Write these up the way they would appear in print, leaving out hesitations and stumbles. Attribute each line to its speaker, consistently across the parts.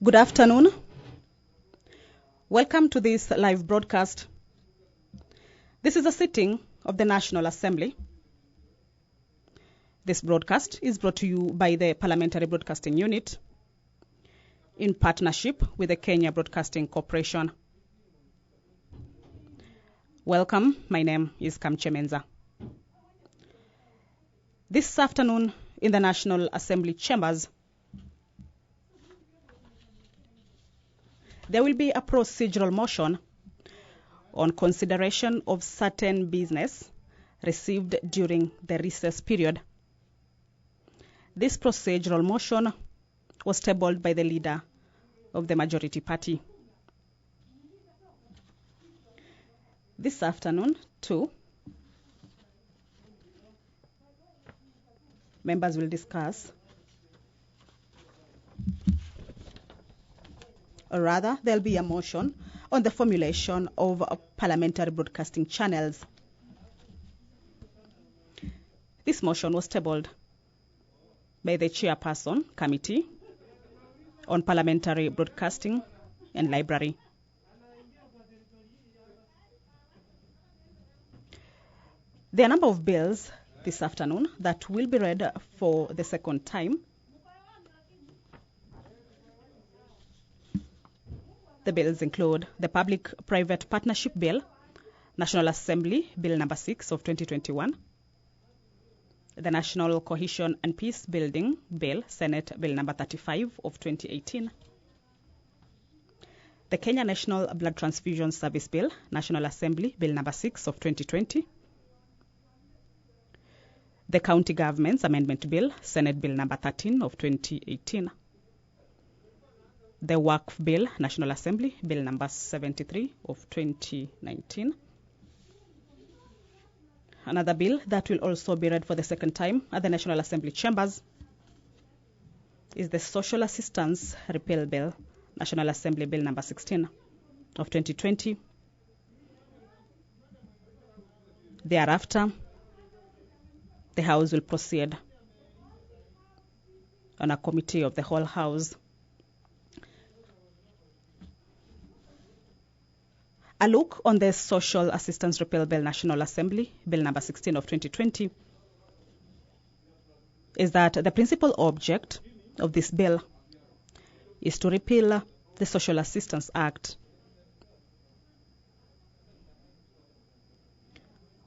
Speaker 1: Good afternoon. Welcome to this live broadcast. This is a sitting of the National Assembly. This broadcast is brought to you by the Parliamentary Broadcasting Unit in partnership with the Kenya Broadcasting Corporation. Welcome. My name is Kamchemenza. This afternoon in the National Assembly chambers, there will be a procedural motion on consideration of certain business received during the recess period. This procedural motion was tabled by the leader of the majority party. This afternoon, too, members will discuss, or rather, there'll be a motion on the formulation of parliamentary broadcasting channels. This motion was tabled by the Chairperson Committee on Parliamentary Broadcasting and Library. There are a number of bills this afternoon that will be read for the second time. The bills include the Public-Private Partnership Bill, National Assembly Bill number 6 of 2021, the National Cohesion and Peace Building Bill, Senate Bill number 35 of 2018, the Kenya National Blood Transfusion Service Bill, National Assembly Bill number 6 of 2020, the County Government's Amendment Bill, Senate Bill number 13 of 2018, the Waqf Bill, National Assembly Bill number 73 of 2019. Another bill that will also be read for the second time at the National Assembly chambers is the Social Assistance Repeal Bill, National Assembly Bill number 16 of 2020. Thereafter, the House will proceed on a committee of the whole House. A look on the Social Assistance Repeal Bill, National Assembly Bill number 16 of 2020 is that the principal object of this bill is to repeal the Social Assistance Act.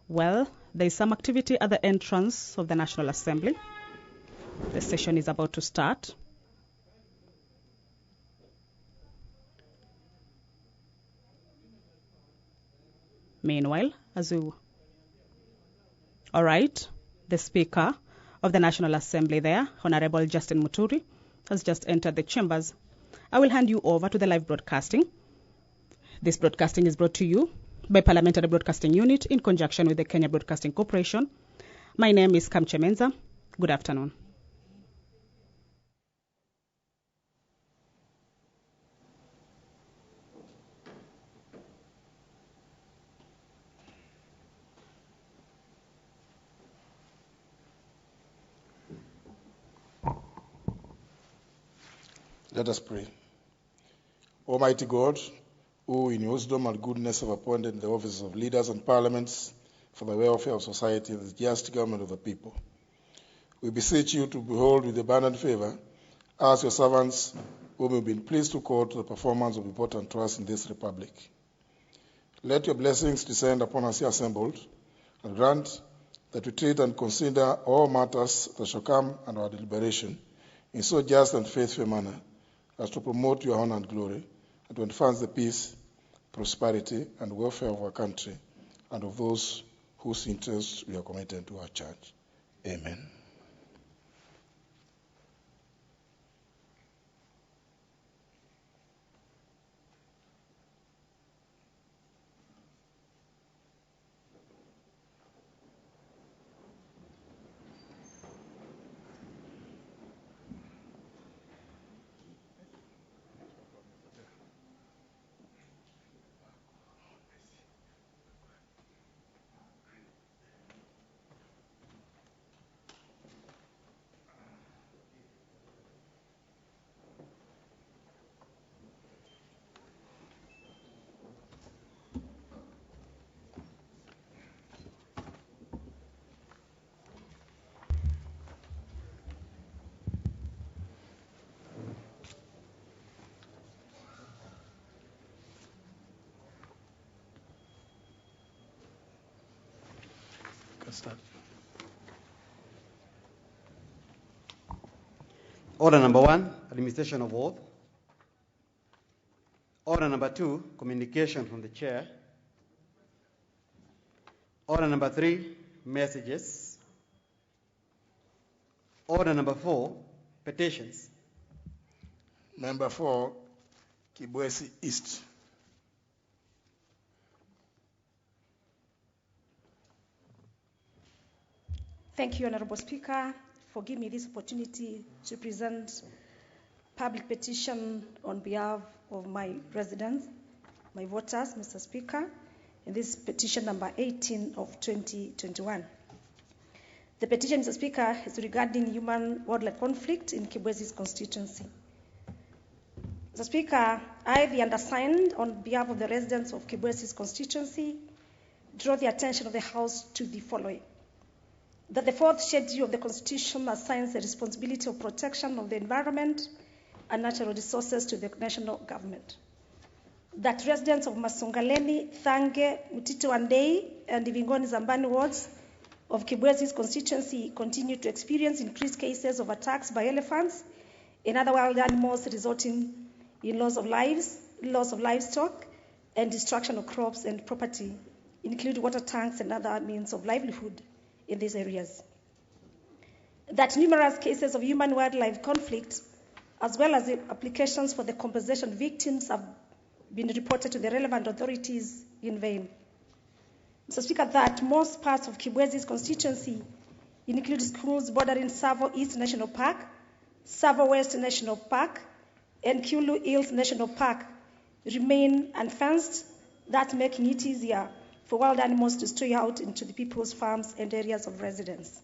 Speaker 1: Well, there is some activity at the entrance of the National Assembly. The session is about to start. Meanwhile, all right, the Speaker of the National Assembly there, Honorable Justin Muturi, has just entered the chambers. I will hand you over to the live broadcasting. This broadcasting is brought to you by Parliamentary Broadcasting Unit in conjunction with the Kenya Broadcasting Corporation. My name is Kamchemenza. Good afternoon.
Speaker 2: Let us pray. Almighty God, who in your wisdom and goodness have appointed the offices of leaders and parliaments for the welfare of society and the just government of the people, we beseech you to behold with abundant favor us, your servants, whom you've been pleased to call to the performance of important trusts in this republic. Let your blessings descend upon us here assembled, and grant that we treat and consider all matters that shall come under our deliberation in so just and faithful a manner as to promote your honor and glory, and to advance the peace, prosperity, and welfare of our country and of those whose interests we are committed to our church. Amen. Let's start.
Speaker 3: Order number 1, administration of oath. Order number 2, communication from the chair. Order number 3, messages. Order number 4, petitions.
Speaker 2: Member for Kibwezi East.
Speaker 4: Thank you, Honorable Speaker, for giving me this opportunity to present public petition on behalf of my residents, my voters, Mr. Speaker, and this is petition number 18 of 2021. The petition, Mr. Speaker, is regarding human-wildlife conflict in Kibwezi's constituency. Mr. Speaker, I, the undersigned, on behalf of the residents of Kibwezi's constituency, draw the attention of the House to the following. That the 4th schedule of the Constitution assigns the responsibility of protection of the environment and natural resources to the national government. That residents of Masongaleni, Thange, Mutito Andei, and Ivingoni Zambani wards of Kibwezi's constituency continue to experience increased cases of attacks by elephants and other wild animals, resulting in loss of lives, loss of livestock, and destruction of crops and property, including water tanks and other means of livelihood in these areas. That numerous cases of human-wildlife conflict, as well as the applications for the compensation victims, have been reported to the relevant authorities in vain. Mr. Speaker, that most parts of Kibwezi's constituency include schools bordering Savo East National Park, Savo West National Park, and Kulu Hills National Park remain unfenced, that making it easier for wild animals to stray out into the people's farms and areas of residence.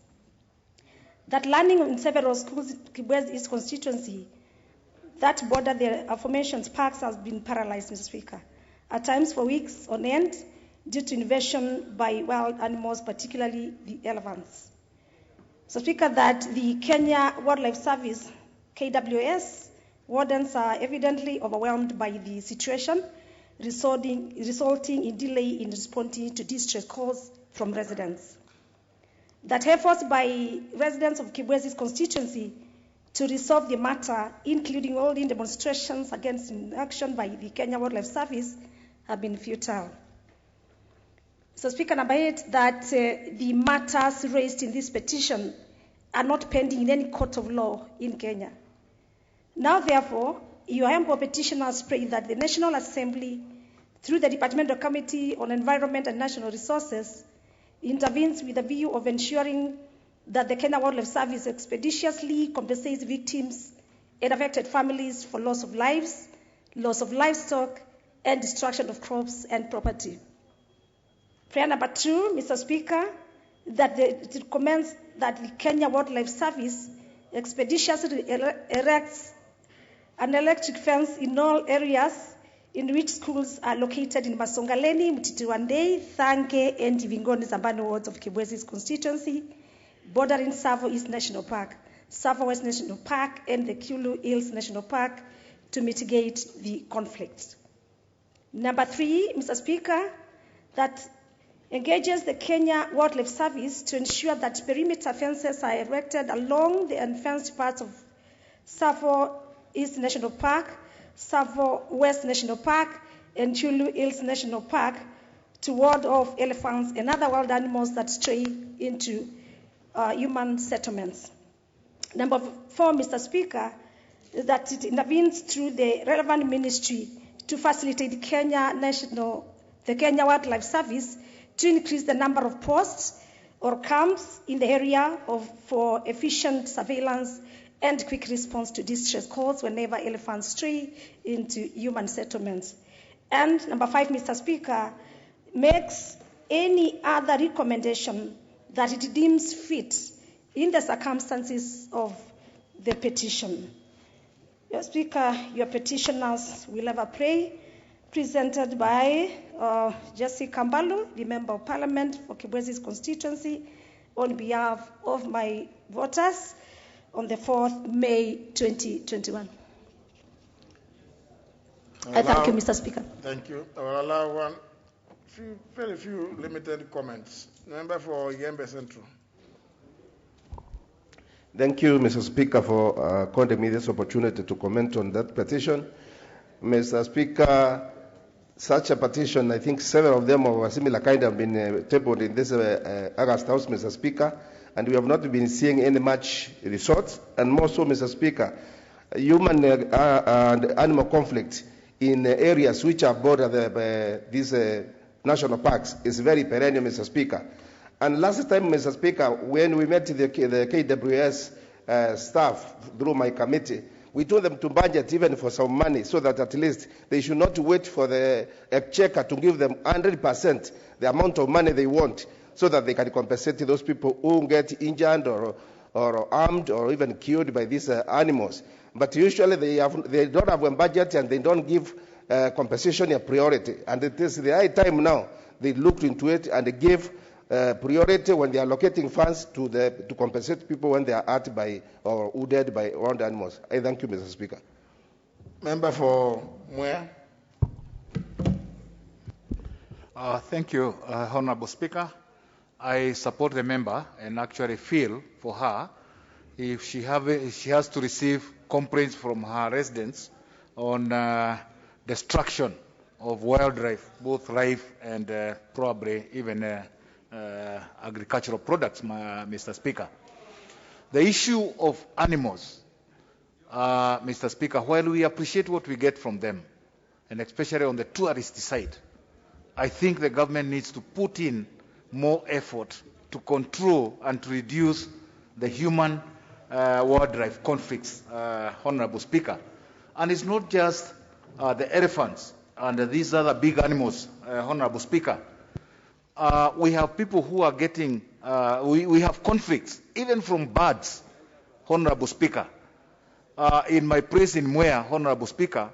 Speaker 4: That learning in several schools in Kibwezi's constituency that border the aforementioned parks has been paralyzed, Mr. Speaker, at times for weeks on end due to invasion by wild animals, particularly the elephants. So, Speaker, that the Kenya Wildlife Service, KWS, wardens are evidently overwhelmed by the situation, resulting in delay in responding to distress calls from residents. That efforts by residents of Kibwezi's constituency to resolve the matter, including holding demonstrations against inaction by the Kenya Wildlife Service, have been futile. So, Speaker, number 8, that the matters raised in this petition are not pending in any court of law in Kenya. Now, therefore, your humble petitioners pray that the National Assembly, through the Departmental Committee on Environment and National Resources, intervenes with a view of ensuring that the Kenya Wildlife Service expeditiously compensates victims and affected families for loss of lives, loss of livestock, and destruction of crops and property. Prayer number 2, Mr. Speaker, that it recommends that the Kenya Wildlife Service expeditiously erects an electric fence in all areas in which schools are located in Masongaleni, Mtitiwandei, Thange, and Ivingoni Zambani wards of Kibwezi's constituency, bordering Savo East National Park, Savo West National Park, and the Kulu Hills National Park to mitigate the conflict. Number 3, Mr. Speaker, that engages the Kenya Wildlife Service to ensure that perimeter fences are erected along the unfenced parts of Savo East National Park, Savo West National Park, and Kulu Hills National Park to ward off elephants and other wild animals that stray into human settlements. Number 4, Mr. Speaker, is that it intervenes through the relevant ministry to facilitate the Kenya Wildlife Service to increase the number of posts or camps in the area for efficient surveillance and quick response to distress calls whenever elephants stray into human settlements. And number 5, Mr. Speaker, makes any other recommendation that it deems fit in the circumstances of the petition. Your Speaker, your petitioners will ever pray, presented by Jesse Kambalu, the Member of Parliament for Kibwezi's constituency, on behalf of my voters on the 4th May 2021. I thank you, Mr. Speaker.
Speaker 2: Thank you. I will allow one Very few limited comments. Member for Yembe Central.
Speaker 5: Thank you, Mr. Speaker, for according me this opportunity to comment on that petition. Mr. Speaker, such a petition, I think several of them of a similar kind have been tabled in this August House, Mr. Speaker, and we have not been seeing any much results. And more so, Mr. Speaker, human and animal conflict in areas which are bordered these national parks is very perennial, Mr. Speaker. And last time, Mr. Speaker, when we met the KWS staff through my committee, we told them to budget even for some money so that at least they should not wait for the exchequer to give them 100% the amount of money they want so that they can compensate those people who get injured or armed or even killed by these animals. But usually they don't have a budget and they don't give compensation a priority. And it is the high time now they looked into it and they give priority when they are allocating funds to compensate people when they are hurt by or wounded by wild animals. I thank you, Mr. Speaker.
Speaker 2: Member for Mwea.
Speaker 6: Thank you, Honorable Speaker. I support the member and actually feel for her if she has to receive complaints from her residents on destruction of wildlife, both live and probably even agricultural products, Mr. Speaker. The issue of animals, Mr. Speaker, while we appreciate what we get from them, and especially on the tourist side, I think the government needs to put in more effort to control and to reduce the human wildlife conflicts, Honorable Speaker. And it's not just the elephants and these other big animals, Honorable Speaker. We have people who are getting, we have conflicts, even from birds, Honorable Speaker. In my place in Mwea, Honorable Speaker,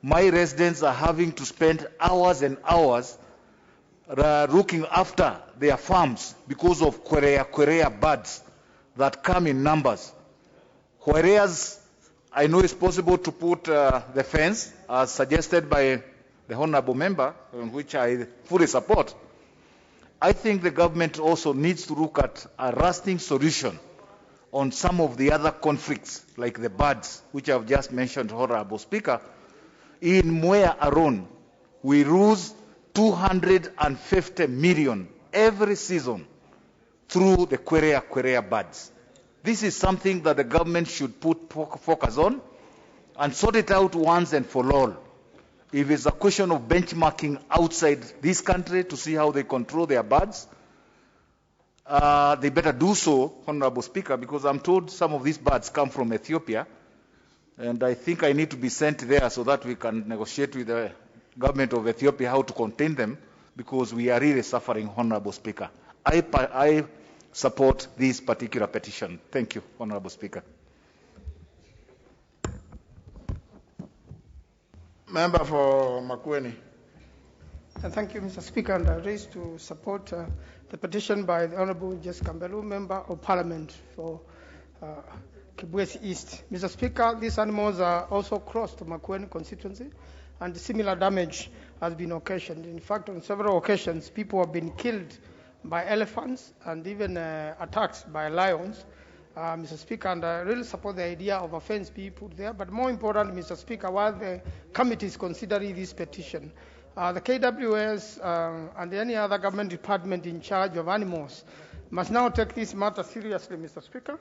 Speaker 6: my residents are having to spend hours and hours looking after their farms because of querea birds that come in numbers. Whereas I know it's possible to put the fence, as suggested by the Honorable Member, which I fully support. I think the government also needs to look at a lasting solution on some of the other conflicts, like the birds, which I've just mentioned, Honorable Speaker. In Mwea alone, we lose 250 million every season through the querea birds. This is something that the government should put focus on and sort it out once and for all. If it's a question of benchmarking outside this country to see how they control their birds, they better do so, Honorable Speaker, because I'm told some of these birds come from Ethiopia, and I think I need to be sent there so that we can negotiate with the government of Ethiopia how to contain them, because we are really suffering, Honorable Speaker. I support this particular petition. Thank you, Honorable Speaker.
Speaker 2: Member for Makueni.
Speaker 7: Thank you, Mr. Speaker, and I raise to support the petition by the Honorable Jess Kambelu, Member of Parliament for Kibwezi East. Mr. Speaker, these animals are also crossed to Makueni constituency, and similar damage has been occasioned. In fact, on several occasions, people have been killed by elephants and even attacked by lions. Mr. Speaker, and I really support the idea of a fence being put there. But more important, Mr. Speaker, while the committee is considering this petition, the KWS and any other government department in charge of animals must now take this matter seriously, Mr. Speaker.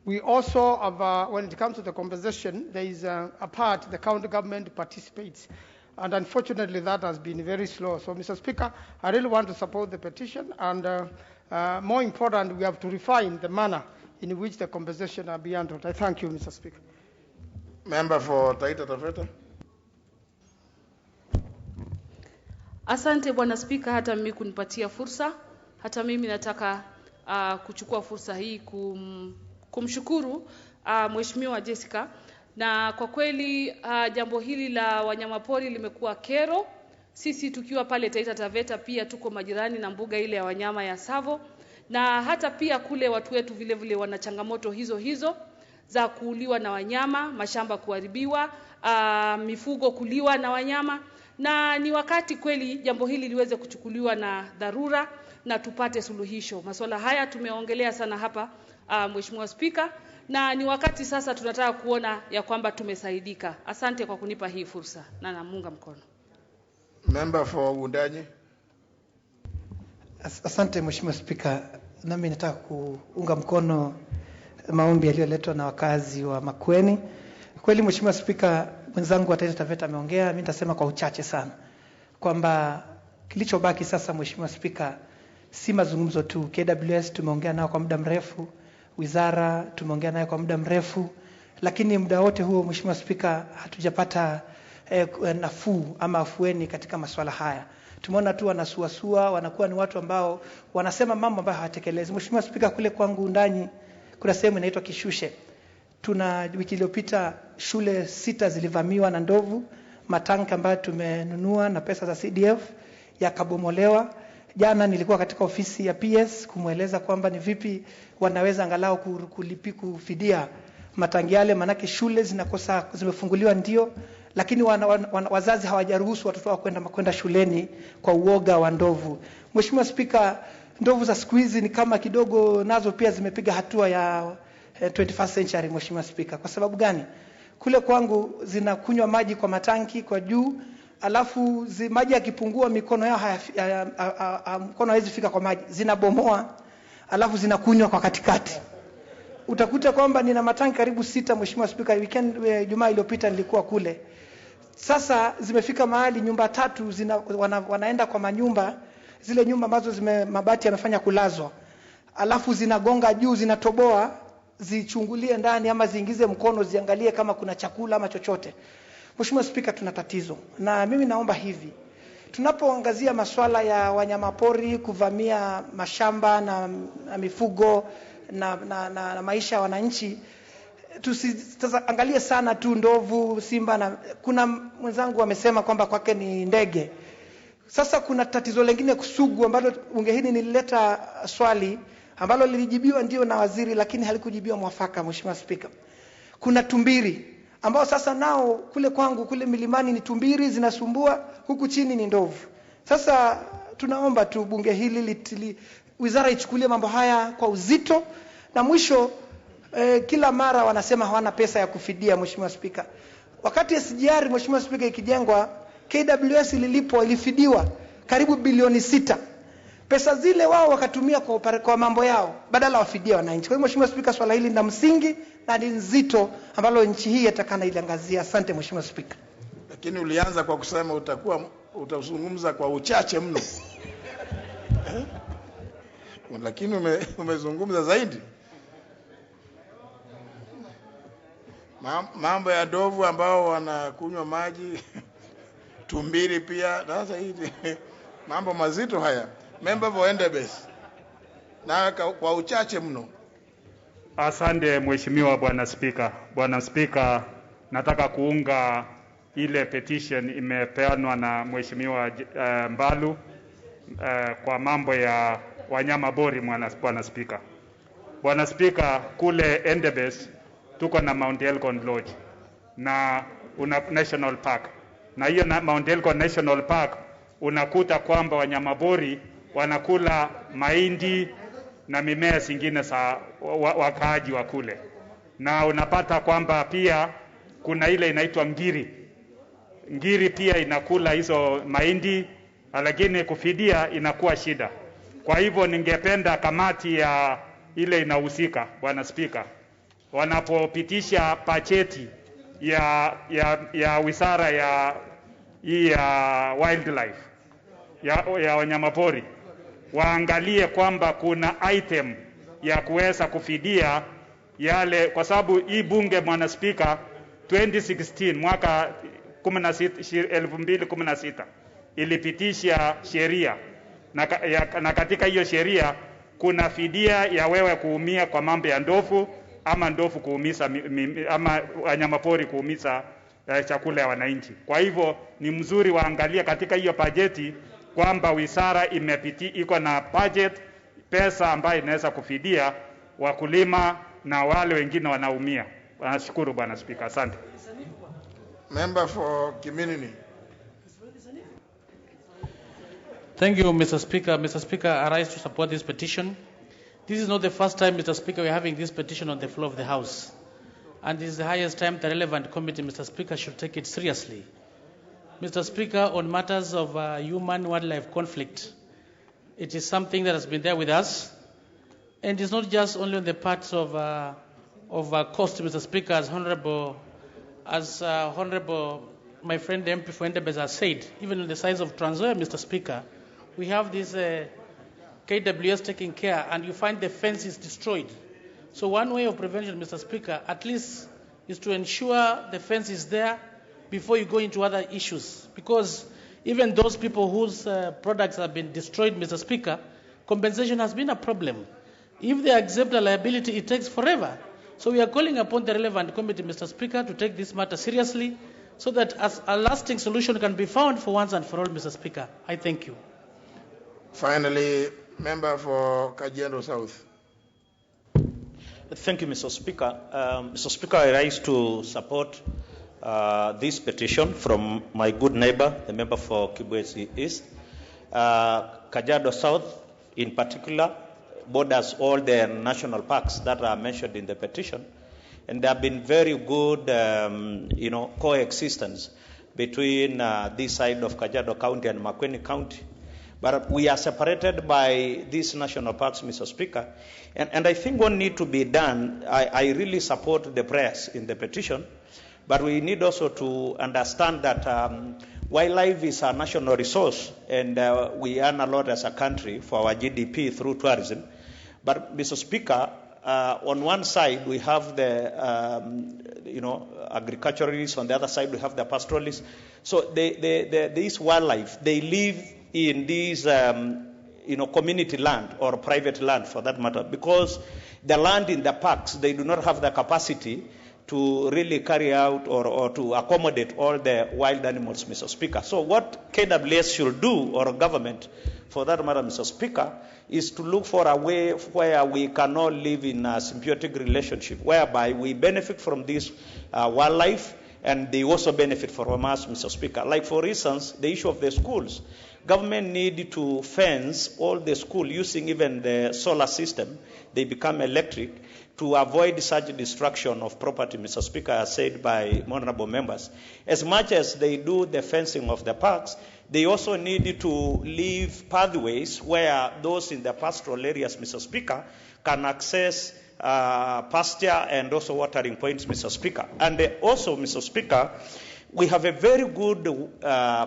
Speaker 7: We also have, when it comes to the compensation, there is a part the county government participates. And unfortunately, that has been very slow. So, Mr. Speaker, I really want to support the petition. And more important, we have to refine the manner in which the compensation are being handled. I thank you, Mr. Speaker.
Speaker 2: Member for Taita Taveta.
Speaker 8: Asante Bwana Spika, hata mimi kunipatia fursa. Hata mimi nataka kuchukua fursa hii kumshukuru Mheshimiwa Jessica. Na kwa kweli jambo hili la wanyamapori limekuwa kero. Sisi tukiwa pale Taita Taveta pia tuko majirani na mbuga ile ya wanyama ya Tsavo. Na hata pia kule watu wetu vile vile wana changamoto hizo za kuuliwa na wanyama, mashamba kuharibiwa, mifugo kuliwa na wanyama. na ni wakati kweli jambo hili liweze kuchukuliwa na dharura na tupate suluhisho. Masuala haya tumeongelea sana hapa Mheshimiwa Spika, na ni wakati sasa tunataka kuona ya kwamba tumesaidika. Asante kwa kunipa hii fursa na namunga mkono.
Speaker 2: Member for Wundanyi.
Speaker 9: Asante Mheshimiwa Spika, nami nataka kuunga mkono maombi yaliyoletwa na wakazi wa Makueni. Kweli Mheshimiwa Spika, mwenzangu wa Taita Taveta ameongea, mimi nitasema kwa uchache sana kwamba kilichobaki sasa Mheshimiwa Spika si mazungumzo tu. KWS tumeongea nao kwa muda mrefu, wizara tumeongea nayo kwa muda mrefu, lakini muda wote huo Mheshimiwa Spika hatujapata nafuu ama afueni katika masuala haya. Tumeona tu wanasuasua, wanakuwa ni watu ambao wanasema mambo ambayo hawatekelezi. Mheshimiwa Spika, kule kwangu ndani kuna sehemu inaitwa Kishushe. Tuna wiki iliyopita shule 6 zilivamiwa na ndovu, matanka ambayo tumenunua na pesa za CDF yakabomolewa. Jana nilikuwa katika ofisi ya PS kumweleza kwamba ni vipi wanaweza angalau kufidia matangi yale, manake shule zinakosa, zimefunguliwa ndio, lakini wazazi hawajaruhusu watoto wao kwenda shuleni kwa uoga wa ndovu. Mheshimiwa Spika, ndovu za siku hizi ni kama kidogo nazo pia zimepiga hatua ya 21st century Mheshimiwa Spika. Kwa sababu gani? Kule kwangu zinakunywa maji kwa matanki kwa juu, alafu maji yakipungua mikono yao mkono haiwezi fika kwa maji, zinabomoa alafu zinakunywa kwa katikati. Utakuta kwamba nina matanki karibu 6 Mheshimiwa Spika. Weekend Jumaa iliyopita nilikuwa kule. Sasa zimefika mahali nyumba 3 wanaenda kwa manyumba, zile nyumba ambazo mabati yamefanya kulazwa, alafu zinagonga juu, zinatoboa, zichungulie ndani ama ziingize mkono ziangalie kama kuna chakula ama chochote. Mheshimiwa Spika, tuna tatizo, na mimi naomba hivi, tunapoangazia masuala ya wanyamapori kuvamia mashamba na mifugo na maisha ya wananchi, tusiangalie sana tu ndovu, simba, na kuna mwenzangu amesema kwamba kwake ni ndege. Sasa kuna tatizo lingine kusugu ambalo bunge hili nilileta swali ambalo lilijibiwa ndio na waziri, lakini halikujibiwa mwafaka Mheshimiwa Spika. Kuna tumbiri ambao sasa nao kule kwangu kule milimani ni tumbiri zinasumbua, huku chini ni ndovu. Sasa tunaomba tu bunge hili wizara ichukulie mambo haya kwa uzito, na mwisho kila mara wanasema hawana pesa ya kufidia Mheshimiwa Spika. Wakati SGR Mheshimiwa Spika ikijengwa, KWS ilifidiwa karibu bilioni 6. Pesa zile wao wakatumia kwa mambo yao badala wafidia wananchi. Kwa hiyo Mheshimiwa Spika, swala hili ni msingi na ni nzito ambalo nchi hii yatakana iliangazia. Asante Mheshimiwa Spika.
Speaker 2: Lakini ulianza kwa kusema utazungumza kwa uchache mno. Lakini umezungumza zaidi. Mambo ya ndovu ambao wanakunywa maji, tumbiri pia, sasa hivi mambo mazito haya. Member for Endebess, na kwa uchache mno.
Speaker 10: Asante Mheshimiwa Bwana Spika. Bwana Spika, nataka kuunga ile petition imepeanwa na Mheshimiwa Mbalu kwa mambo ya wanyama pori Bwana Spika. Bwana Spika, kule Endebess tuko na Mount Elgon Lodge na National Park. Na hiyo Mount Elgon National Park unakuta kwamba wanyama pori wanakula mahindi na mimea zingine za wakaaji wa kule. Na unapata kwamba pia kuna ile inaitwa ngiri. Ngiri pia inakula hizo mahindi, lakini kufidia inakuwa shida. Kwa hivyo ningependa kamati ya ile inahusika Bwana Spika, wanapopitisha bajeti ya wizara ya wildlife ya wanyamapori, waangalie kwamba kuna item ya kuweza kufidia yale, kwa sababu hii bunge Bwana Spika 2016 mwaka 2016 ilipitisha sheria na katika hiyo sheria kuna fidia ya wewe kuumia kwa mambo ya ndovu ama ndovu kuumiza ama wanyamapori kuumiza chakula ya wananchi. Kwa hivyo ni mzuri waangalia katika hiyo bajeti kwamba wizara iko na budget pesa ambayo inaweza kufidia wakulima na wale wengine wanaumia. Nashukuru Bwana Spika, asante.
Speaker 2: Member for Community.
Speaker 11: Thank you, Mr. Speaker. Mr. Speaker, I rise to support this petition. This is not the first time, Mr. Speaker, we're having this petition on the floor of the House. And it is the highest time the relevant committee, Mr. Speaker, should take it seriously. Mr. Speaker, on matters of human-wildlife conflict, it is something that has been there with us. And it's not just only on the parts of coast, Mr. Speaker, as Honorable my friend the MP for Endebess has said, even on the size of Trans Nzoia, Mr. Speaker, we have this KWS taking care, and you find the fence is destroyed. So one way of prevention, Mr. Speaker, at least is to ensure the fence is there before you go into other issues. Because even those people whose products have been destroyed, Mr. Speaker, compensation has been a problem. If they accept a liability, it takes forever. So we are calling upon the relevant committee, Mr. Speaker, to take this matter seriously so that as a lasting solution can be found for once and for all, Mr. Speaker. I thank you.
Speaker 2: Finally, member for Kajiado South.
Speaker 12: Thank you, Mr. Speaker. Mr. Speaker, I rise to support this petition from my good neighbor, the member for Kibwezi East. Kajiado South, in particular, borders all the national parks that are mentioned in the petition. And there have been very good, coexistence between this side of Kajiado County and Makueni County. But we are separated by these national parks, Mr. Speaker. And I think what needs to be done, I really support the prayers in the petition, but we need also to understand that wildlife is a national resource, and we earn a lot as a country for our GDP through tourism. But, Mr. Speaker, on one side we have the, agriculturalists. On the other side we have the pastoralists. So these wildlife, they live in these, community land or private land for that matter, because the land in the parks, they do not have the capacity to really carry out or to accommodate all the wild animals, Mr. Speaker. So what KWS should do, or government for that matter, Mr. Speaker, is to look for a way where we cannot live in a symbiotic relationship, whereby we benefit from this wildlife and they also benefit from us, Mr. Speaker. Like, for instance, the issue of the schools. Government need to fence all the schools using even the solar system. They become electric to avoid such destruction of property, Mr. Speaker, as said by honorable members. As much as they do the fencing of the parks, they also need to leave pathways where those in the pastoral areas, Mr. Speaker, can access pasture and also watering points, Mr. Speaker. And also, Mr. Speaker, we have a very good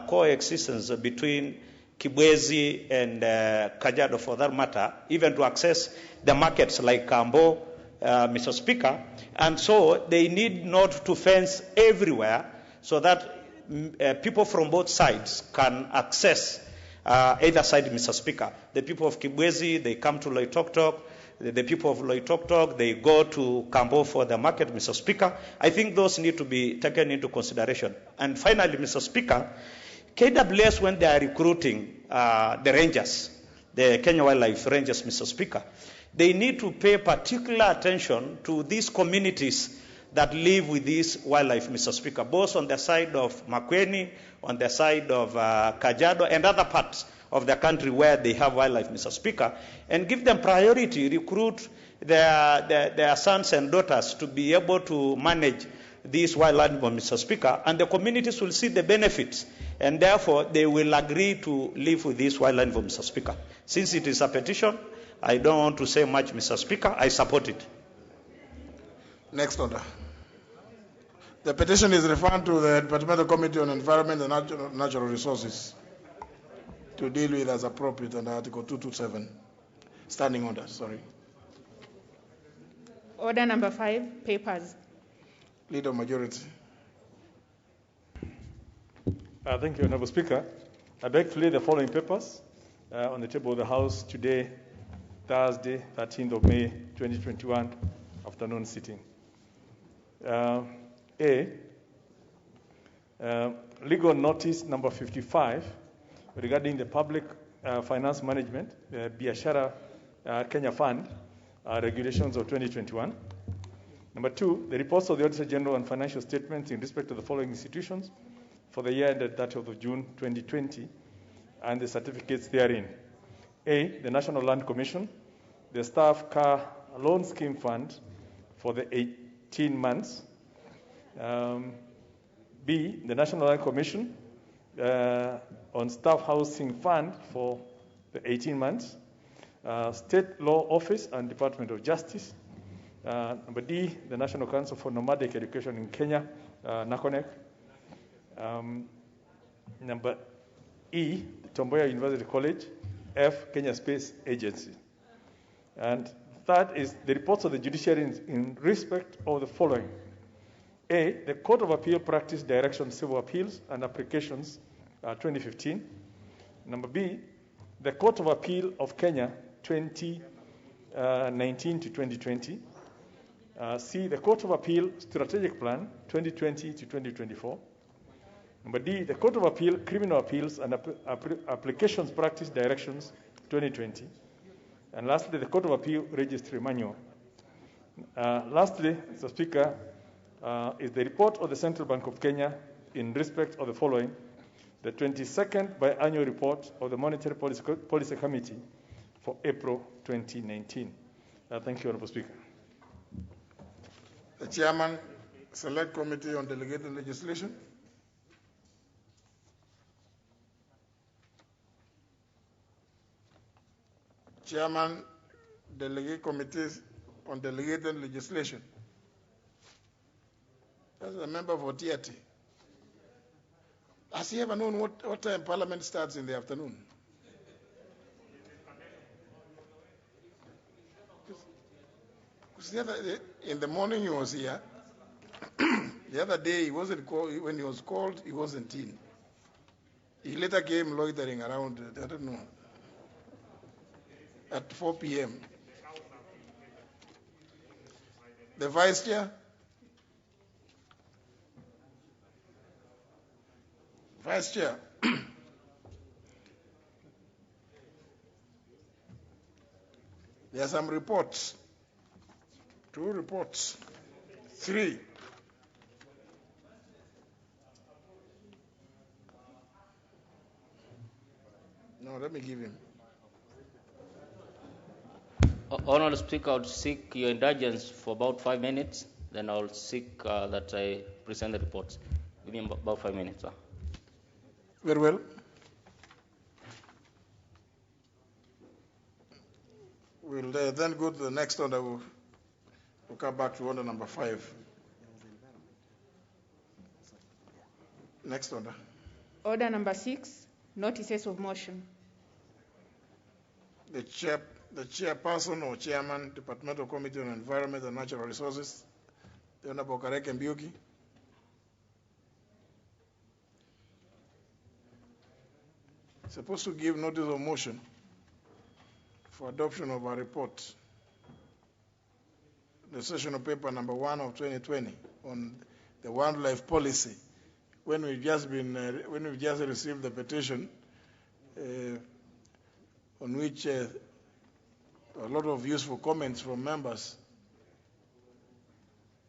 Speaker 12: coexistence between Kibwezi and Kajiado, for that matter, even to access the markets like Kambo, Mr. Speaker. And so they need not to fence everywhere so that people from both sides can access either side, Mr. Speaker. The people of Kibwezi, they come to Loitoktok. The people of Loitoktok, they go to Kambo for the market, Mr. Speaker. I think those need to be taken into consideration. And finally, Mr. Speaker, KWS, when they are recruiting the rangers, the Kenya Wildlife Rangers, Mr. Speaker, they need to pay particular attention to these communities that live with this wildlife, Mr. Speaker, both on the side of Makueni, on the side of Kajiado, and other parts of the country where they have wildlife, Mr. Speaker, and give them priority, recruit their sons and daughters to be able to manage these wild animals, Mr. Speaker, and the communities will see the benefits, and therefore they will agree to live with these wild animals, Mr. Speaker. Since it is a petition, I don't want to say much, Mr. Speaker. I support it.
Speaker 2: Next order. The petition is referred to the Departmental Committee on Environment and Natural Resources to deal with as appropriate under Article 227. Standing order, sorry.
Speaker 13: Order number 5, papers.
Speaker 2: Leader Majority.
Speaker 14: Thank you, Honorable Speaker. I beg to lay the following papers on the table of the House today, Thursday, 13th of May, 2021, afternoon sitting. Legal notice number 55 regarding the public finance management, Biashara Kenya Fund, regulations of 2021. Number 2, the reports of the Auditor General on financial statements in respect to the following institutions for the year ended 30th of June 2020. and the certificates therein. A, the National Land Commission, the Staff Car Loan Scheme Fund for the 18 months. B, the National Land Commission on Staff Housing Fund for the 18 months. State Law Office and Department of Justice. Number D, the National Council for Nomadic Education in Kenya, NACONEC. Number E, Tomboya University College. F, Kenya Space Agency. And third is the reports of the judiciary in respect of the following. A, the Court of Appeal Practice Direction Civil Appeals and Applications 2015. Number B, the Court of Appeal of Kenya 2019 to 2020. C, the Court of Appeal Strategic Plan 2020 to 2024. Number D, the Court of Appeal Criminal Appeals and Applications Practice Directions 2020. And lastly, the Court of Appeal Registry Manual. Lastly, Mr. Speaker, is the report of the Central Bank of Kenya in respect of the following. The 22nd biannual report of the Monetary Policy Committee for April 2019. Thank you, Honorable Speaker.
Speaker 2: The Chairman, Select Committee on Delegated Legislation. Chairman, Delegate Committees on Delegated Legislation. As a member for TRT. Has he ever known what time Parliament starts in the afternoon? Because in the morning he was here. The other day he wasn't called. When he was called, he wasn't in. He later came loitering around, I don't know, at 4 p.m. The Vice Chair. Vice Chair. There are some reports. 2 reports. 3. No, let me give him.
Speaker 15: Honorable Speaker, I would seek your indulgence for about 5 minutes. Then I will seek that I present the reports. Give me about 5 minutes, sir.
Speaker 2: Very well. We'll then go to the next order. We'll come back to order number 5. Next order.
Speaker 13: Order number 6, notices of motion.
Speaker 2: The chairperson or chairman, Departmental Committee on Environment and Natural Resources, the Honorable Kareke Mbiuki. Supposed to give notice of motion for adoption of a report, the session of paper number 1 of 2020 on the wildlife policy. When we've just received the petition, on which a lot of useful comments from members.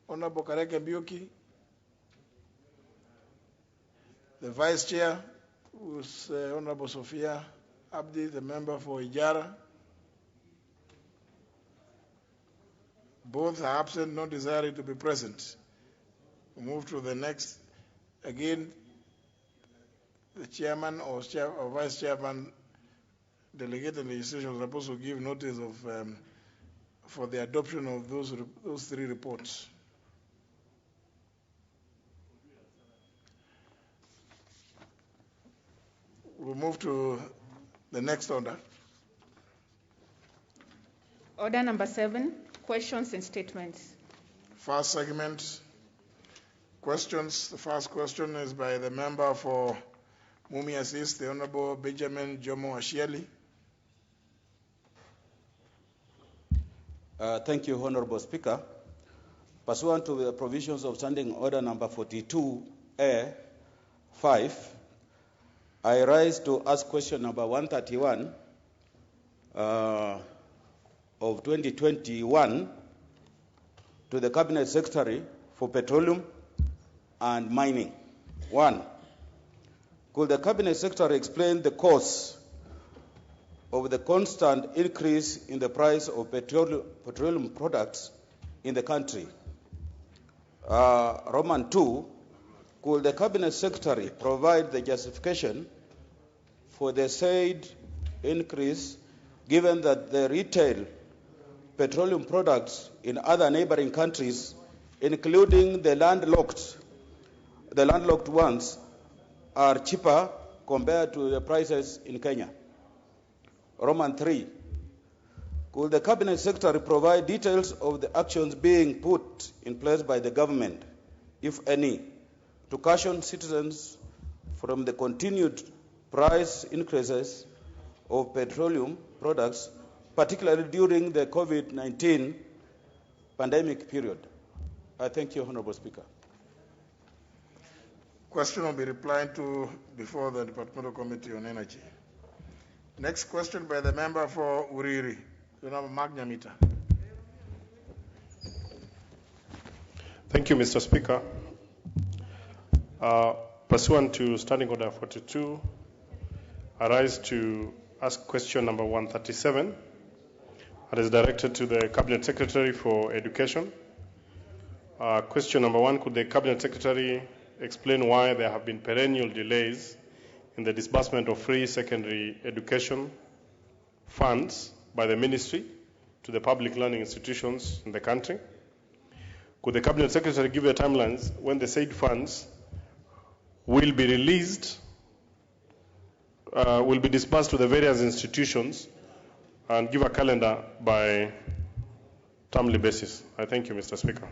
Speaker 2: Honorable Kareke Mbiuki, the Vice Chair, who's Honorable Sophia Abdi, the member for Ijara. Both are absent, not desiring to be present. We move to the next. Again, the chairman or vice chairman, delegated legislation, is supposed to give notice of for the adoption of those 3 reports. We'll move to the next order.
Speaker 13: Order number 7, questions and statements.
Speaker 2: First segment, questions. The first question is by the member for Mumias East, the Honorable Benjamin Jomo Ashieli.
Speaker 16: Thank you, Honorable Speaker. Pursuant to the provisions of Standing Order number 42A-5, I rise to ask question number 131 of 2021 to the Cabinet Secretary for Petroleum and Mining. 1. Could the Cabinet Secretary explain the cause of the constant increase in the price of petroleum products in the country? Roman 2, could the Cabinet Secretary provide the justification for the said increase, given that the retail petroleum products in other neighboring countries, including the landlocked ones, are cheaper compared to the prices in Kenya? Roman 3, could the Cabinet Secretary provide details of the actions being put in place by the government, if any, to caution citizens from the continued price increases of petroleum products, particularly during the COVID-19 pandemic period? I thank you, Honorable Speaker.
Speaker 2: Question will be replied to before the Departmental Committee on Energy. Next question by the member for Uriri. Honorable Mark Nyamita.
Speaker 17: Thank you, Mr. Speaker. Pursuant to Standing Order 42, I rise to ask question number 137. It is directed to the Cabinet Secretary for Education. Question number 1, could the Cabinet Secretary explain why there have been perennial delays in the disbursement of free secondary education funds by the Ministry to the public learning institutions in the country? Could the Cabinet Secretary give the timelines when the said funds will be released, will be disbursed to the various institutions, and give a calendar by timely basis? I thank you, Mr. Speaker.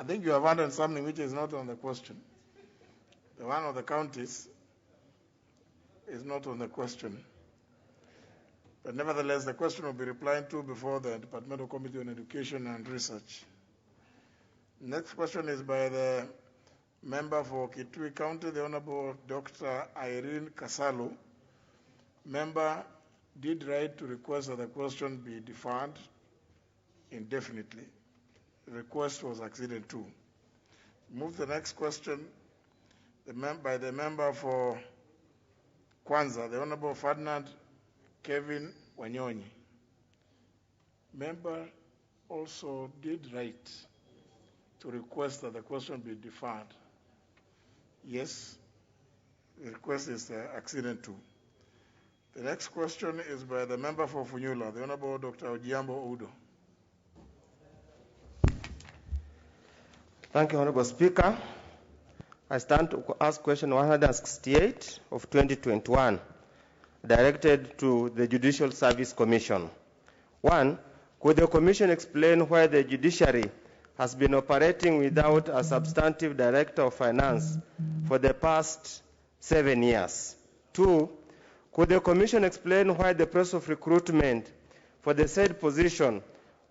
Speaker 2: I think you have added something which is not on the question. The one of the counties is not on the question. But nevertheless, the question will be replied to before the Departmental Committee on Education and Research. Next question is by the member for Kitui County, the Honorable Dr. Irene Kasalo. Member did write to request that the question be deferred indefinitely. The request was acceded to. Move the next question by the member for Kwanza, the Honorable Ferdinand Kevin Wanyonyi. Member also did write to request that the question be deferred. Yes, the request is acceded to. The next question is by the member for Funyula, the Honorable Dr. Ojiambo Udo.
Speaker 5: Thank you, Honorable Speaker. I stand to ask question 168 of 2021, directed to the Judicial Service Commission. 1, could the Commission explain why the judiciary has been operating without a substantive Director of Finance for the past 7 years? 2, could the Commission explain why the process of recruitment for the said position,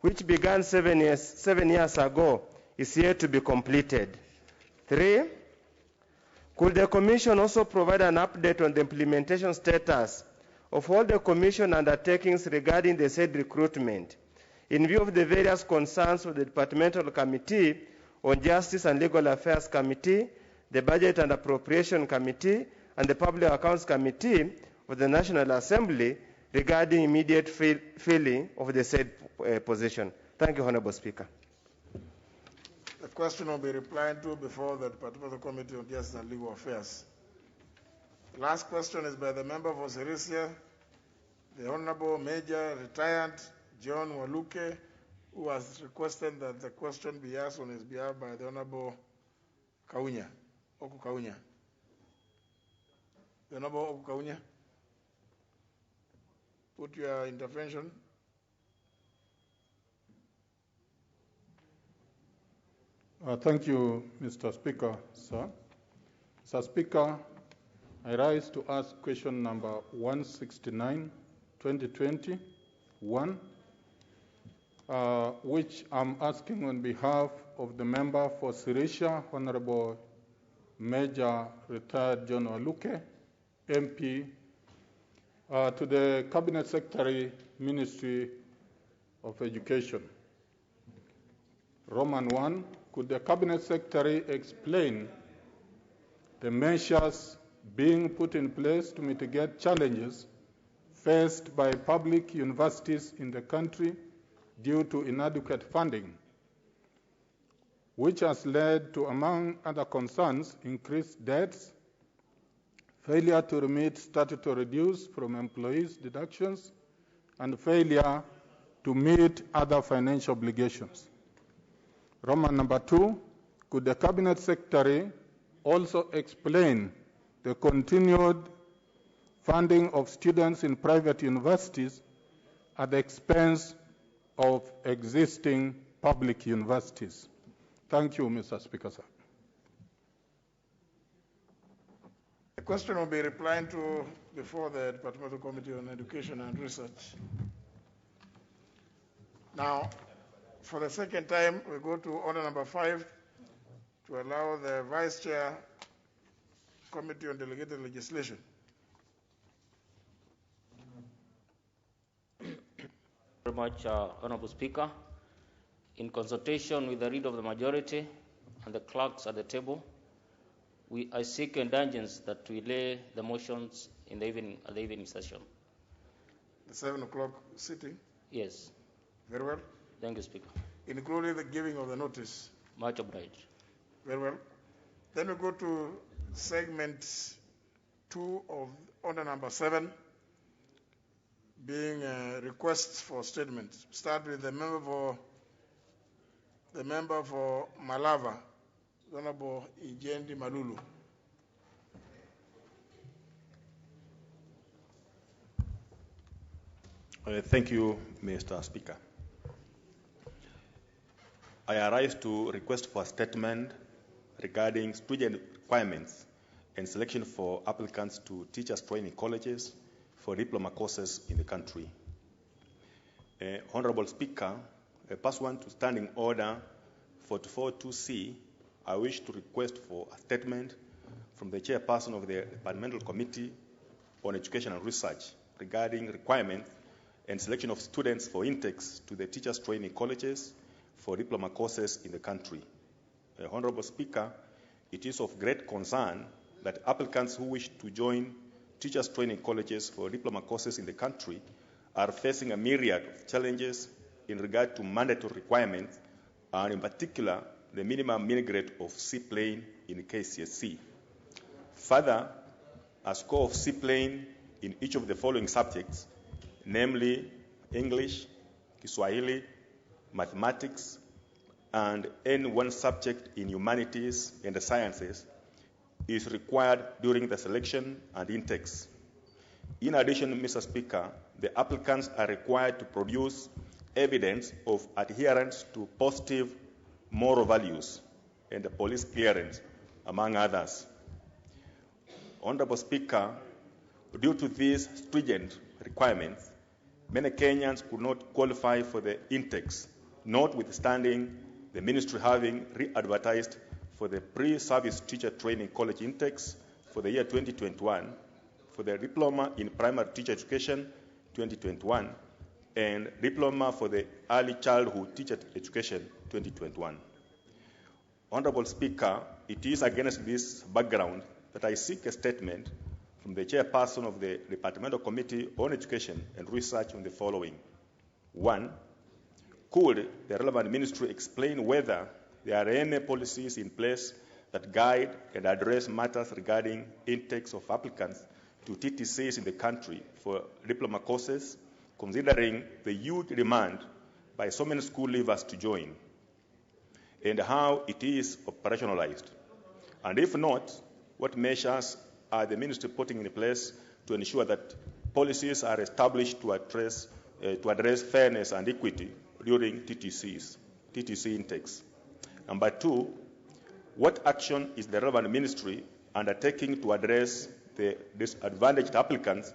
Speaker 5: which began 7 years ago, is yet to be completed? 3, could the Commission also provide an update on the implementation status of all the Commission undertakings regarding the said recruitment, in view of the various concerns of the Departmental Committee on Justice and Legal Affairs Committee, the Budget and Appropriation Committee, and the Public Accounts Committee of the National Assembly regarding immediate filling of the said position? Thank you, Honorable Speaker.
Speaker 2: The question will be replied to before the Departmental Committee on Justice and Legal Affairs. The last question is by the member for Sirisia, the Honorable Major Retired John Waluke, who has requested that the question be asked on his behalf by the Honorable Kaunya, Oku Kaunya. The Honorable Oku Kaunya, put your intervention.
Speaker 18: Thank you, Mr. Speaker, sir. Mr. Speaker, I rise to ask question number 169, 2020, 1, which I'm asking on behalf of the member for Sirisha, Honorable Major Retired John Waluke, MP, to the Cabinet Secretary, Ministry of Education. Roman 1, could the Cabinet Secretary explain the measures being put in place to mitigate challenges faced by public universities in the country due to inadequate funding, which has led to, among other concerns, increased debts, failure to remit statutory dues from employees' deductions, and failure to meet other financial obligations. Roman number 2, could the Cabinet Secretary also explain the continued funding of students in private universities at the expense of existing public universities? Thank you, Mr. Speaker, sir.
Speaker 2: The question will be replied to before the Departmental Committee on Education and Research. Now, for the second time, we go to order number 5 to allow the Vice Chair, Committee on Delegated Legislation.
Speaker 15: Very much, Honorable Speaker. In consultation with the leader of the majority and the clerks at the table, I seek your indulgence that we lay the motions in the evening session.
Speaker 2: The 7 o'clock sitting?
Speaker 15: Yes.
Speaker 2: Very well.
Speaker 15: Thank you, Speaker.
Speaker 2: Including the giving of the notice?
Speaker 15: Much obliged.
Speaker 2: Very well. Then we go to segment 2 of order number 7, being requests for statements. Start with the member for Malava, Honorable Ijendi Malulu.
Speaker 19: Thank you, Mr. Speaker. I arise to request for a statement regarding student requirements and selection for applicants to teachers training colleges for diploma courses in the country. Honorable Speaker, pursuant to Standing Order 44.2c, I wish to request for a statement from the chairperson of the Departmental Committee on Education and Research regarding requirements and selection of students for intakes to the teachers training colleges for diploma courses in the country. Honorable Speaker, it is of great concern that applicants who wish to join teachers training colleges for diploma courses in the country are facing a myriad of challenges in regard to mandatory requirements, and in particular, the minimum mean grade of C plane in KCSE. Further, a score of C plane in each of the following subjects, namely English, Kiswahili, mathematics, and any one subject in humanities and the sciences, is required during the selection and intakes. In addition, Mr. Speaker, the applicants are required to produce evidence of adherence to positive moral values and the police clearance, among others. Honorable Speaker, due to these stringent requirements, many Kenyans could not qualify for the intakes, notwithstanding the ministry having re-advertised for the pre-service teacher training college intakes for the year 2021, for the diploma in primary teacher education 2021, and diploma for the early childhood teacher education 2021. Honorable Speaker, it is against this background that I seek a statement from the chairperson of the Departmental Committee on Education and Research on the following. 1. Could the relevant ministry explain whether there are any policies in place that guide and address matters regarding intakes of applicants to TTCs in the country for diploma courses, considering the huge demand by so many school leavers to join, and how it is operationalized? And if not, what measures are the ministry putting in place to ensure that policies are established to address fairness and equity during TTC intakes? Number 2, what action is the relevant ministry undertaking to address the disadvantaged applicants,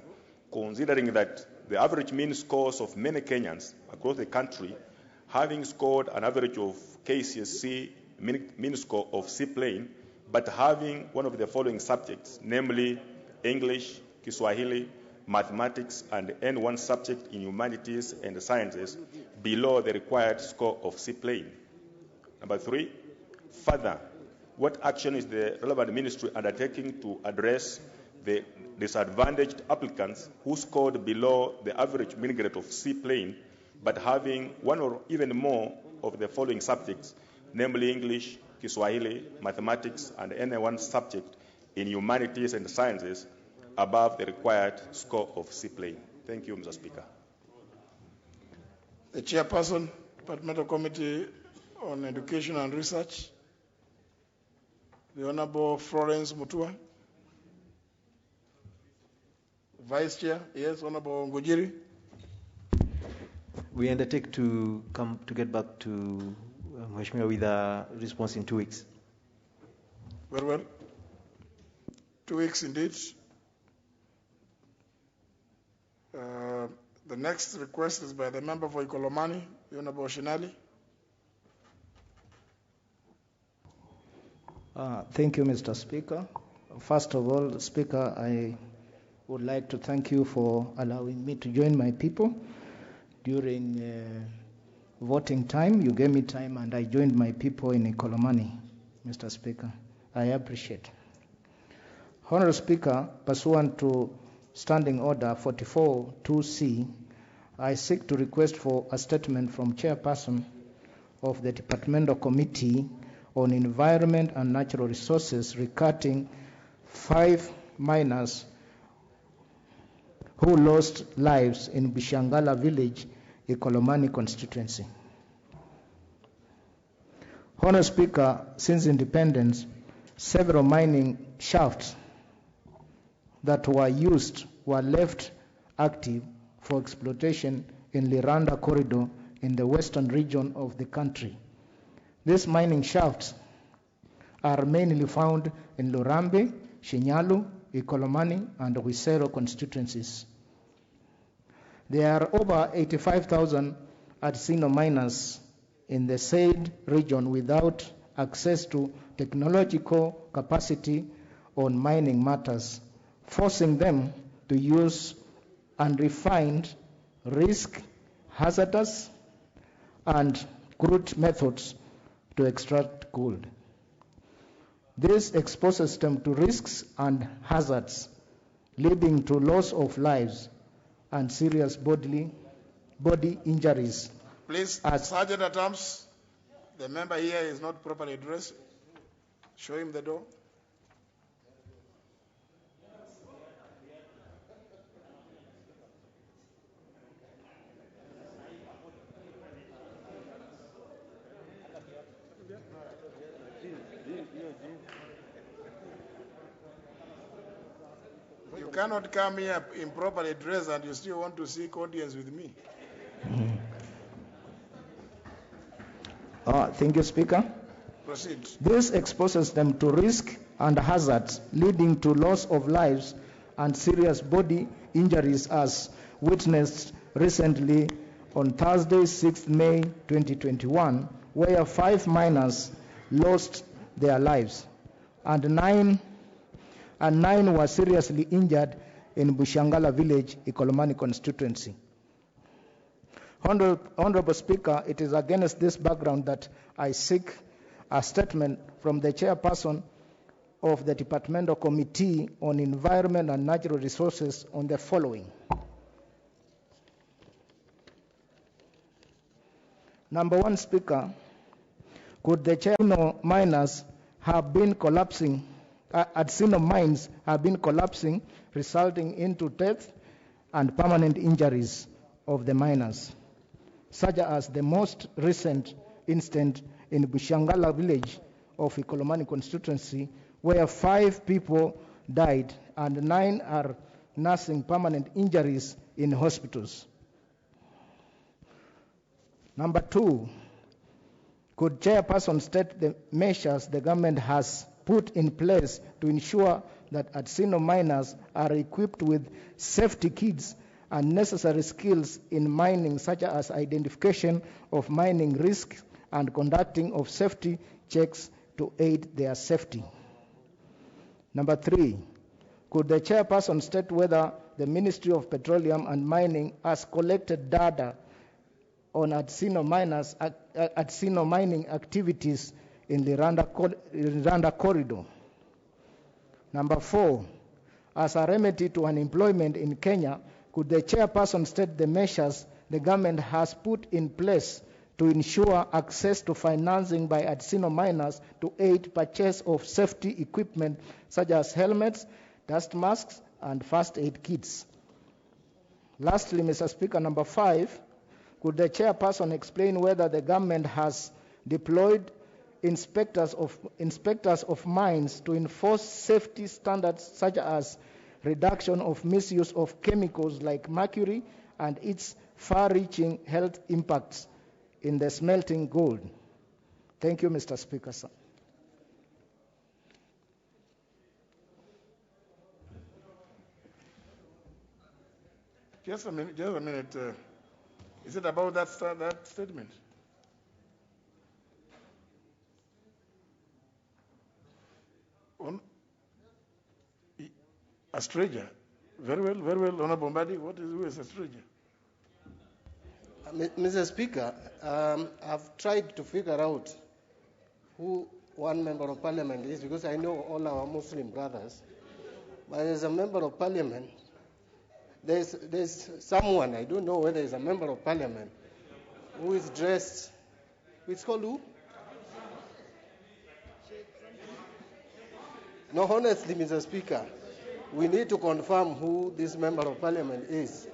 Speaker 19: considering that the average mean scores of many Kenyans across the country, having scored an average of KCSE mean score of C plane, but having one of the following subjects, namely English, Kiswahili, mathematics, and any one subject in humanities and sciences below the required score of C plane? Number 3, further, what action is the relevant ministry undertaking to address the disadvantaged applicants who scored below the average mean grade of C plane but having one or even more of the following subjects, namely English, Kiswahili, mathematics, and any one subject in humanities and sciences above the required score of C plane? Thank you, Mr. Speaker.
Speaker 2: The Chairperson, Departmental Committee on Education and Research, the Honorable Florence Mutua. Vice Chair, yes, Honorable Ngujiri.
Speaker 20: We undertake to come to get back to Mheshimiwa with a response in 2 weeks.
Speaker 2: Very well. 2 weeks indeed. The next request is by the member for Ikolomani, the Honorable Shinali.
Speaker 21: Thank you, Mr. Speaker. First of all, Speaker, I would like to thank you for allowing me to join my people during voting time. You gave me time and I joined my people in Ikolomani, Mr. Speaker. I appreciate. Honorable Speaker, pursuant to Standing Order 44-2C, I seek to request for a statement from Chairperson of the Departmental Committee on Environment and Natural Resources regarding 5 miners who lost lives in Bishangala village, Ikolomani constituency. Honorable Speaker, since independence, several mining shafts that were used were left active for exploitation in Liranda corridor in the western region of the country. These mining shafts are mainly found in Lurambe, Shinyalu, Ikolomani, and Wisero constituencies. There are over 85,000 artisanal miners in the said region without access to technological capacity on mining matters, forcing them to use unrefined, risk, hazardous, and crude methods to extract gold. This exposes them to risks and hazards, leading to loss of lives and serious body injuries.
Speaker 2: Please, Sergeant at Arms, the member here is not properly addressed. Show him the door. You cannot come here improperly dressed and you still want to seek audience with me.
Speaker 21: Thank you, Speaker.
Speaker 2: Proceed.
Speaker 21: This exposes them to risk and hazards, leading to loss of lives and serious body injuries, as witnessed recently on Thursday, 6th May 2021, where 5 miners lost their lives and nine were seriously injured in Bushangala village, Ikolomani constituency. Honorable Speaker, it is against this background that I seek a statement from the Chairperson of the Departmental Committee on Environment and Natural Resources on the following. Number 1, Speaker, could the Artisanal miners have been collapsing, artisanal mines have been collapsing, resulting into death and permanent injuries of the miners, such as the most recent incident in Bushangala village of Ikolomani constituency, where 5 people died and 9 are nursing permanent injuries in hospitals. Number 2, could Chairperson state the measures the government has put in place to ensure that artisanal miners are equipped with safety kits and necessary skills in mining, such as identification of mining risks and conducting of safety checks to aid their safety? Number 3, could the Chairperson state whether the Ministry of Petroleum and Mining has collected data on Adsino mining activities in the Rwanda corridor. Number 4, as a remedy to unemployment in Kenya, could the chairperson state the measures the government has put in place to ensure access to financing by Adsino miners to aid purchase of safety equipment such as helmets, dust masks, and first aid kits? Lastly, Mr. Speaker, number 5, could the chairperson explain whether the government has deployed inspectors of mines to enforce safety standards such as reduction of misuse of chemicals like mercury and its far-reaching health impacts in the smelting gold? Thank you, Mr. Speaker, sir.
Speaker 2: Just a minute. Is it about that statement? A stranger. Very well, Honorable Mbadi. Who is a stranger?
Speaker 5: Mr. Speaker, I've tried to figure out who one member of parliament is because I know all our Muslim brothers. But as a member of parliament, there's someone, I don't know whether it's a member of parliament, who is dressed, it's called who? No, honestly, Mr. Speaker, we need to confirm who this member of parliament is,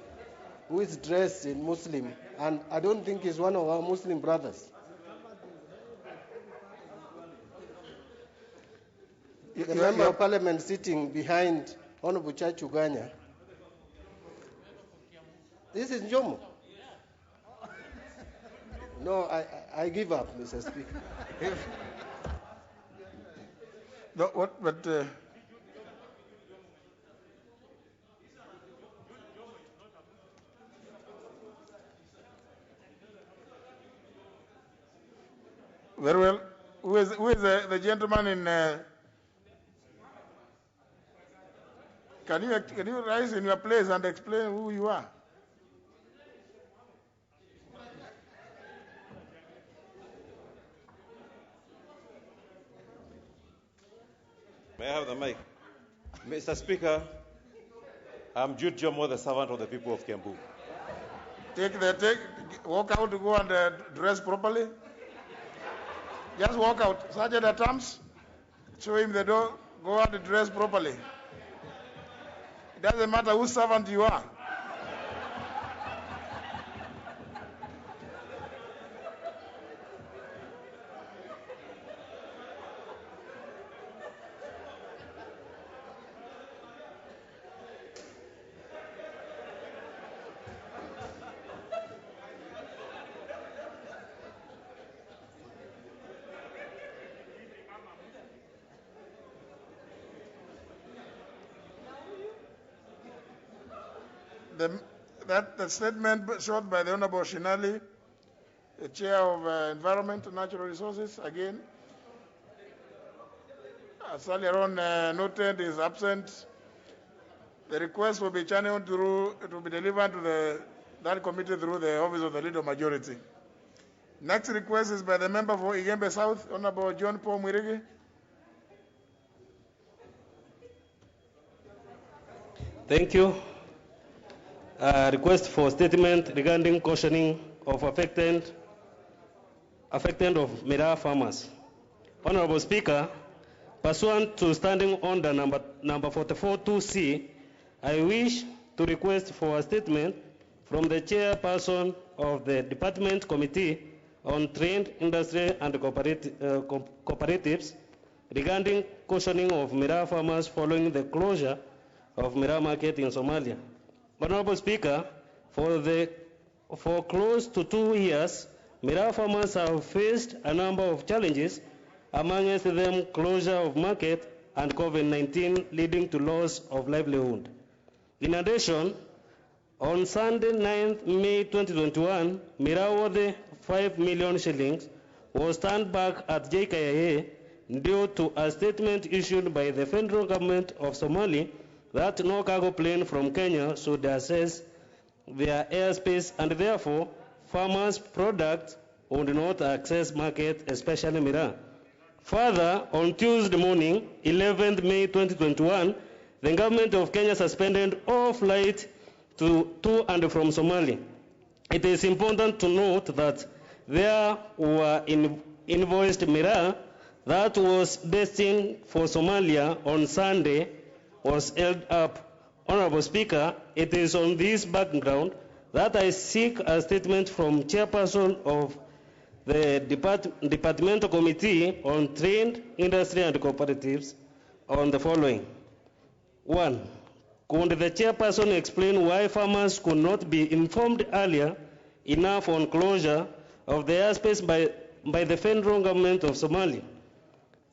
Speaker 5: who is dressed in Muslim, and I don't think he's one of our Muslim brothers. The member of parliament sitting behind Honorable Chachuganya. This is Njomo. No, I give up, Mr. Speaker.
Speaker 2: No, what? But very well. Who is the gentleman in? Can you rise in your place and explain who you are?
Speaker 1: May I have the mic? Mr. Speaker, I'm Jude Jomo, the servant of the people of Kiambu.
Speaker 2: Walk out to go and dress properly. Just walk out. Sergeant at arms, show him the door, go out and dress properly. It doesn't matter whose servant you are. The statement shot by the Honorable Shinali, the Chair of Environment and Natural Resources, again, as earlier on noted, is absent. The request will be channeled through, it will be delivered to that committee through the Office of the Leader Majority. Next request is by the member for Igembe South, Honorable John Paul Mwirigi.
Speaker 22: Thank you. Request for statement regarding cautioning of affected of Miraa farmers. Honorable Speaker, pursuant to Standing Order number 44-2C, I wish to request for a statement from the chairperson of the Department Committee on Trade, Industry and Cooperatives regarding cautioning of Miraa farmers following the closure of Miraa market in Somalia. Honorable Speaker, for close to 2 years, Miraa farmers have faced a number of challenges, amongst them closure of market and COVID-19 leading to loss of livelihood. In addition, on Sunday, 9th May 2021, Miraa worth 5 million shillings was turned back at JKIA due to a statement issued by the federal government of Somalia that no cargo plane from Kenya should access their airspace, and therefore farmers' products would not access market, especially miraa. Further, on Tuesday morning, 11th May 2021, the government of Kenya suspended all flights to and from Somalia. It is important to note that there were invoiced miraa that was destined for Somalia on Sunday was held up. Honorable Speaker, it is on this background that I seek a statement from Chairperson of the Departmental Committee on Trade, Industry and Cooperatives on the following. 1. Could the Chairperson explain why farmers could not be informed earlier enough on closure of the airspace by the federal government of Somalia?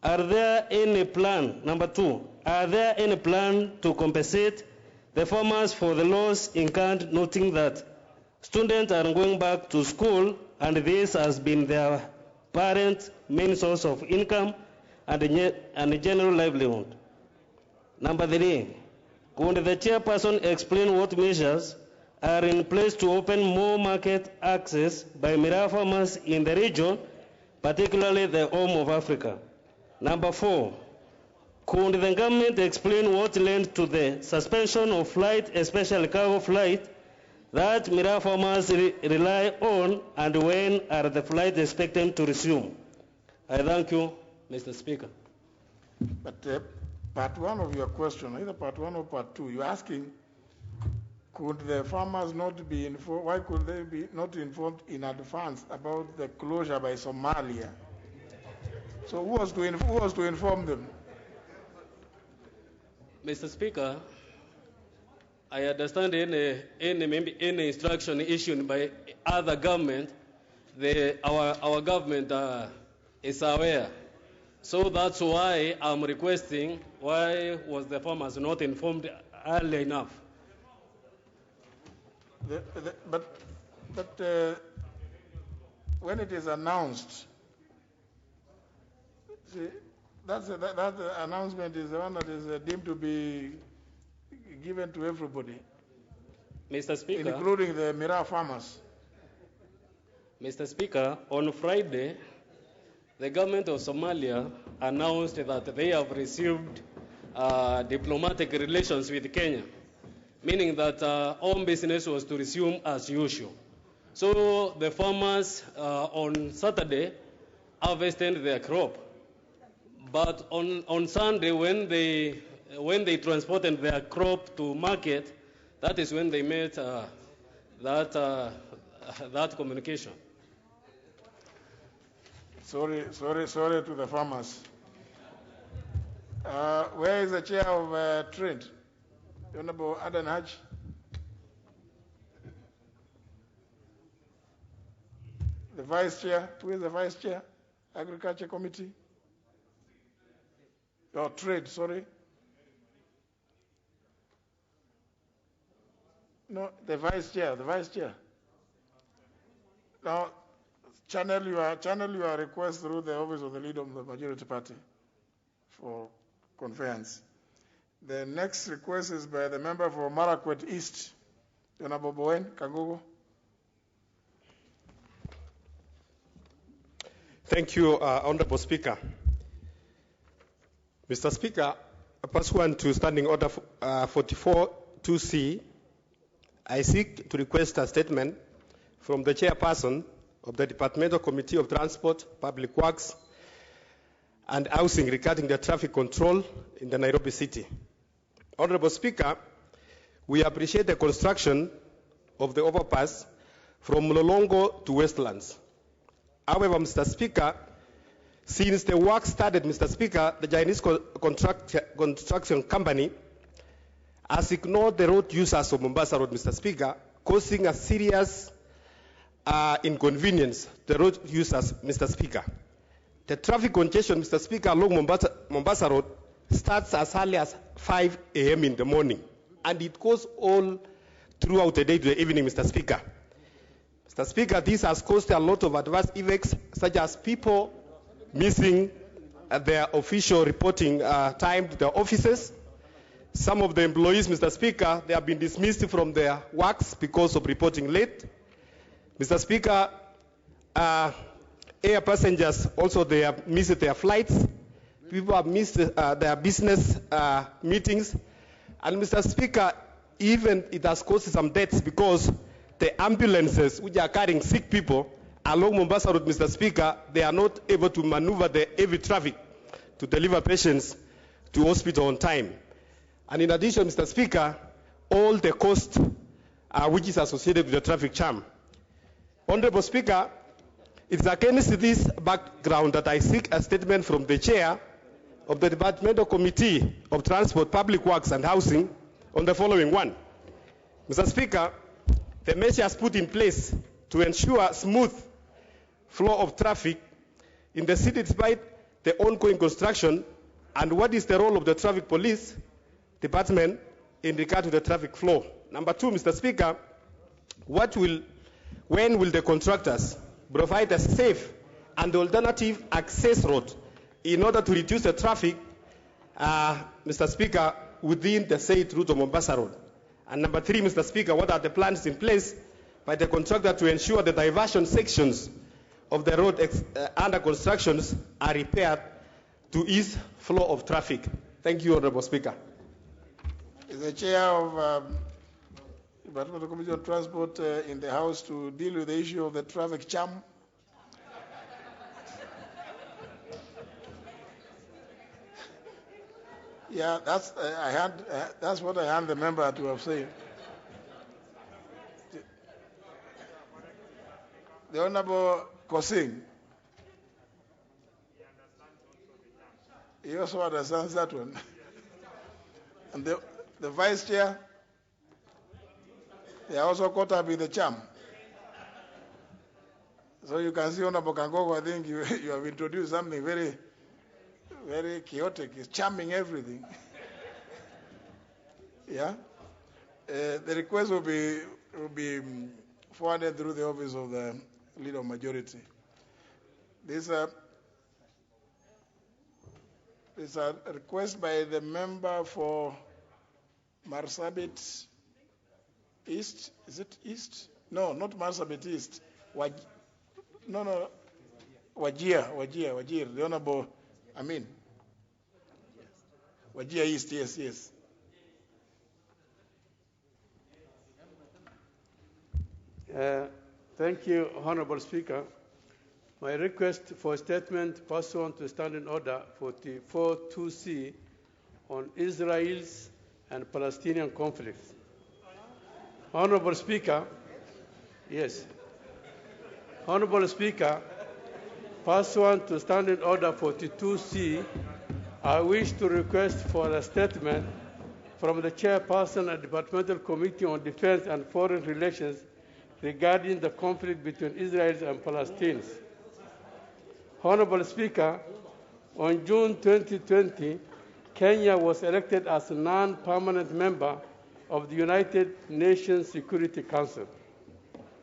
Speaker 22: Are there any plan? Number 2, are there any plan to compensate the farmers for the loss incurred, noting that students are going back to school and this has been their parents' main source of income and general livelihood? Number 3, could the Chairperson explain what measures are in place to open more market access by miraa farmers in the region, particularly the Horn of Africa? Number 4, could the government explain what led to the suspension of flight, especially cargo flight, that miraa farmers rely on, and when are the flights expected to resume? I thank you, Mr. Speaker.
Speaker 2: But part one of your question, either part one or part two, you're asking, could the farmers not be informed, why could they be not informed in advance about the closure by Somalia? So who was to inform them?
Speaker 22: Mr. Speaker, I understand any instruction issued by other government, our government is aware. So that's why I'm requesting, why was the farmers not informed early enough?
Speaker 2: But when it is announced, see, that announcement is the one that is deemed to be given to everybody,
Speaker 22: Mr. Speaker,
Speaker 2: including the miraa farmers.
Speaker 22: Mr. Speaker, on Friday, the government of Somalia announced that they have received diplomatic relations with Kenya, meaning that all business was to resume as usual. So the farmers on Saturday harvested their crop. But on Sunday, when they transported their crop to market, that is when they made that communication.
Speaker 2: Sorry to the farmers. Where is the chair of trade? Honorable Adan Haj. The vice chair. Who is the vice chair? Agriculture Committee. Oh, trade, sorry. No, the vice chair. Now, channel your request through the office of the leader of the majority party for conveyance. The next request is by the member for Marakwet East, Honorable Bowen Kagogo.
Speaker 3: Thank you, Honorable Speaker. Mr. Speaker, pursuant to Standing Order 44-2C, I seek to request a statement from the Chairperson of the Departmental Committee of Transport, Public Works, and Housing regarding the traffic control in the Nairobi City. Honorable Speaker, we appreciate the construction of the overpass from Lolongo to Westlands. However, Mr. Speaker, since the work started, Mr. Speaker, the Chinese construction company has ignored the road users of Mombasa Road, Mr. Speaker, causing a serious inconvenience to the road users, Mr. Speaker. The traffic congestion, Mr. Speaker, along Mombasa Road starts as early as 5 a.m. in the morning, and it goes all throughout the day to the evening, Mr. Speaker. Mr. Speaker, this has caused a lot of adverse effects, such as people missing their official reporting time to their offices. Some of the employees, Mr. Speaker, they have been dismissed from their works because of reporting late. Mr. Speaker, air passengers also, they have missed their flights. People have missed their business meetings. And Mr. Speaker, even it has caused some deaths because the ambulances which are carrying sick people along Mombasa Road, Mr. Speaker, they are not able to maneuver the heavy traffic to deliver patients to hospital on time. And in addition, Mr. Speaker, all the cost which is associated with the traffic jam. Honorable Speaker, it is against this background that I seek a statement from the Chair of the Departmental Committee of Transport, Public Works and Housing on the following one. Mr. Speaker, the measures put in place to ensure smooth flow of traffic in the city despite the ongoing construction, and what is the role of the Traffic Police Department in regard to the traffic flow. Number two, Mr. Speaker, when will the contractors provide a safe and alternative access road in order to reduce the traffic, Mr. Speaker, within the said route of Mombasa Road? And number three, Mr. Speaker, what are the plans in place by the contractor to ensure the diversion sections of the road under constructions are repaired to ease flow of traffic? Thank you, Honorable Speaker.
Speaker 2: Is the Chair of Departmental Committee on Transport in the House to deal with the issue of the traffic jam? Yeah, that's what I had the member to have said. The Honorable Kosing, he also understands that one. And the Vice Chair, they are also caught up in the jam. So you can see, Honorable Kangogo, I think you have introduced something very, very chaotic. It's jamming everything. Yeah? The request will be forwarded through the office of the Leader of Majority. This is a request by the member for Marsabit East. Is it East? No, not Marsabit East. Wajir. The Honorable Amin. Wajir East, yes.
Speaker 4: Thank you, Honorable Speaker. My request for a statement pursuant to Standing Order 44-2C on Israel's and Palestinian conflicts. Honorable Speaker, yes. Honorable Speaker, pursuant to Standing Order 42C, I wish to request for a statement from the Chairperson of the Departmental Committee on Defense and Foreign Relations regarding the conflict between Israel and Palestinians. Honorable Speaker, on June 2020, Kenya was elected as a non-permanent member of the United Nations Security Council.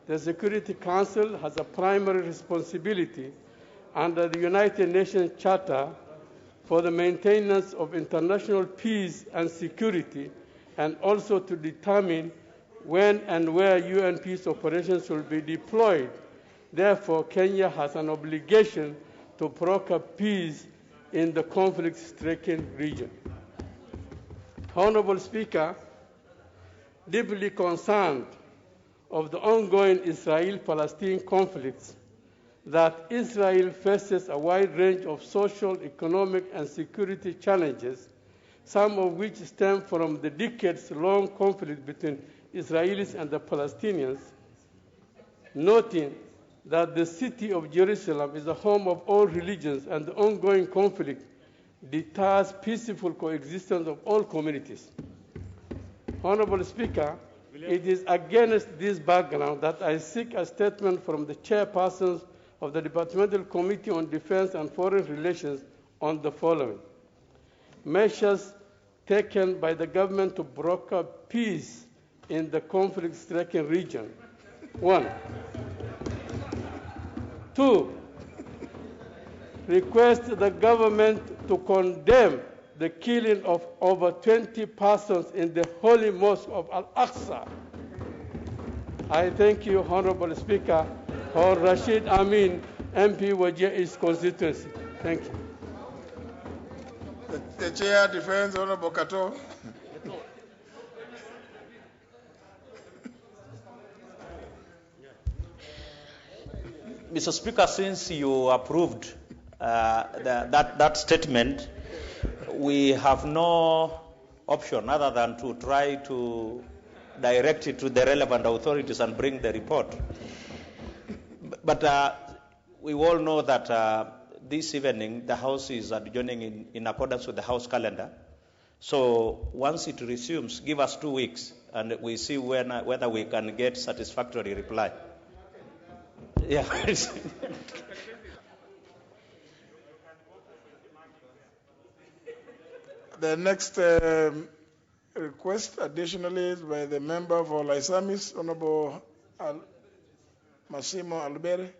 Speaker 4: The Security Council has a primary responsibility under the United Nations Charter for the maintenance of international peace and security, and also to determine when and where UN peace operations will be deployed. Therefore, Kenya has an obligation to broker peace in the conflict-stricken region. Honorable Speaker, deeply concerned of the ongoing Israel-Palestine conflicts, that Israel faces a wide range of social, economic, and security challenges, some of which stem from the decades-long conflict between Israelis and the Palestinians, noting that the city of Jerusalem is the home of all religions and the ongoing conflict deters peaceful coexistence of all communities. Honorable Speaker, it is against this background that I seek a statement from the chairpersons of the Departmental Committee on Defense and Foreign Relations on the following. Measures taken by the government to broker peace in the conflict-stricken region. 1. 2. Request the government to condemn the killing of over 20 persons in the Holy Mosque of Al-Aqsa. I thank you, Honorable Speaker, for Rashid Amin, MP Wajir East constituency. Thank you.
Speaker 2: The chair defends Honorable Kato.
Speaker 12: Mr. Speaker, since you approved that statement, we have no option other than to try to direct it to the relevant authorities and bring the report. But we all know that this evening the House is adjourning in accordance with the House calendar. So once it resumes, give us 2 weeks and we see whether we can get satisfactory reply. Yeah.
Speaker 2: The next request, additionally, is by the member for Laisamis, Honorable Massimo Albere.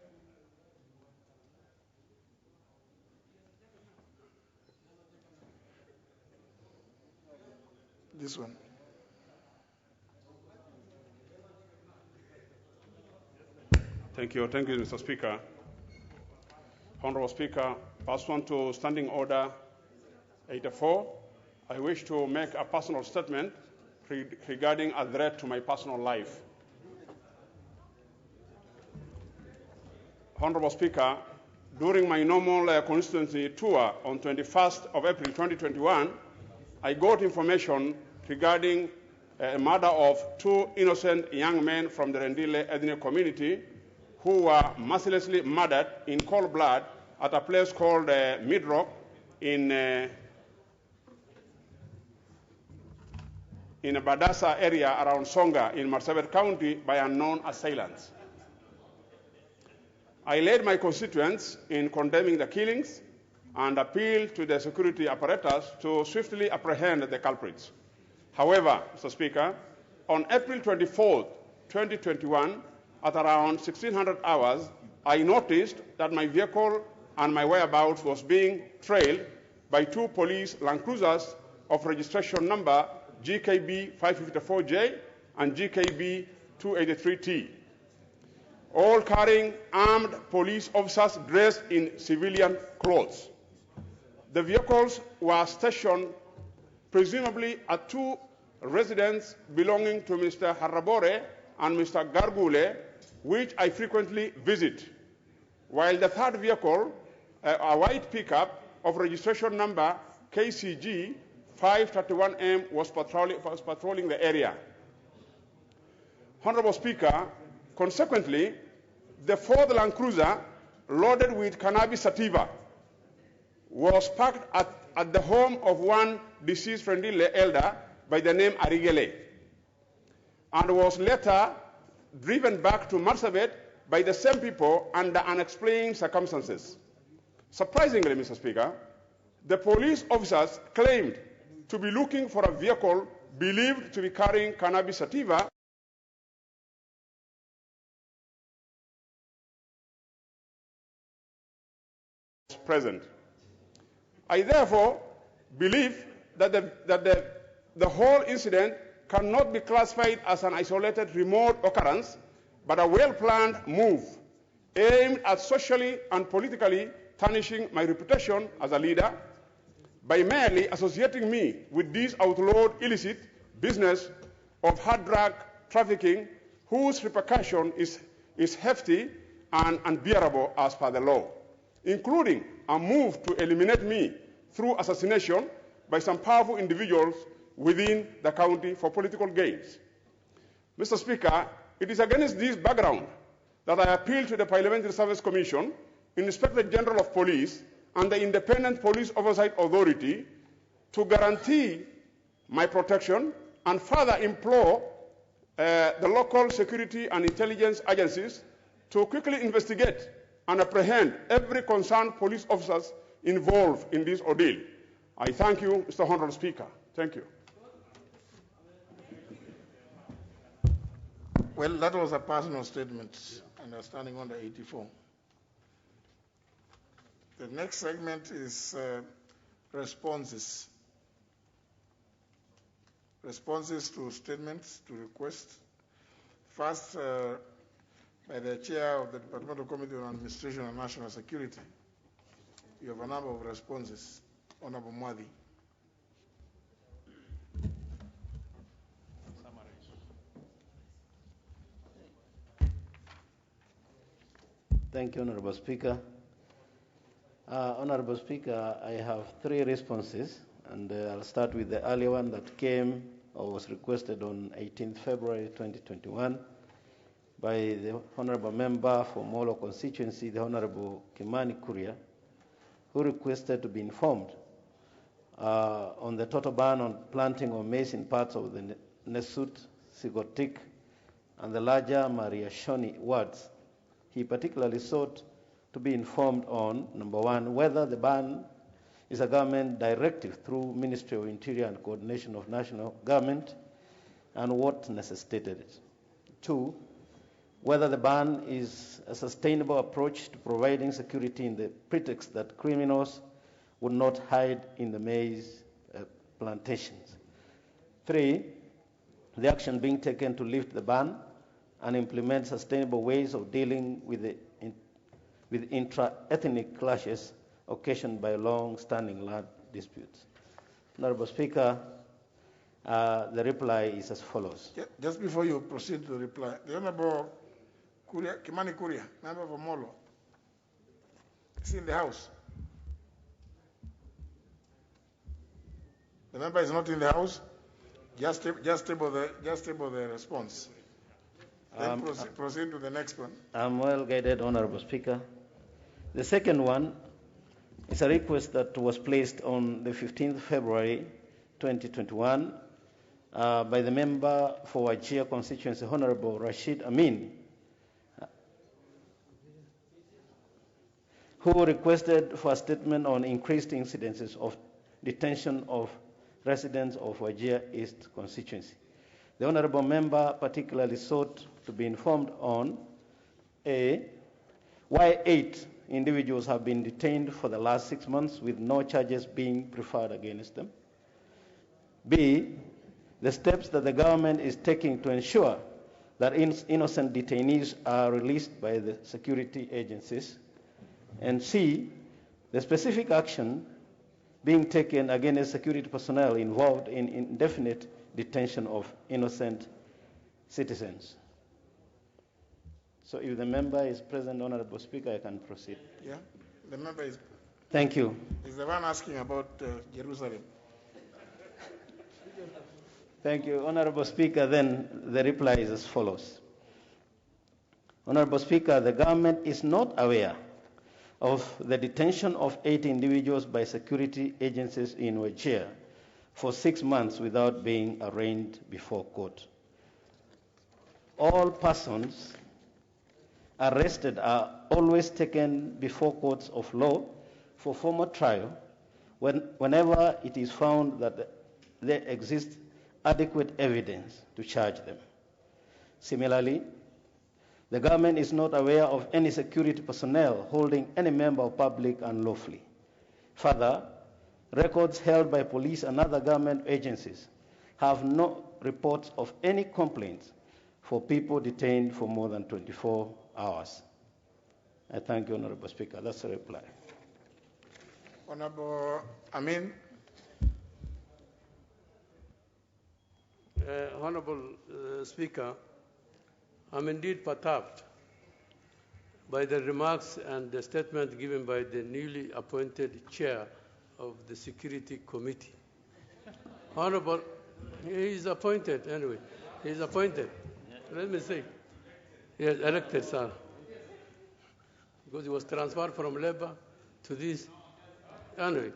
Speaker 2: This one.
Speaker 6: Thank you, Mr. Speaker. Honorable Speaker, pursuant to Standing Order 84, I wish to make a personal statement regarding a threat to my personal life. Honorable Speaker, during my normal constituency tour on 21st of April 2021, I got information regarding a murder of 2 innocent young men from the Rendile ethnic community who were mercilessly murdered in cold blood at a place called Midrock in a Badassa area around Songa in Marsabit County by unknown assailants. I led my constituents in condemning the killings and appealed to the security apparatus to swiftly apprehend the culprits. However, Mr. Speaker, on April 24, 2021, at around 1600 hours, I noticed that my vehicle and my whereabouts was being trailed by 2 police Land Cruisers of registration number GKB 554J and GKB 283T, all carrying armed police officers dressed in civilian clothes. The vehicles were stationed presumably at 2 residences belonging to Mr. Harabore and Mr. Gargule, which I frequently visit, while the third vehicle, a white pickup of registration number KCG 531M, was patrolling the area. Honorable Speaker, consequently, the 4th Land Cruiser, loaded with cannabis sativa, was parked at the home of one deceased Rendile elder by the name Arigele, and was later driven back to Marsabit by the same people under unexplained circumstances. Surprisingly, Mr. Speaker, the police officers claimed to be looking for a vehicle believed to be carrying cannabis sativa present. I therefore believe that the whole incident cannot be classified as an isolated remote occurrence, but a well-planned move aimed at socially and politically tarnishing my reputation as a leader by merely associating me with this outlawed illicit business of hard drug trafficking, whose repercussion is hefty and unbearable as per the law, including a move to eliminate me through assassination by some powerful individuals within the county for political gains. Mr. Speaker, it is against this background that I appeal to the Parliamentary Service Commission, Inspector General of Police, and the Independent Police Oversight Authority to guarantee my protection and further implore the local security and intelligence agencies to quickly investigate and apprehend every concerned police officers involved in this ordeal. I thank you, Mr. Honorable Speaker. Thank you.
Speaker 2: Well, that was a personal statement, understanding under 84. The next segment is responses. Responses to statements, to requests. First, by the chair of the Departmental Committee on Administration and National Security. You have a number of responses. Honorable Mwadi.
Speaker 7: Thank you, Honorable Speaker. Honorable Speaker, I have 3 responses, and I'll start with the earlier one that came or was requested on 18th February 2021 by the Honorable Member for Molo constituency, the Honorable Kimani Kuria, who requested to be informed on the total ban on planting of maize in parts of the Nesut, Sigotik, and the larger Maria Shoni wards. He particularly sought to be informed on, number 1, whether the ban is a government directive through Ministry of Interior and Coordination of National Government, and what necessitated it. 2, whether the ban is a sustainable approach to providing security in the pretext that criminals would not hide in the maize plantations. 3, the action being taken to lift the ban and implement sustainable ways of dealing with intra-ethnic clashes occasioned by long-standing land disputes. Honorable Speaker, the reply is as follows.
Speaker 2: Just before you proceed to reply, the Honorable Kimani Kuria, member for Molo, is in the House. The member is not in the House. Just table the response. Then proceed to the next one.
Speaker 7: I'm well guided, Honorable Speaker. The second one is a request that was placed on the 15th February 2021 by the member for Wajir constituency, Honorable Rashid Amin, who requested for a statement on increased incidences of detention of residents of Wajir East constituency. The Honorable Member particularly sought to be informed on A, why 8 individuals have been detained for the last 6 months with no charges being preferred against them. B, the steps that the government is taking to ensure that innocent detainees are released by the security agencies. And C, the specific action being taken against security personnel involved in indefinite detention of innocent citizens. So if the member is present, Honorable Speaker, I can proceed.
Speaker 2: Yeah, the member is.
Speaker 7: Thank you.
Speaker 2: Is the one asking about Jerusalem.
Speaker 7: Thank you, Honorable Speaker. Then the reply is as follows. Honorable Speaker, the government is not aware of the detention of 8 individuals by security agencies in Wajir for 6 months without being arraigned before court. All persons arrested are always taken before courts of law for formal trial whenever it is found that there exists adequate evidence to charge them. Similarly, the government is not aware of any security personnel holding any member of public unlawfully. Further, records held by police and other government agencies have no reports of any complaints for people detained for more than 24 hours. I thank you, Honorable Speaker. That's the reply.
Speaker 2: Honorable Amin.
Speaker 4: Honorable Speaker, I'm indeed perturbed by the remarks and the statement given by the newly appointed chair of the Security Committee. Honorable, he is appointed anyway. He is appointed. Let me say, he is elected, sir, because he was transferred from Labour to this. Anyway,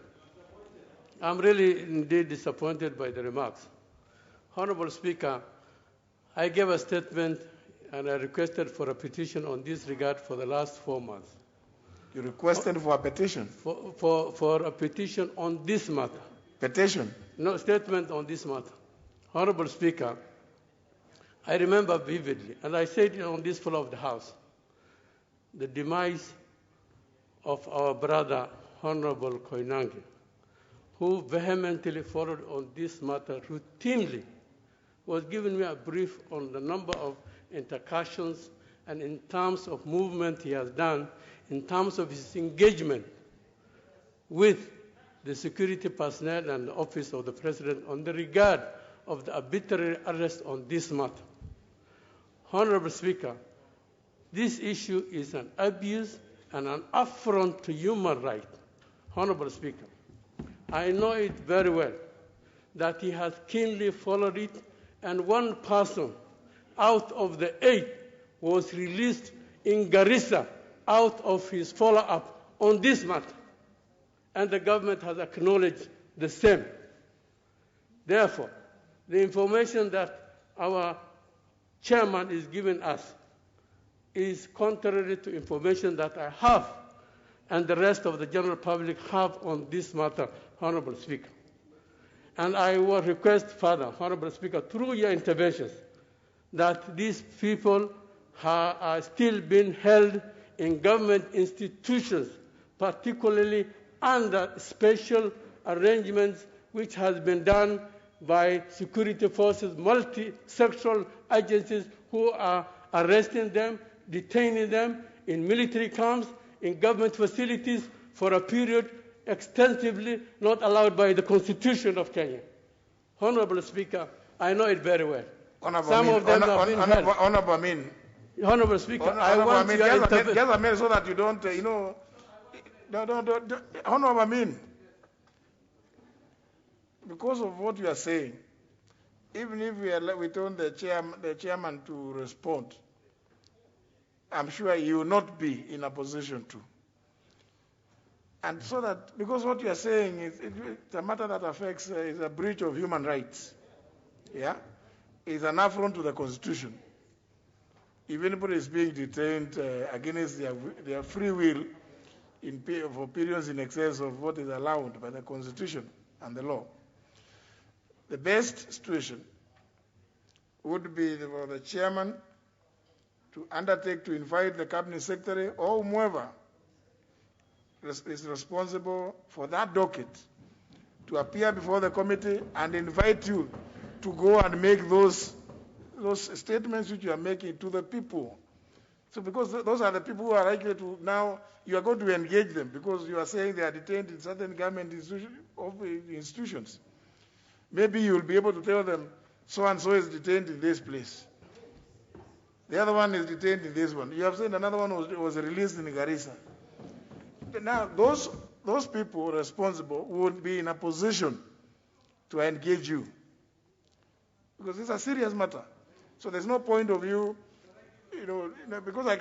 Speaker 4: I'm really indeed disappointed by the remarks. Honorable Speaker, I gave a statement and I requested for a petition on this regard for the last 4 months.
Speaker 2: You requested for a petition?
Speaker 4: For a petition on this matter.
Speaker 2: Petition?
Speaker 4: No, statement on this matter. Honorable Speaker, I remember vividly, and I said it on this floor of the House, the demise of our brother, Honorable Koinange, who vehemently followed on this matter routinely was giving me a brief on the number of intercussions and in terms of movement he has done, in terms of his engagement with the security personnel and the office of the president on the regard of the arbitrary arrest on this matter. Honorable Speaker, this issue is an abuse and an affront to human rights. Honorable Speaker, I know it very well that he has keenly followed it, and one person out of the 8 was released in Garissa out of his follow-up on this matter, and the government has acknowledged the same. Therefore, the information that our chairman is giving us is contrary to information that I have and the rest of the general public have on this matter, Honorable Speaker. And I will request further, Honorable Speaker, through your interventions, that these people are still being held in government institutions, particularly under special arrangements which has been done by security forces, multi-sectoral agencies who are arresting them, detaining them in military camps, in government facilities for a period extensively not allowed by the Constitution of Kenya. Honorable Speaker, I know it very well. Some of them have been held.
Speaker 2: Honorable Amin.
Speaker 4: Honorable Speaker, I want your intervention.
Speaker 2: Just a minute so that you don't, Honorable Amin, because of what you are saying, even if we told the chairman to respond, I'm sure he will not be in a position to. And so that, because what you are saying is it's a matter that affects, is a breach of human rights. Yeah? It's an affront to the Constitution. If anybody is being detained against their free will for periods in excess of what is allowed by the Constitution and the law, the best situation would be for the chairman to undertake to invite the cabinet secretary or whomever is responsible for that docket to appear before the committee and invite you to go and make those statements which you are making to the people. So because those are the people who are likely to now, you are going to engage them because you are saying they are detained in certain government institutions. Maybe you will be able to tell them, so-and-so is detained in this place. The other one is detained in this one. You have said another one was released in Garissa. Now, those people responsible would be in a position to engage you because it's a serious matter. So there's no point of you, because I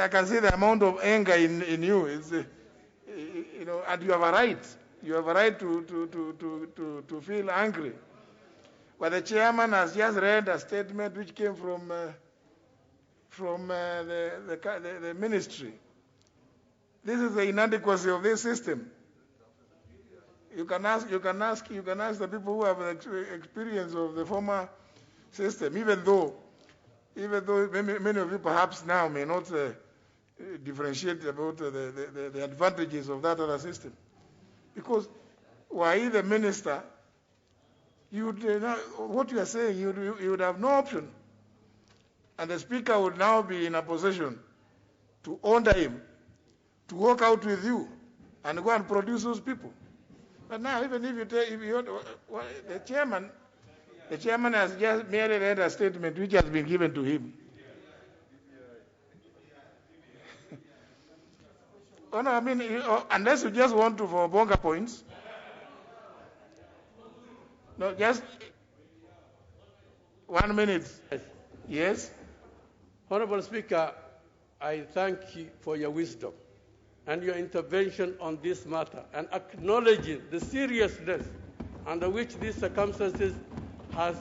Speaker 2: can see the amount of anger in you. It's, and you have a right. You have a right to feel angry. But the chairman has just read a statement which came from the ministry. This is the inadequacy of this system. You can ask the people who have experience of the former system, even though many of you perhaps now may not differentiate about the advantages of that other system. Because were you the minister, what you are saying, you would have no option. And the speaker would now be in a position to order him to walk out with you and go and produce those people. But now, even if the chairman has just merely read a statement which has been given to him. Oh, no, I mean, unless you just want to for bonga points. No, just 1 minute. Yes?
Speaker 4: Honorable Speaker, I thank you for your wisdom and your intervention on this matter and acknowledging the seriousness under which these circumstances has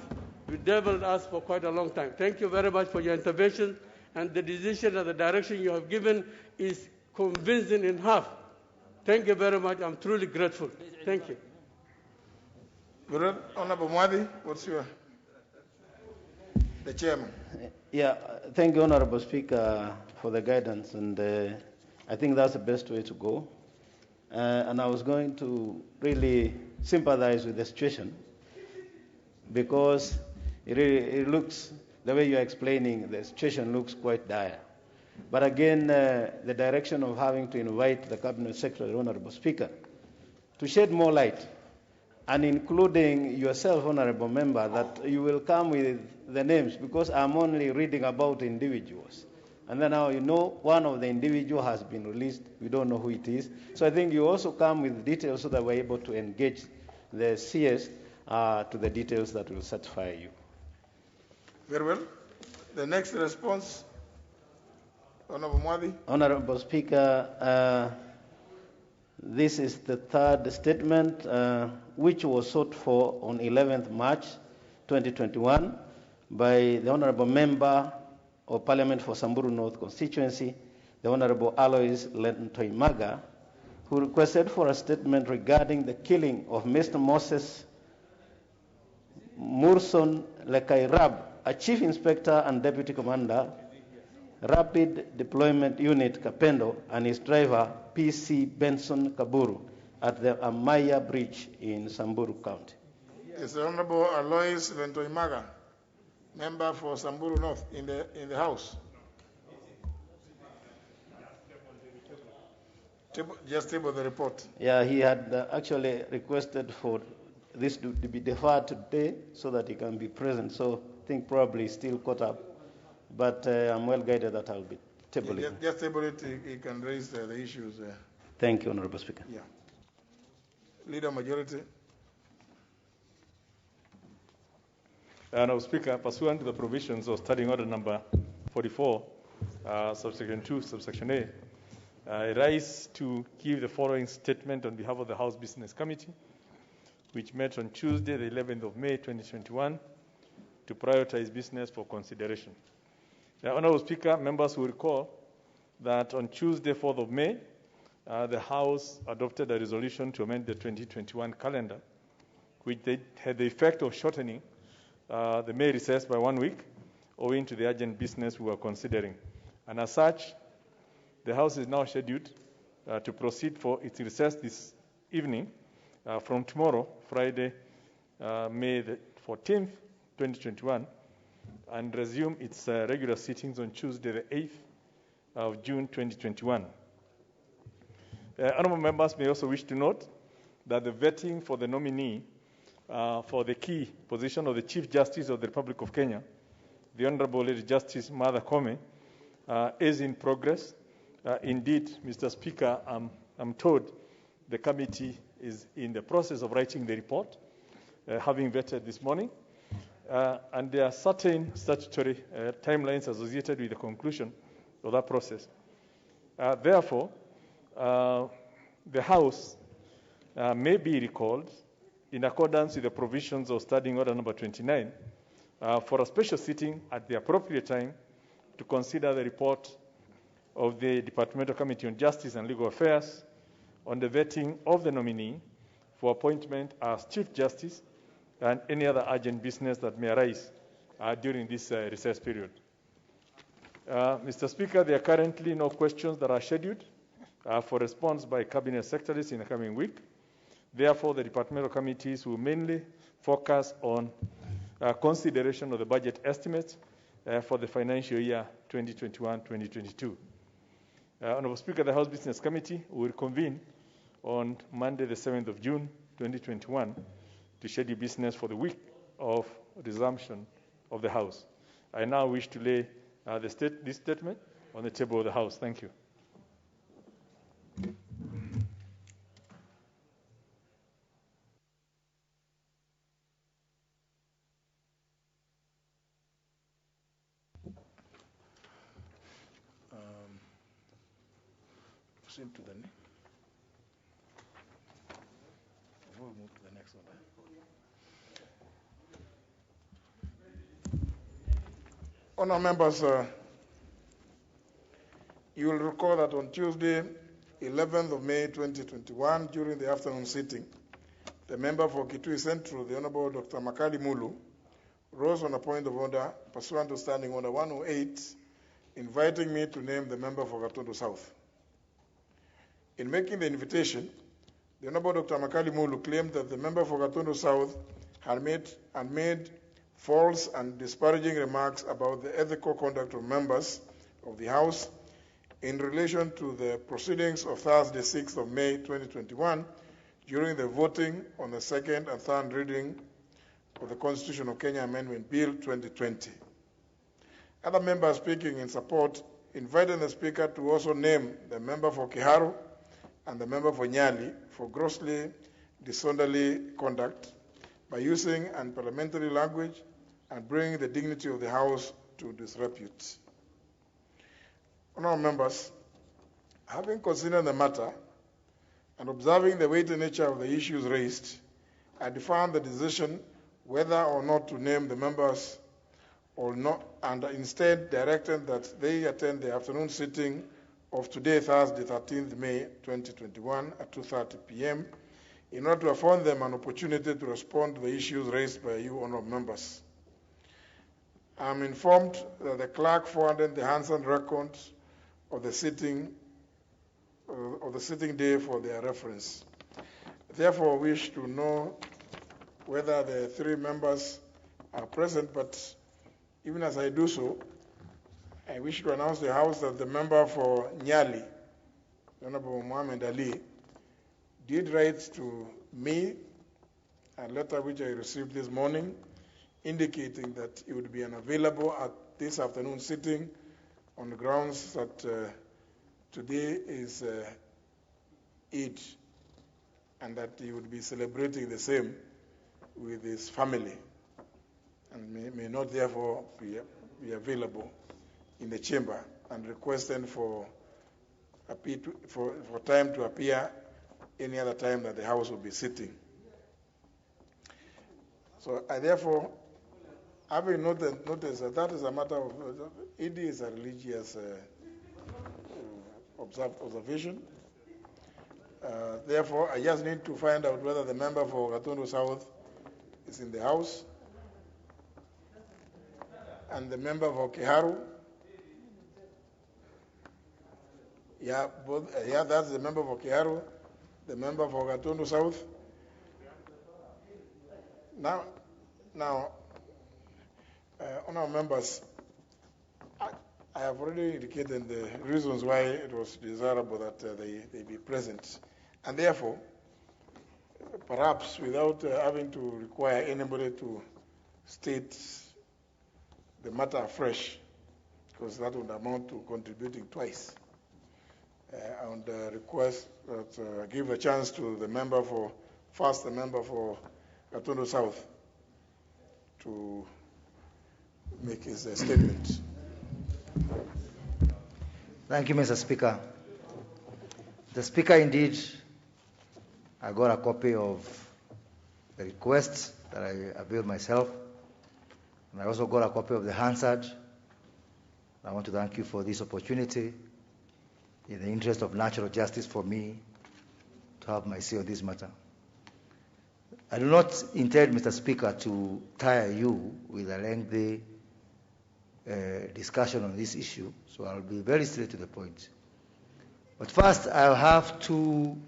Speaker 4: bedeviled us for quite a long time. Thank you very much for your intervention, and the decision and the direction you have given is convincing enough. Thank you very much. I'm truly grateful. Thank you.
Speaker 2: Honorable Mwadi, what's the chairman?
Speaker 7: Yeah, thank you, Honorable Speaker, for the guidance, and I think that's the best way to go. And I was going to really sympathize with the situation because it looks, the way you are explaining, the situation looks quite dire. But again, the direction of having to invite the Cabinet Secretary, Honorable Speaker, to shed more light, and including yourself, Honorable Member, that you will come with the names, because I'm only reading about individuals. And then now you know one of the individual has been released. We don't know who it is. So I think you also come with details so that we're able to engage the CS to the details that will satisfy you.
Speaker 2: Very well. The next response, Honorable Mwadi.
Speaker 7: Honorable Speaker, this is the third statement which was sought for on 11th March 2021 by the Honorable Member of Parliament for Samburu North Constituency, the Honorable Alois Lentoimaga, who requested for a statement regarding the killing of Mr. Moses Murson Lekairab, a Chief Inspector and Deputy Commander, Rapid Deployment Unit Kapendo, and his driver, PC Benson Kaburu, at the Amaya Bridge in Samburu County.
Speaker 2: Is the Honorable Alois Lentoimaga, member for Samburu North, in the House? Just table the report.
Speaker 7: Yeah, he had actually requested for this to be deferred today so that he can be present. So I think probably he's still caught up. But I'm well guided that I'll be tabling.
Speaker 2: Yeah, just table it, he can raise the issues.
Speaker 7: Thank you, Honorable Speaker.
Speaker 2: Yeah. Leader Majority.
Speaker 14: Honorable Speaker, pursuant to the provisions of Standing Order number 44, subsection 2, subsection A, I rise to give the following statement on behalf of the House Business Committee, which met on Tuesday, the 11th of May, 2021, to prioritize business for consideration. Honorable Speaker, members will recall that on Tuesday, 4th of May, the House adopted a resolution to amend the 2021 calendar, which had the effect of shortening the May recess by 1 week, owing to the urgent business we were considering. And as such, the House is now scheduled to proceed for its recess this evening from tomorrow, Friday, May the 14th, 2021, and resume its regular sittings on Tuesday, the 8th of June, 2021. Honourable members may also wish to note that the vetting for the nominee for the key position of the Chief Justice of the Republic of Kenya, the Honourable Lady Justice Martha Koome, is in progress. Indeed, Mr. Speaker, I'm told the committee is in the process of writing the report, having vetted this morning, and there are certain statutory timelines associated with the conclusion of that process. Therefore, the House may be recalled in accordance with the provisions of Standing Order number 29 for a special sitting at the appropriate time to consider the report of the Departmental Committee on Justice and Legal Affairs on the vetting of the nominee for appointment as Chief Justice and any other urgent business that may arise during this recess period. Mr. Speaker, there are currently no questions that are scheduled for response by Cabinet Secretaries in the coming week. Therefore, the departmental committees will mainly focus on consideration of the budget estimates for the financial year 2021-2022. Honourable Speaker, the House Business Committee will convene on Monday, the 7th of June, 2021, to schedule business for the week of resumption of the House. I now wish to lay this statement on the table of the House. Thank you.
Speaker 2: Proceed to the next. Before we move to the next one. Honourable members, you will recall that on Tuesday, 11th of May 2021, during the afternoon sitting, the member for Kitui Central, the Honourable Dr. Makali Mulu, rose on a point of order pursuant to Standing Order 108, inviting me to name the member for Gatundu South. In making the invitation, the Honourable Dr. Makali Mulu claimed that the member for Gatundu South had made false and disparaging remarks about the ethical conduct of members of the House in relation to the proceedings of Thursday, 6th of May 2021, during the voting on the second and third reading of the Constitution of Kenya Amendment Bill 2020. Other members speaking in support invited the Speaker to also name the member for Kiharu and the member for Nyali for grossly disorderly conduct by using unparliamentary language and bringing the dignity of the House to disrepute. Honourable members, having considered the matter and observing the weighty nature of the issues raised, I deferred the decision whether or not to name the members or not, and instead directed that they attend the afternoon sitting of today, Thursday, 13th May 2021 at 2:30 p.m. in order to afford them an opportunity to respond to the issues raised by you, honourable members. I am informed that the clerk forwarded the handwritten records of the sitting day for their reference. Therefore, I wish to know whether the three members are present, but even as I do so, I wish to announce to the House that the member for Nyali, Honorable Mohammed Ali, did write to me a letter which I received this morning indicating that he would be unavailable at this afternoon sitting on the grounds that today is Eid and that he would be celebrating the same with his family and may not therefore be available in the chamber, and requested for time to appear any other time that the House will be sitting. So I therefore, having noticed that is a matter of, Eid is a religious observation. Therefore, I just need to find out whether the member for Gatundu South is in the House, and the member for Kiharu. Yeah, that's the member for Kiharu, the member for Gatundu South. Now, honourable members, I have already indicated the reasons why it was desirable that they be present. And therefore, perhaps without having to require anybody to state the matter afresh, because that would amount to contributing twice, I would request that give a chance to the member for Gatundu South to make his statement.
Speaker 8: Thank you, Mr. Speaker. The Speaker, indeed, I got a copy of the request that I availed myself, and I also got a copy of the Hansard. I want to thank you for this opportunity in the interest of natural justice for me to have my say on this matter. I do not intend, Mr. Speaker, to tire you with a lengthy discussion on this issue, so I'll be very straight to the point. But first, I'll have two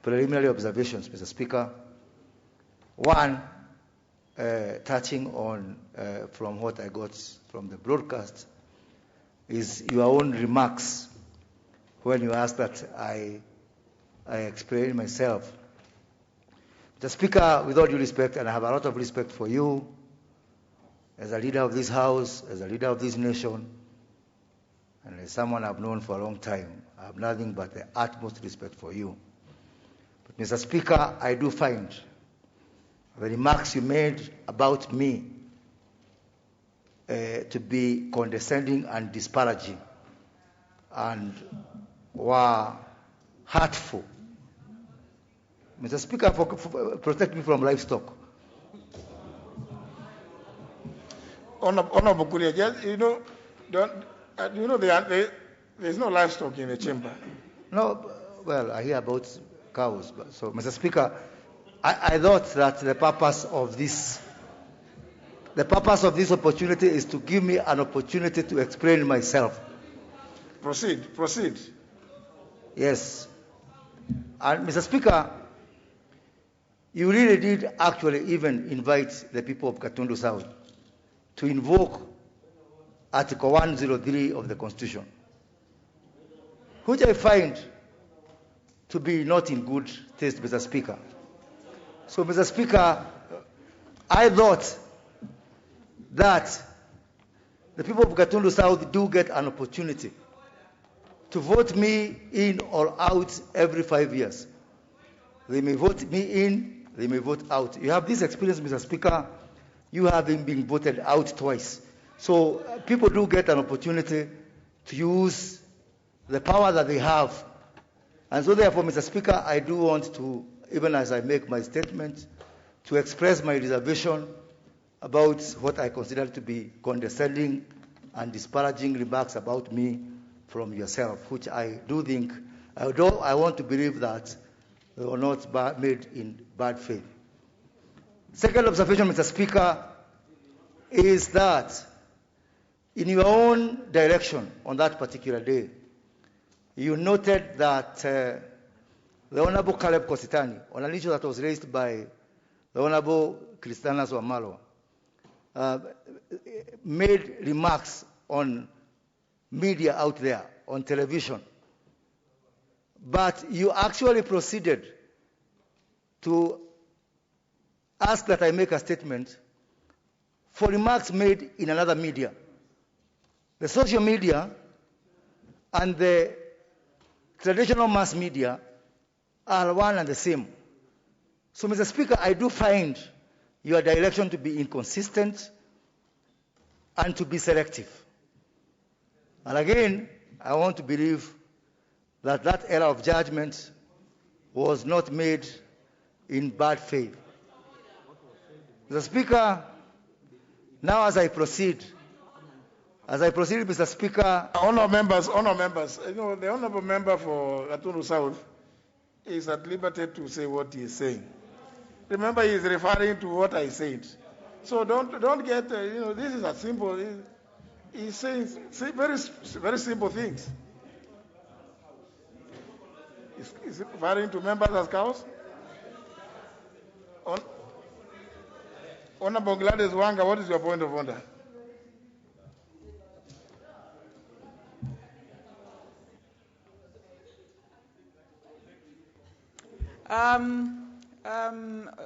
Speaker 8: preliminary observations, Mr. Speaker. One, touching on from what I got from the broadcast, is your own remarks when you asked that I explain myself. Mr. Speaker, with all due respect, and I have a lot of respect for you, as a leader of this House, as a leader of this nation, and as someone I've known for a long time, I have nothing but the utmost respect for you. But Mr. Speaker, I do find the remarks you made about me to be condescending and disparaging, and were hurtful. Mr. Speaker, protect me from livestock.
Speaker 2: Honorable Kuria, there's no livestock in the chamber.
Speaker 8: No, well, I hear about cows. So, Mr. Speaker, I thought that the purpose of this opportunity is to give me an opportunity to explain myself.
Speaker 2: Proceed.
Speaker 8: Yes. And Mr. Speaker, you really did actually even invite the people of Gatundu South to invoke Article 103 of the Constitution, which I find to be not in good taste, Mr. Speaker. So, Mr. Speaker, I thought that the people of Gatundu South do get an opportunity to vote me in or out every 5 years. They may vote me in, they may vote out. You have this experience, Mr. Speaker, you having been voted out twice. So people do get an opportunity to use the power that they have. And so therefore, Mr. Speaker, I do want to, even as I make my statement, to express my reservation about what I consider to be condescending and disparaging remarks about me from yourself, which I do think, although I want to believe that they were not made in bad faith. Second observation, Mr. Speaker, is that in your own direction on that particular day, you noted that the Honorable Caleb Kositani, on an issue that was raised by the Honorable Christiana Wamalo, made remarks on media out there, on television. But you actually proceeded to ask that I make a statement for remarks made in another media. The social media and the traditional mass media are one and the same. So, Mr. Speaker, I do find your direction to be inconsistent and to be selective. And again, I want to believe that that error of judgment was not made in bad faith. Mr. Speaker, now as I proceed, Mr. Speaker.
Speaker 2: Honourable members, you know, the honourable member for Gatundu South is at liberty to say what he is saying. Remember, he is referring to what I said. So don't get, you know, this is a simple, he's saying very, very simple things. Is referring to members as cows? Honorable Gladys Wanga, what is your point of order?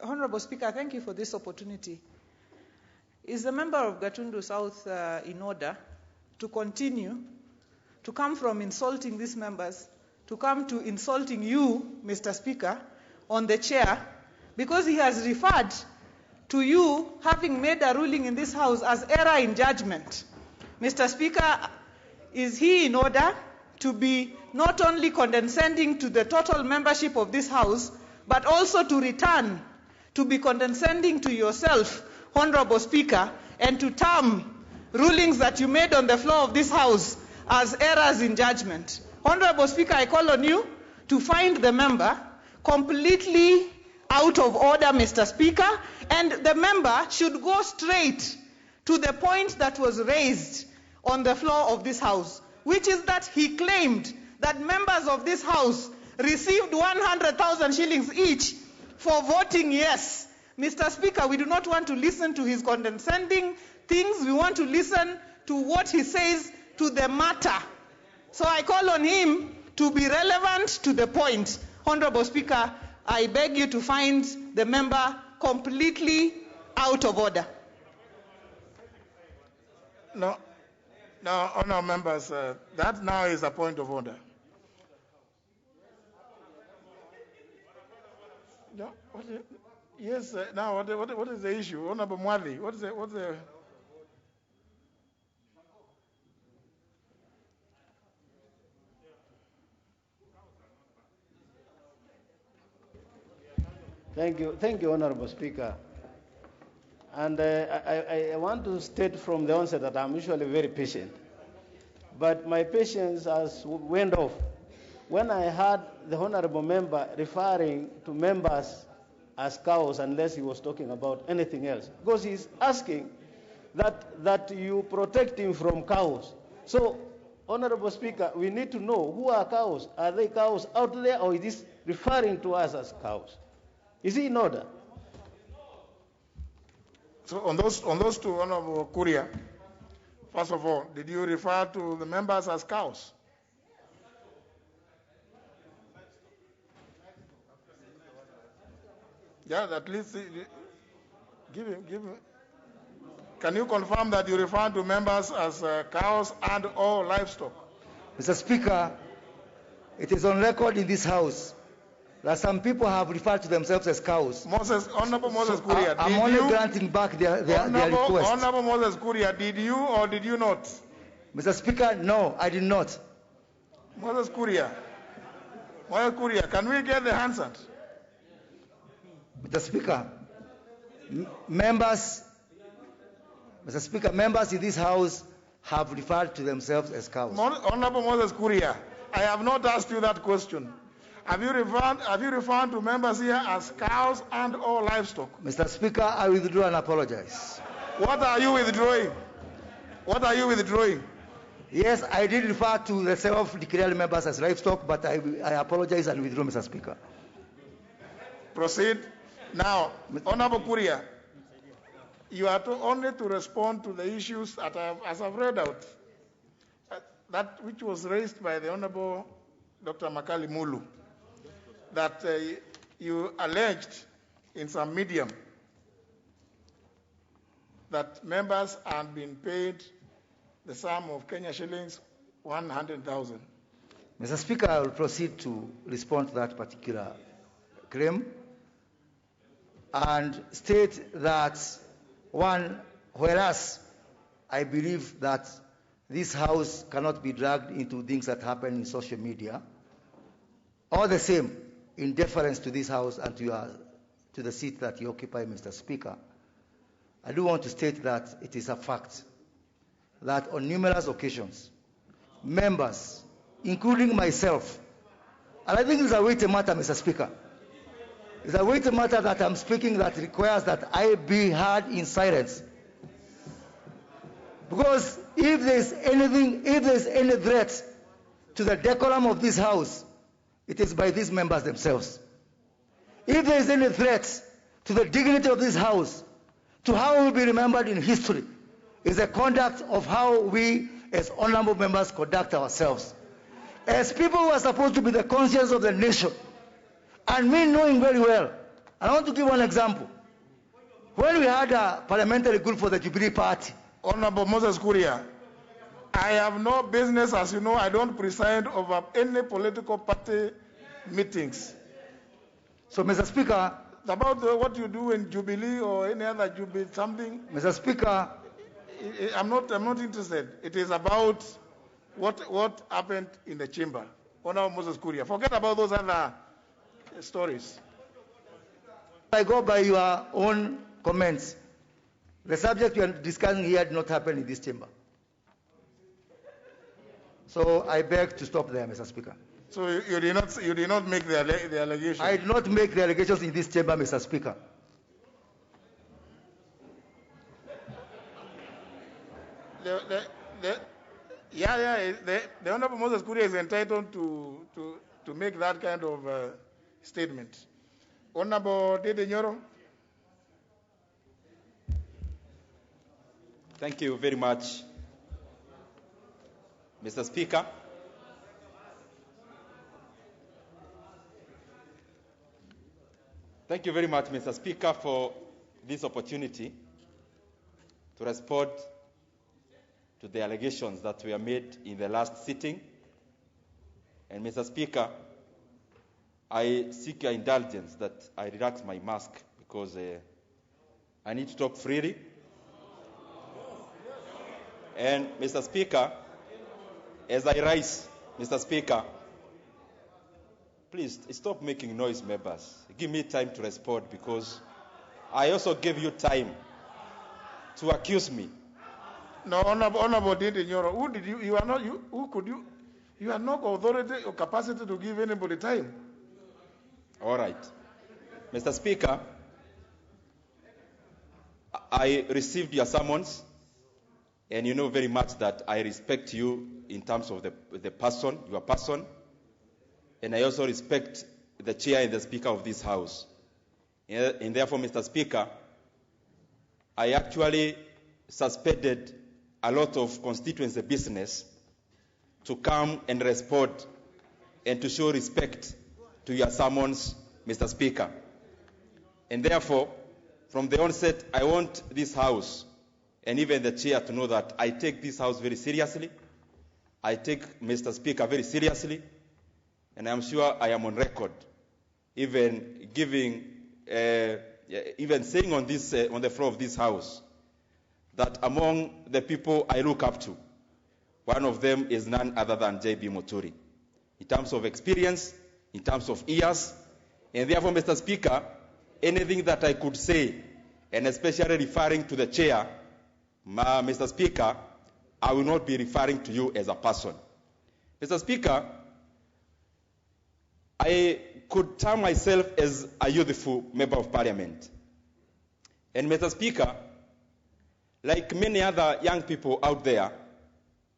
Speaker 9: Honorable Speaker, thank you for this opportunity. Is the member of Gatundu South in order to continue to come from insulting these members to come to insulting you, Mr. Speaker, on the chair, because he has referred to you having made a ruling in this House as error in judgment? Mr. Speaker, is he in order to be not only condescending to the total membership of this House, but also to return to be condescending to yourself, Honorable Speaker, and to term rulings that you made on the floor of this House as errors in judgment? Honorable Speaker, I call on you to find the member completely out of order, Mr. Speaker, and the member should go straight to the point that was raised on the floor of this House, which is that he claimed that members of this House received 100,000 shillings each for voting yes. Mr. Speaker, we do not want to listen to his condescending things. We want to listen to what he says to the matter. So I call on him to be relevant to the point. Honorable Speaker, I beg you to find the member completely out of order.
Speaker 2: No, honourable members, that now is a point of order. No, yes, now what is the issue? Honourable Mwali, what's the...
Speaker 7: Thank you, Honorable Speaker. And I want to state from the onset that I'm usually very patient. But my patience has went off when I heard the Honorable Member referring to members as cows, unless he was talking about anything else. Because he's asking that you protect him from cows. So, Honorable Speaker, we need to know who are cows. Are they cows out there, or is this referring to us as cows? Is he in order?
Speaker 2: So on those two, Honorable Kuria, first of all, did you refer to the members as cows? Yeah, at least give him. Can you confirm that you refer to members as cows and or livestock?
Speaker 8: Mr. Speaker, it is on record in this House that some people have referred to themselves as cows.
Speaker 2: Honorable Moses Kuria,
Speaker 8: I'm only granting back their request.
Speaker 2: Honorable Moses Kuria, did you or did you not?
Speaker 8: Mr. Speaker, no, I did not.
Speaker 2: Moses Kuria, can we get the answer?
Speaker 8: Mr. Speaker, members in this House have referred to themselves as cows.
Speaker 2: Honorable Moses Kuria, I have not asked you that question. Have you referred to members here as cows and or livestock?
Speaker 8: Mr. Speaker, I withdraw and apologize.
Speaker 2: What are you withdrawing? What are you withdrawing?
Speaker 8: Yes, I did refer to the self-declared members as livestock, but I apologize and withdraw, Mr. Speaker.
Speaker 2: Proceed. Now, Honorable Kuria, you are only to respond to the issues that as I've read out, that which was raised by the Honorable Dr. Makali Mulu, that you alleged in some medium that members had been paid the sum of Kenya shillings 100,000.
Speaker 8: Mr. Speaker, I will proceed to respond to that particular claim and state that, one, whereas I believe that this House cannot be dragged into things that happen in social media, all the same, in deference to this House and to the seat that you occupy, Mr. Speaker, I do want to state that it is a fact that on numerous occasions, members, including myself, and I think it's a weighty matter, Mr. Speaker. It's a weighty matter that I'm speaking that requires that I be heard in silence. Because if there's any threat to the decorum of this House, it is by these members themselves. If there is any threat to the dignity of this House, to how we will be remembered in history, is the conduct of how we as honorable members conduct ourselves. As people who are supposed to be the conscience of the nation, and me knowing very well, I want to give one example. When we had a parliamentary group for the Jubilee Party,
Speaker 2: Honorable Moses Kuria, I have no business, as you know, I don't preside over any political party meetings.
Speaker 8: So, Mr. Speaker,
Speaker 2: about what you do in Jubilee or any other Jubilee something,
Speaker 8: Mr. Speaker,
Speaker 2: I'm not interested. It is about what happened in the chamber. Honorable Moses Kuria, forget about those other stories.
Speaker 8: I go by your own comments. The subject you are discussing here did not happen in this chamber. So I beg to stop there, Mr. Speaker.
Speaker 2: So you did not make the allegation?
Speaker 8: I did not make the allegations in this chamber, Mr. Speaker.
Speaker 2: The Honorable Moses Kuria is entitled to make that kind of statement. Honorable Dede Nyoro.
Speaker 10: Thank you very much, Mr. Speaker. Thank you very much, Mr. Speaker, for this opportunity to respond to the allegations that were made in the last sitting. And Mr. Speaker, I seek your indulgence that I relax my mask because I need to talk freely. And Mr. Speaker, as I rise, Mr. Speaker, please stop making noise, members. Give me time to respond because I also gave you time to accuse me.
Speaker 2: No, Honorable Dede Nyoro, who did you are not you? Who could you? You have no authority or capacity to give anybody time.
Speaker 10: All right, Mr. Speaker, I received your summons, and you know very much that I respect you in terms of the person, your person, and I also respect the chair and the speaker of this house. And therefore, Mr. Speaker, I actually suspended a lot of constituency business to come and respond and to show respect to your summons, Mr. Speaker. And therefore, from the onset, I want this House and even the chair to know that I take this House very seriously. I take Mr. Speaker very seriously, and I'm sure I am on record, even saying on the floor of this House, that among the people I look up to, one of them is none other than J.B. Muturi, in terms of experience, in terms of years, and therefore, Mr. Speaker, anything that I could say, and especially referring to the chair, Mr. Speaker, I will not be referring to you as a person. Mr. Speaker, I could term myself as a youthful member of parliament. And Mr. Speaker, like many other young people out there,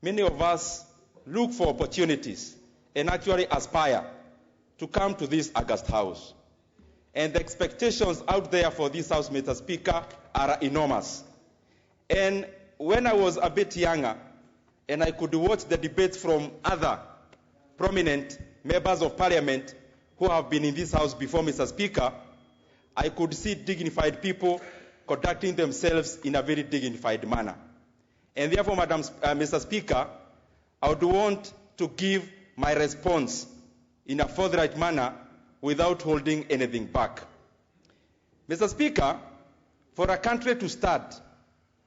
Speaker 10: many of us look for opportunities and actually aspire to come to this August House. And the expectations out there for this House, Mr. Speaker, are enormous. And when I was a bit younger, and I could watch the debates from other prominent members of parliament who have been in this House before, Mr. Speaker, I could see dignified people conducting themselves in a very dignified manner. And therefore, Mr. Speaker, I would want to give my response in a forthright manner without holding anything back. Mr. Speaker, for a country to start,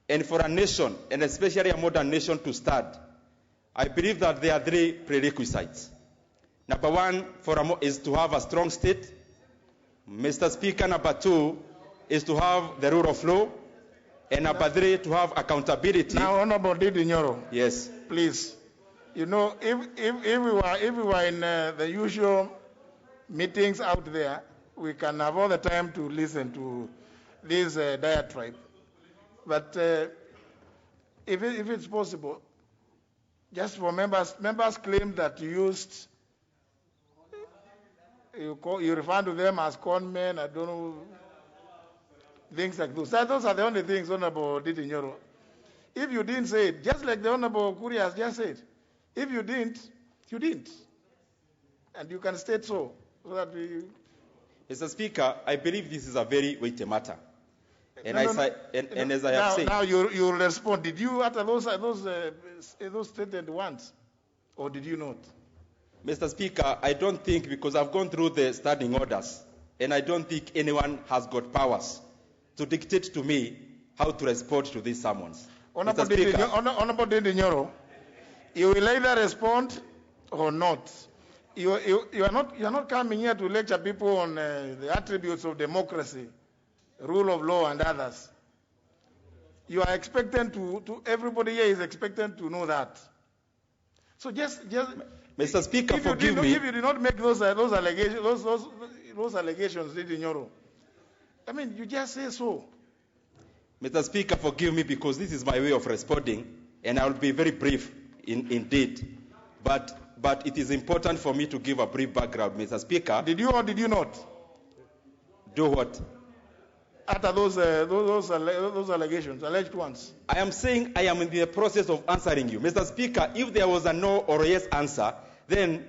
Speaker 10: and for a nation, and especially a modern nation to start, I believe that there are three prerequisites. Number one is to have a strong state. Mr. Speaker, number two is to have the rule of law. And number three, to have accountability.
Speaker 2: Now, Honorable Didi Nyoro.
Speaker 10: Yes.
Speaker 2: Please. You know, if we were in the usual meetings out there, we can have all the time to listen to this diatribe. But if it's possible, just for members claim that you refer to them as con men, I don't know, things like those. Those are the only things, Honorable Didi Nyoro. If you didn't say it, just like the Honorable Kuri has just said, if you didn't, you didn't. And you can state so that we...
Speaker 10: Mr. Speaker, I believe this is a very weighty matter. And as I have said...
Speaker 2: Now you respond. Did you utter those stated ones, or did you not?
Speaker 10: Mr. Speaker, I don't think, because I've gone through the standing orders, and I don't think anyone has got powers to dictate to me how to respond to these summons.
Speaker 2: Honorable Didi Nyoro, you will either respond or not. You are not coming here to lecture people on the attributes of democracy, rule of law, and others. You are expected to everybody here is expected to know that. So just
Speaker 10: Mr. Speaker, forgive me.
Speaker 2: If you did not make those allegations, Didi Nyoro, I mean, you just say so.
Speaker 10: Mr. Speaker, forgive me, because this is my way of responding, and I will be very brief indeed. But it is important for me to give a brief background, Mr. Speaker.
Speaker 2: Did you or did you not?
Speaker 10: Do what?
Speaker 2: Utter those allegations, alleged ones.
Speaker 10: I am saying I am in the process of answering you. Mr. Speaker, if there was a no or a yes answer, then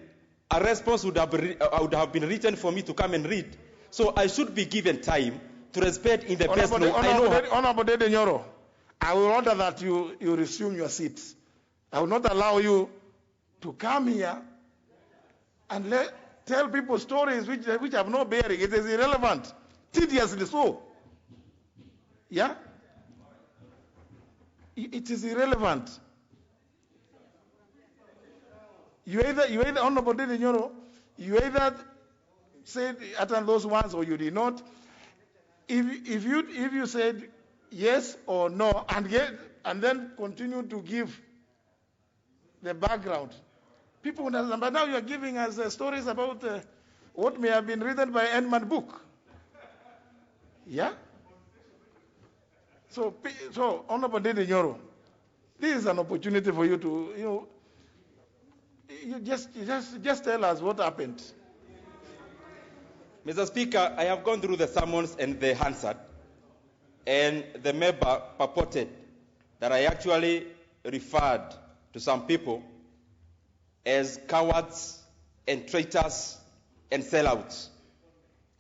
Speaker 10: a response would have been written for me to come and read. So I should be given time to respect in the best way.
Speaker 2: Honorable Didi Nyoro, I will order that you resume your seats. I will not allow you to come here and tell people stories which have no bearing. It is irrelevant, tediously so. Yeah? It is irrelevant. You either Honorable Didi Nyoro, you either said utter those ones or you did not. If you said yes or no and then continue to give the background, people would understand. But now you are giving us stories about what may have been written by Edmund Book. Yeah? So Honorable Didi Nyoro, this is an opportunity for you to, you just tell us what happened.
Speaker 10: Mr. Speaker, I have gone through the summons and the answered. and the member purported that I actually referred to some people as cowards and traitors and sellouts.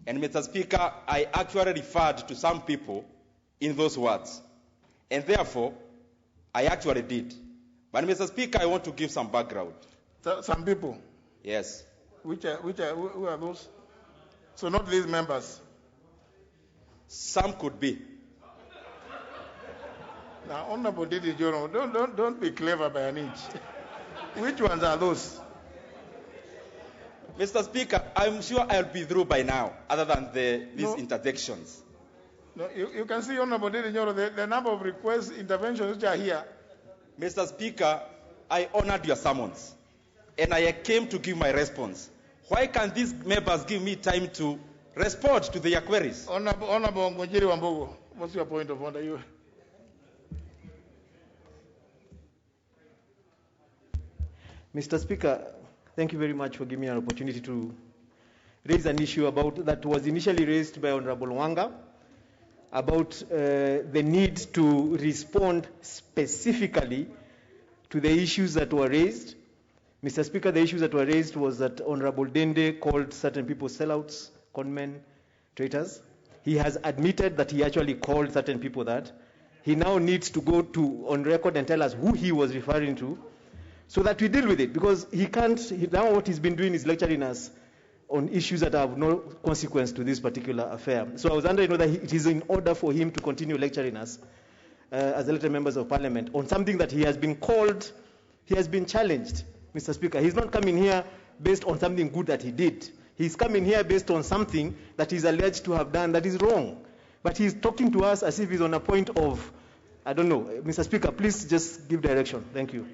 Speaker 10: And Mr. Speaker, I actually referred to some people in those words. And therefore, I actually did. But Mr. Speaker, I want to give some background.
Speaker 2: Some people?
Speaker 10: Yes.
Speaker 2: Who are those? So not these members?
Speaker 10: Some could be.
Speaker 2: Now, Honorable Didi Joro, don't be clever by an inch. Which ones are those?
Speaker 10: Mr. Speaker, I'm sure I'll be through by now, other than these interjections.
Speaker 2: No, you can see, Honorable Didi Joro, the number of requests, interventions which are here.
Speaker 10: Mr. Speaker, I honored your summons, and I came to give my response. Why can't these members give me time to respond to their queries?
Speaker 2: Honorable Ngojiri Wambogo, what's your point of order?
Speaker 20: Mr. Speaker, thank you very much for giving me an opportunity to raise an issue that was initially raised by Honorable Wanga about the need to respond specifically to the issues that were raised. Mr. Speaker, the issues that were raised was that Honorable Dende called certain people sellouts, conmen, traitors. He has admitted that he actually called certain people that. He now needs to go on record and tell us who he was referring to, so that we deal with it, because now what he's been doing is lecturing us on issues that have no consequence to this particular affair. So I was under that it is in order for him to continue lecturing us as elected members of parliament on something that he has been challenged, Mr. Speaker. He's not coming here based on something good that he did. He's coming here based on something that he's alleged to have done that is wrong. But he's talking to us as if he's on a point of, I don't know. Mr. Speaker, please just give direction. Thank you.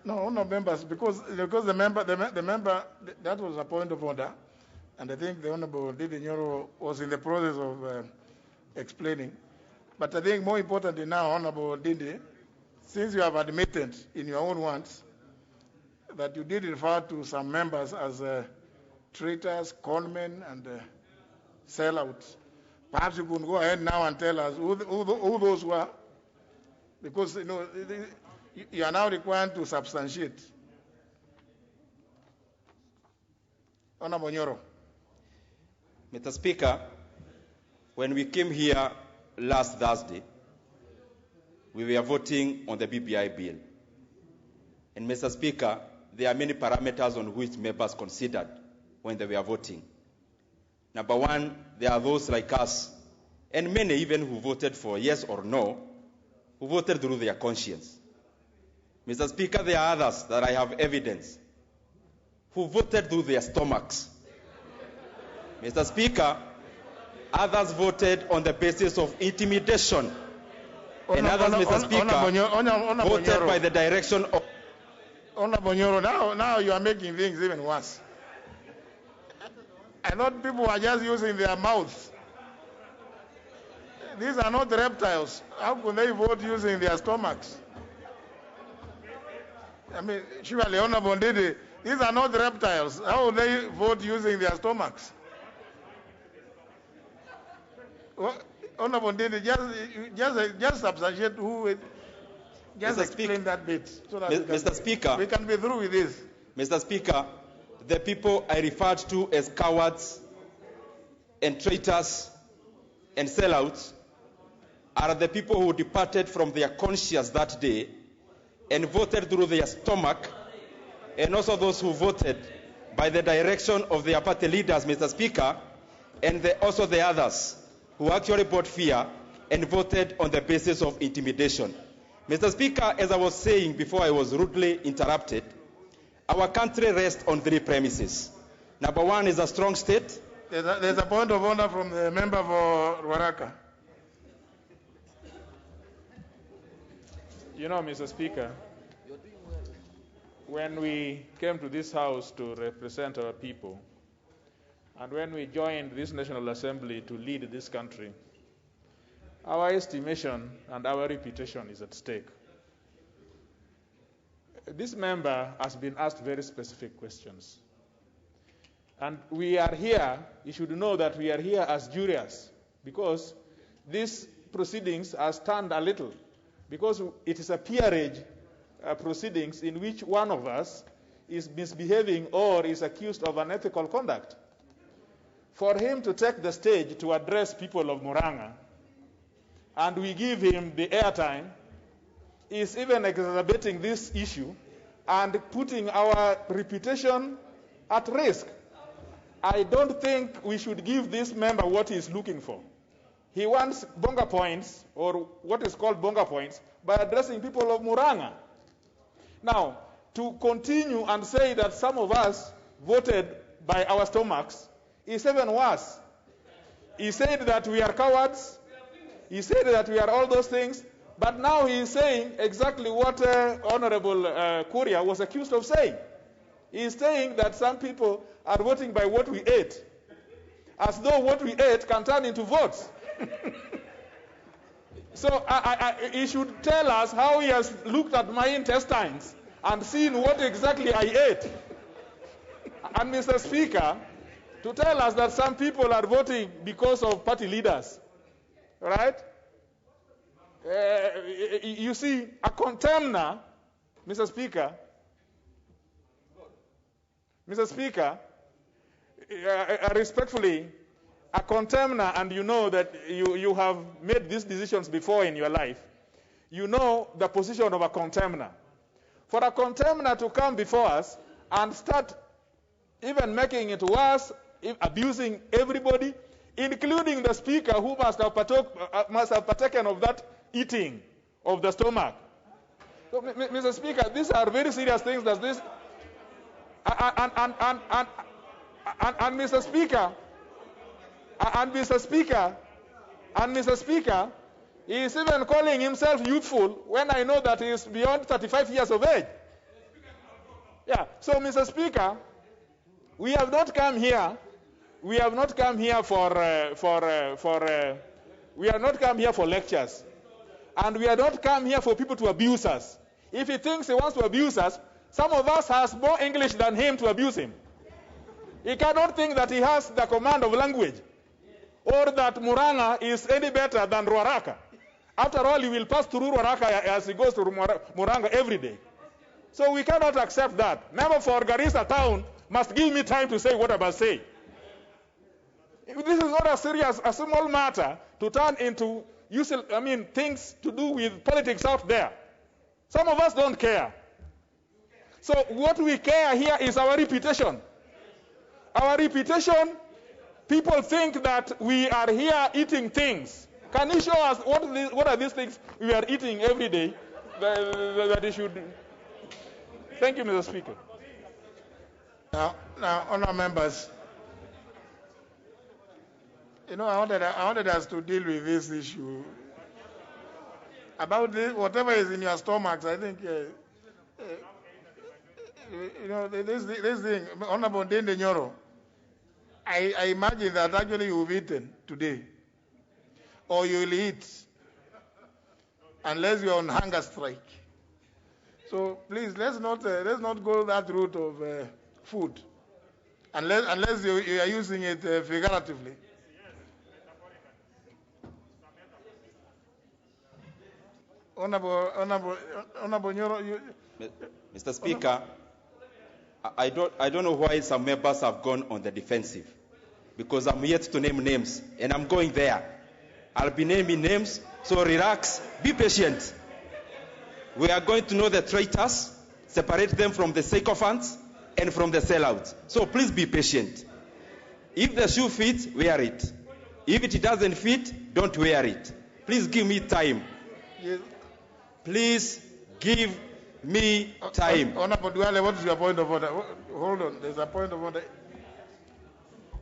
Speaker 2: No, members, because the member, that was a point of order, and I think the Honorable Didi Nyoro was in the process of explaining. But I think more importantly now, Honorable Didi, since you have admitted in your own words that you did refer to some members as traitors, conmen, and sellouts, perhaps you could go ahead now and tell us who those were, because you are now required to substantiate. Honorable Nyoro.
Speaker 10: Mr. Speaker, when we came here last Thursday, we were voting on the BBI bill. And Mr. Speaker, there are many parameters on which members considered when they were voting. Number one, there are those like us, and many even who voted for yes or no, who voted through their conscience. Mr. Speaker, there are others that I have evidence who voted through their stomachs. Mr. Speaker, others voted on the basis of intimidation. And others, Mr. Speaker, voted by the direction of...
Speaker 2: Honorable Nyoro, now you are making things even worse. I thought people were just using their mouths. These are not reptiles. How could they vote using their stomachs? I mean, surely, Honorable Didi, these are not reptiles. How would they vote using their stomachs? Honorable Didi, just substantiate who... Just explain that bit. So that
Speaker 10: Mr. Speaker,
Speaker 2: we can be through with this.
Speaker 10: Mr. Speaker, the people I referred to as cowards and traitors and sellouts are the people who departed from their conscience that day and voted through their stomach, and also those who voted by the direction of their party leaders, Mr. Speaker, and also the others who actually brought fear and voted on the basis of intimidation. Mr. Speaker, as I was saying before I was rudely interrupted, our country rests on three premises. Number one is a strong state.
Speaker 2: There's a point of order from the member for Ruaraka.
Speaker 14: You know, Mr. Speaker, when we came to this House to represent our people, and when we joined this National Assembly to lead this country, our estimation and our reputation is at stake. This member has been asked very specific questions. And we are here, you should know that we are here as jurors, because these proceedings are turned a little, because it is a peerage proceedings in which one of us is misbehaving or is accused of unethical conduct. For him to take the stage to address people of Murang'a, and we give him the airtime, is even exacerbating this issue and putting our reputation at risk. I don't think we should give this member what he is looking for. He wants bonga points, or what is called bonga points, by addressing people of Murang'a. Now, to continue and say that some of us voted by our stomachs is even worse. He said that we are cowards. He said that we are all those things. But now he is saying exactly what Honorable Kuria was accused of saying. He is saying that some people are voting by what we ate, as though what we ate can turn into votes. So he should tell us how he has looked at my intestines and seen what exactly I ate. And Mr. Speaker, to tell us that some people are voting because of party leaders, right? You see, a contemner, Mr. Speaker, respectfully, a contemner, and you know that you have made these decisions before in your life, you know the position of a contemner. For a contemner to come before us and start even making it worse, abusing everybody, including the speaker who must have partaken of that eating of the stomach. So, Mr. Speaker, these are very serious things. That this, and Mr. Speaker, Mr. Speaker, he is even calling himself youthful when I know that he is beyond 35 years of age. Yeah. So, Mr. Speaker, we have not come here. We have not come here for lectures, and we have not come here for people to abuse us. If he thinks he wants to abuse us, some of us has more English than him to abuse him. He cannot think that he has the command of language, or that Murang'a is any better than Ruaraka. After all, he will pass through Ruaraka as he goes to Murang'a every day. So we cannot accept that. Member for Garissa town must give me time to say what I must say. This is not a small matter to turn into things to do with politics out there. Some of us don't care. So what we care here is our reputation. Our reputation, people think that we are here eating things. Can you show us what are these things we are eating every day that you should... Thank you, Mr. Speaker.
Speaker 2: Now, honourable members, I wanted us to deal with this issue. About this, whatever is in your stomachs, I think, this thing, Honourable Dende Nyoro, I imagine that actually you've eaten today, or you will eat, unless you're on hunger strike. So please, let's not go that route of food, unless you are using it figuratively. Honorable Nyoro,
Speaker 10: Mr. Speaker, I don't know why some members have gone on the defensive, because I'm yet to name names, and I'm going there. I'll be naming names, so relax, be patient. We are going to know the traitors, separate them from the sycophants and from the sellouts. So please be patient. If the shoe fits, wear it. If it doesn't fit, don't wear it. Please give me time.
Speaker 2: Yes.
Speaker 10: Please give me time.
Speaker 2: Honorable Duale, what is your point of order? Hold on, there's a point of order.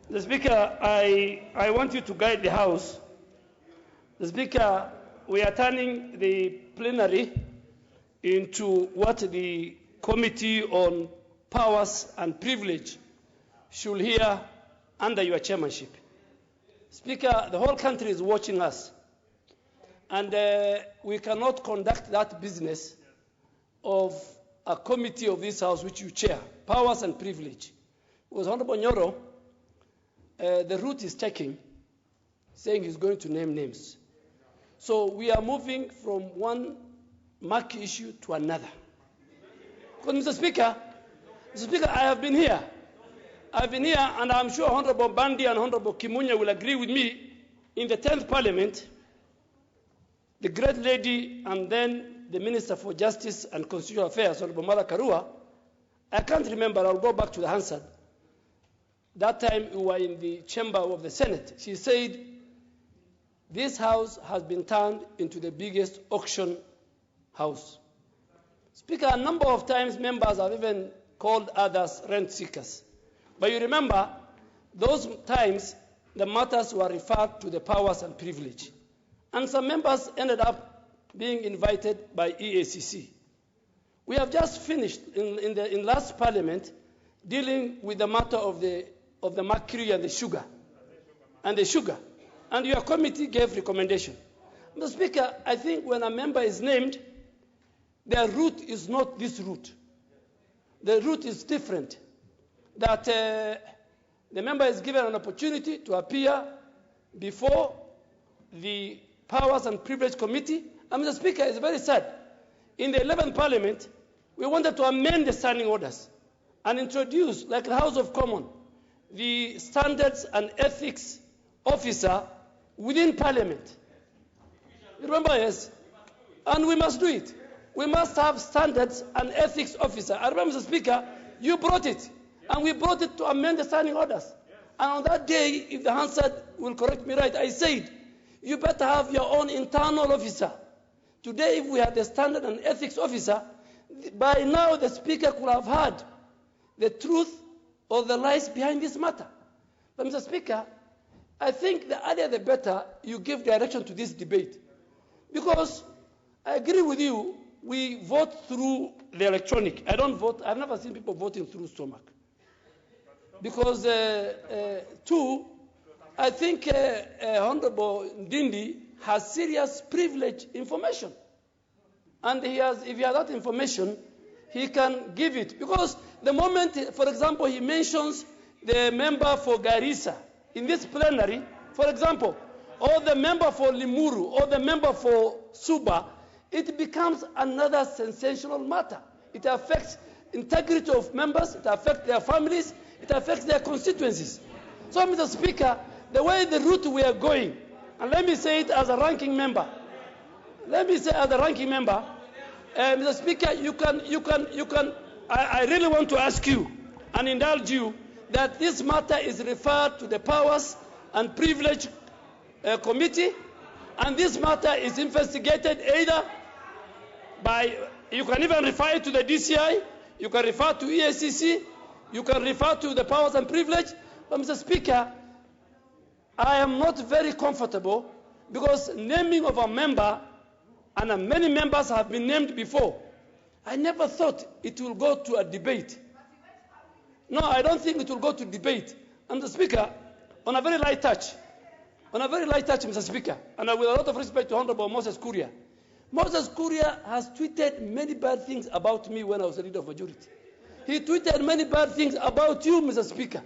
Speaker 11: The Speaker, I want you to guide the House. The Speaker, we are turning the plenary into what the Committee on Powers and Privilege should hear under your chairmanship. Speaker, the whole country is watching us, and we cannot conduct that business of a committee of this House which you chair, Powers and Privilege. Because Honorable Nyoro, the route is taking, saying he's going to name names. So we are moving from one marquee issue to another. Because, Mr. Speaker, I have been here. I've been here, and I'm sure Honorable Bandi and Honorable Kimunya will agree with me. In the 10th Parliament, the great lady and then the Minister for Justice and Constitutional Affairs, Honorable Mara Karua, I can't remember, I'll go back to the Hansard. That time we were in the chamber of the Senate. She said, this house has been turned into the biggest auction house. Speaker, a number of times members have even called others rent seekers. But you remember, those times the matters were referred to the Powers and Privilege. And some members ended up being invited by EACC. We have just finished in last Parliament dealing with the matter of the mercury and the sugar. And your committee gave recommendation. Mr. Speaker, I think when a member is named, their route is not this route. The route is different. That the member is given an opportunity to appear before the Powers and Privilege Committee. And Mr. Speaker, it's very sad. In the 11th Parliament, we wanted to amend the standing orders and introduce, like the House of Commons, the Standards and Ethics Officer within Parliament. You remember, yes? And we must do it. We must have Standards and Ethics Officer. I remember, Mr. Speaker, you brought it. And we brought it to amend the standing orders. And on that day, if the Hansard will correct me right, I said, you better have your own internal officer. Today, if we had the Standard and Ethics Officer, by now the Speaker could have heard the truth or the lies behind this matter. But Mr. Speaker, I think the earlier the better you give direction to this debate. Because I agree with you, we vote through the electronic. I don't vote, I've never seen people voting through stomach. Because, two, I think Honorable Ndindi has serious privileged information. And if he has that information, he can give it. Because the moment, for example, he mentions the member for Garissa in this plenary, for example, or the member for Limuru, or the member for Suba, it becomes another sensational matter. It affects integrity of members, it affects their families, it affects their constituencies. So, Mr. Speaker, the way the route we are going, and let me say it as a ranking member, Mr. Speaker, I really want to ask you and indulge you that this matter is referred to the Powers and Privilege Committee, and this matter is investigated either by, you can even refer it to the DCI, you can refer to EACC, you can refer to the Powers and Privilege. But Mr. Speaker, I am not very comfortable because naming of a member, and many members have been named before, I never thought it will go to a debate. No, I don't think it will go to debate. And the Speaker, on a very light touch, Mr. Speaker, and with a lot of respect to Honorable Moses Kuria. Moses Kuria has tweeted many bad things about me when I was a leader of majority. He tweeted many bad things about you, Mr. Speaker,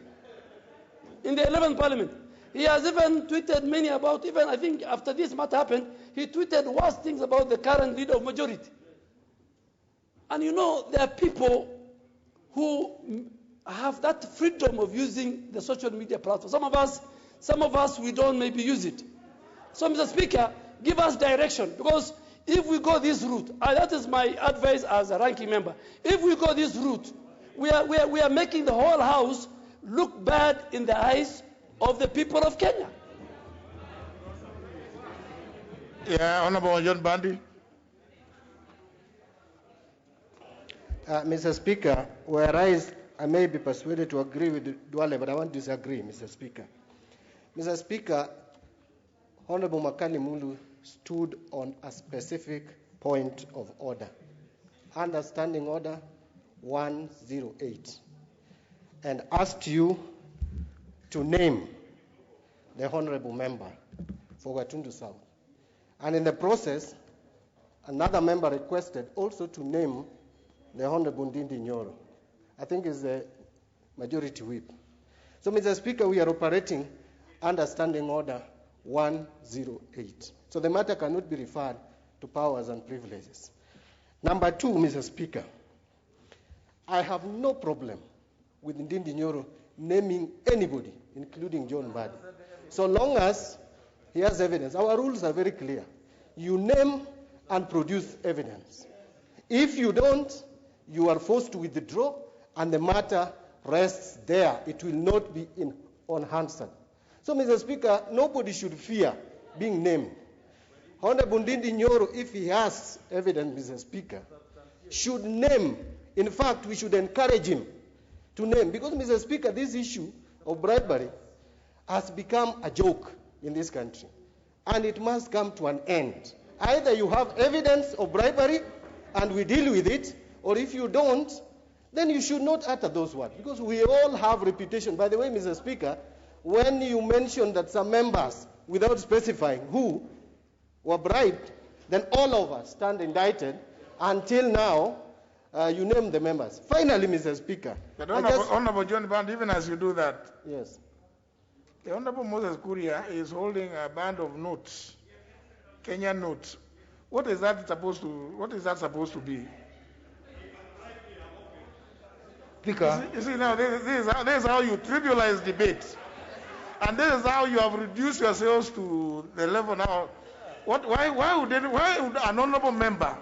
Speaker 11: in the 11th Parliament. He has even tweeted many about, even I think after this matter happened, he tweeted worse things about the current leader of majority. And you know, there are people who have that freedom of using the social media platform. Some of us, we don't maybe use it. So, Mr. Speaker, give us direction, because if we go this route, and that is my advice as a ranking member, if we go this route, we are making the whole House look bad in the eyes of the people of Kenya.
Speaker 2: Yeah, Honorable John Bandi.
Speaker 13: Mr. Speaker, whereas I may be persuaded to agree with Duale, but I want to disagree, Mr. Speaker. Mr. Speaker, Honorable Makani Mulu stood on a specific point of order, Understanding Order 108, and asked you to name the Honorable Member for Gatundu South. And in the process, another member requested also to name the Honorable Ndindi Nyoro. I think is the majority whip. So, Mr. Speaker, we are operating under Standing Order 108. So the matter cannot be referred to powers and privileges. Number two, Mr. Speaker, I have no problem with Ndindi Nyoro naming anybody, including John Mbadi, so long as he has evidence. Our rules are very clear. You name and produce evidence. If you don't, you are forced to withdraw, and the matter rests there. It will not be unanswered. So, Mr. Speaker, nobody should fear being named. Honorable Ndindi Nyoro, if he has evidence, Mr. Speaker, should name. In fact, we should encourage him to name, because, Mr. Speaker, this issue of bribery has become a joke in this country, and it must come to an end. Either you have evidence of bribery and we deal with it, or if you don't, then you should not utter those words, because we all have reputation. By the way, Mr. Speaker, when you mentioned that some members, without specifying who, were bribed, then all of us stand indicted. Until now, you name the members. Finally, Mr. Speaker.
Speaker 2: But Honorable John Band, even as you do that,
Speaker 13: yes,
Speaker 2: the Honorable Moses Kuria is holding a band of notes, Kenyan notes. What is that supposed to be?
Speaker 8: Speaker.
Speaker 2: You see now, this is how you trivialize debate. And this is how you have reduced yourselves to the level now. Why would an honorable member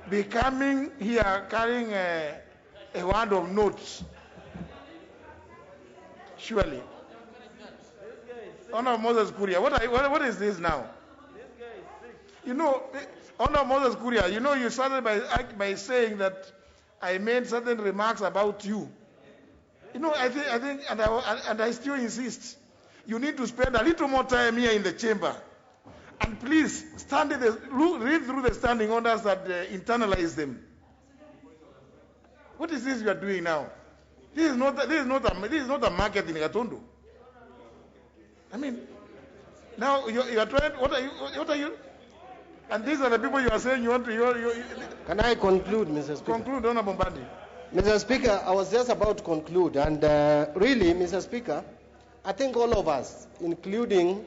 Speaker 2: be coming here carrying a wand of notes? Surely. Honorable Moses Kuria, what is this now? You know, Honorable Moses Kuria, you know, you started by saying that I made certain remarks about you. You know, I think, and I still insist, you need to spend a little more time here in the chamber, and please read through the standing orders that internalize them. What is this you are doing now? This is not a market in Gatundu. I mean, now you are trying. What are you? And these are the people you are saying you want to.
Speaker 13: Can I conclude, Mr. Speaker?
Speaker 2: Conclude, Honorable Bandi.
Speaker 13: Mr. Speaker, I was just about to conclude, and really, Mr. Speaker, I think all of us, including,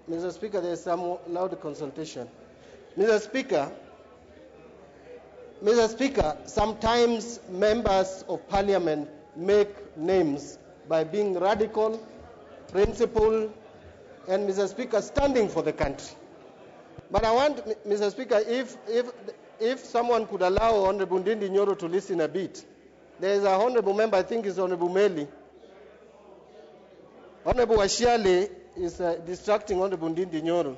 Speaker 13: Mr. Speaker, there is some loud consultation. Mr. Speaker, sometimes members of parliament make names by being radical, principled, and, Mr. Speaker, standing for the country. But I want, Mr. Speaker, if someone could allow Honorable Ndindi Nyoro to listen a bit. There is a honorable member, I think it's Honorable Meli. Honorable Ashiale is distracting Honorable Ndindi Nyoro.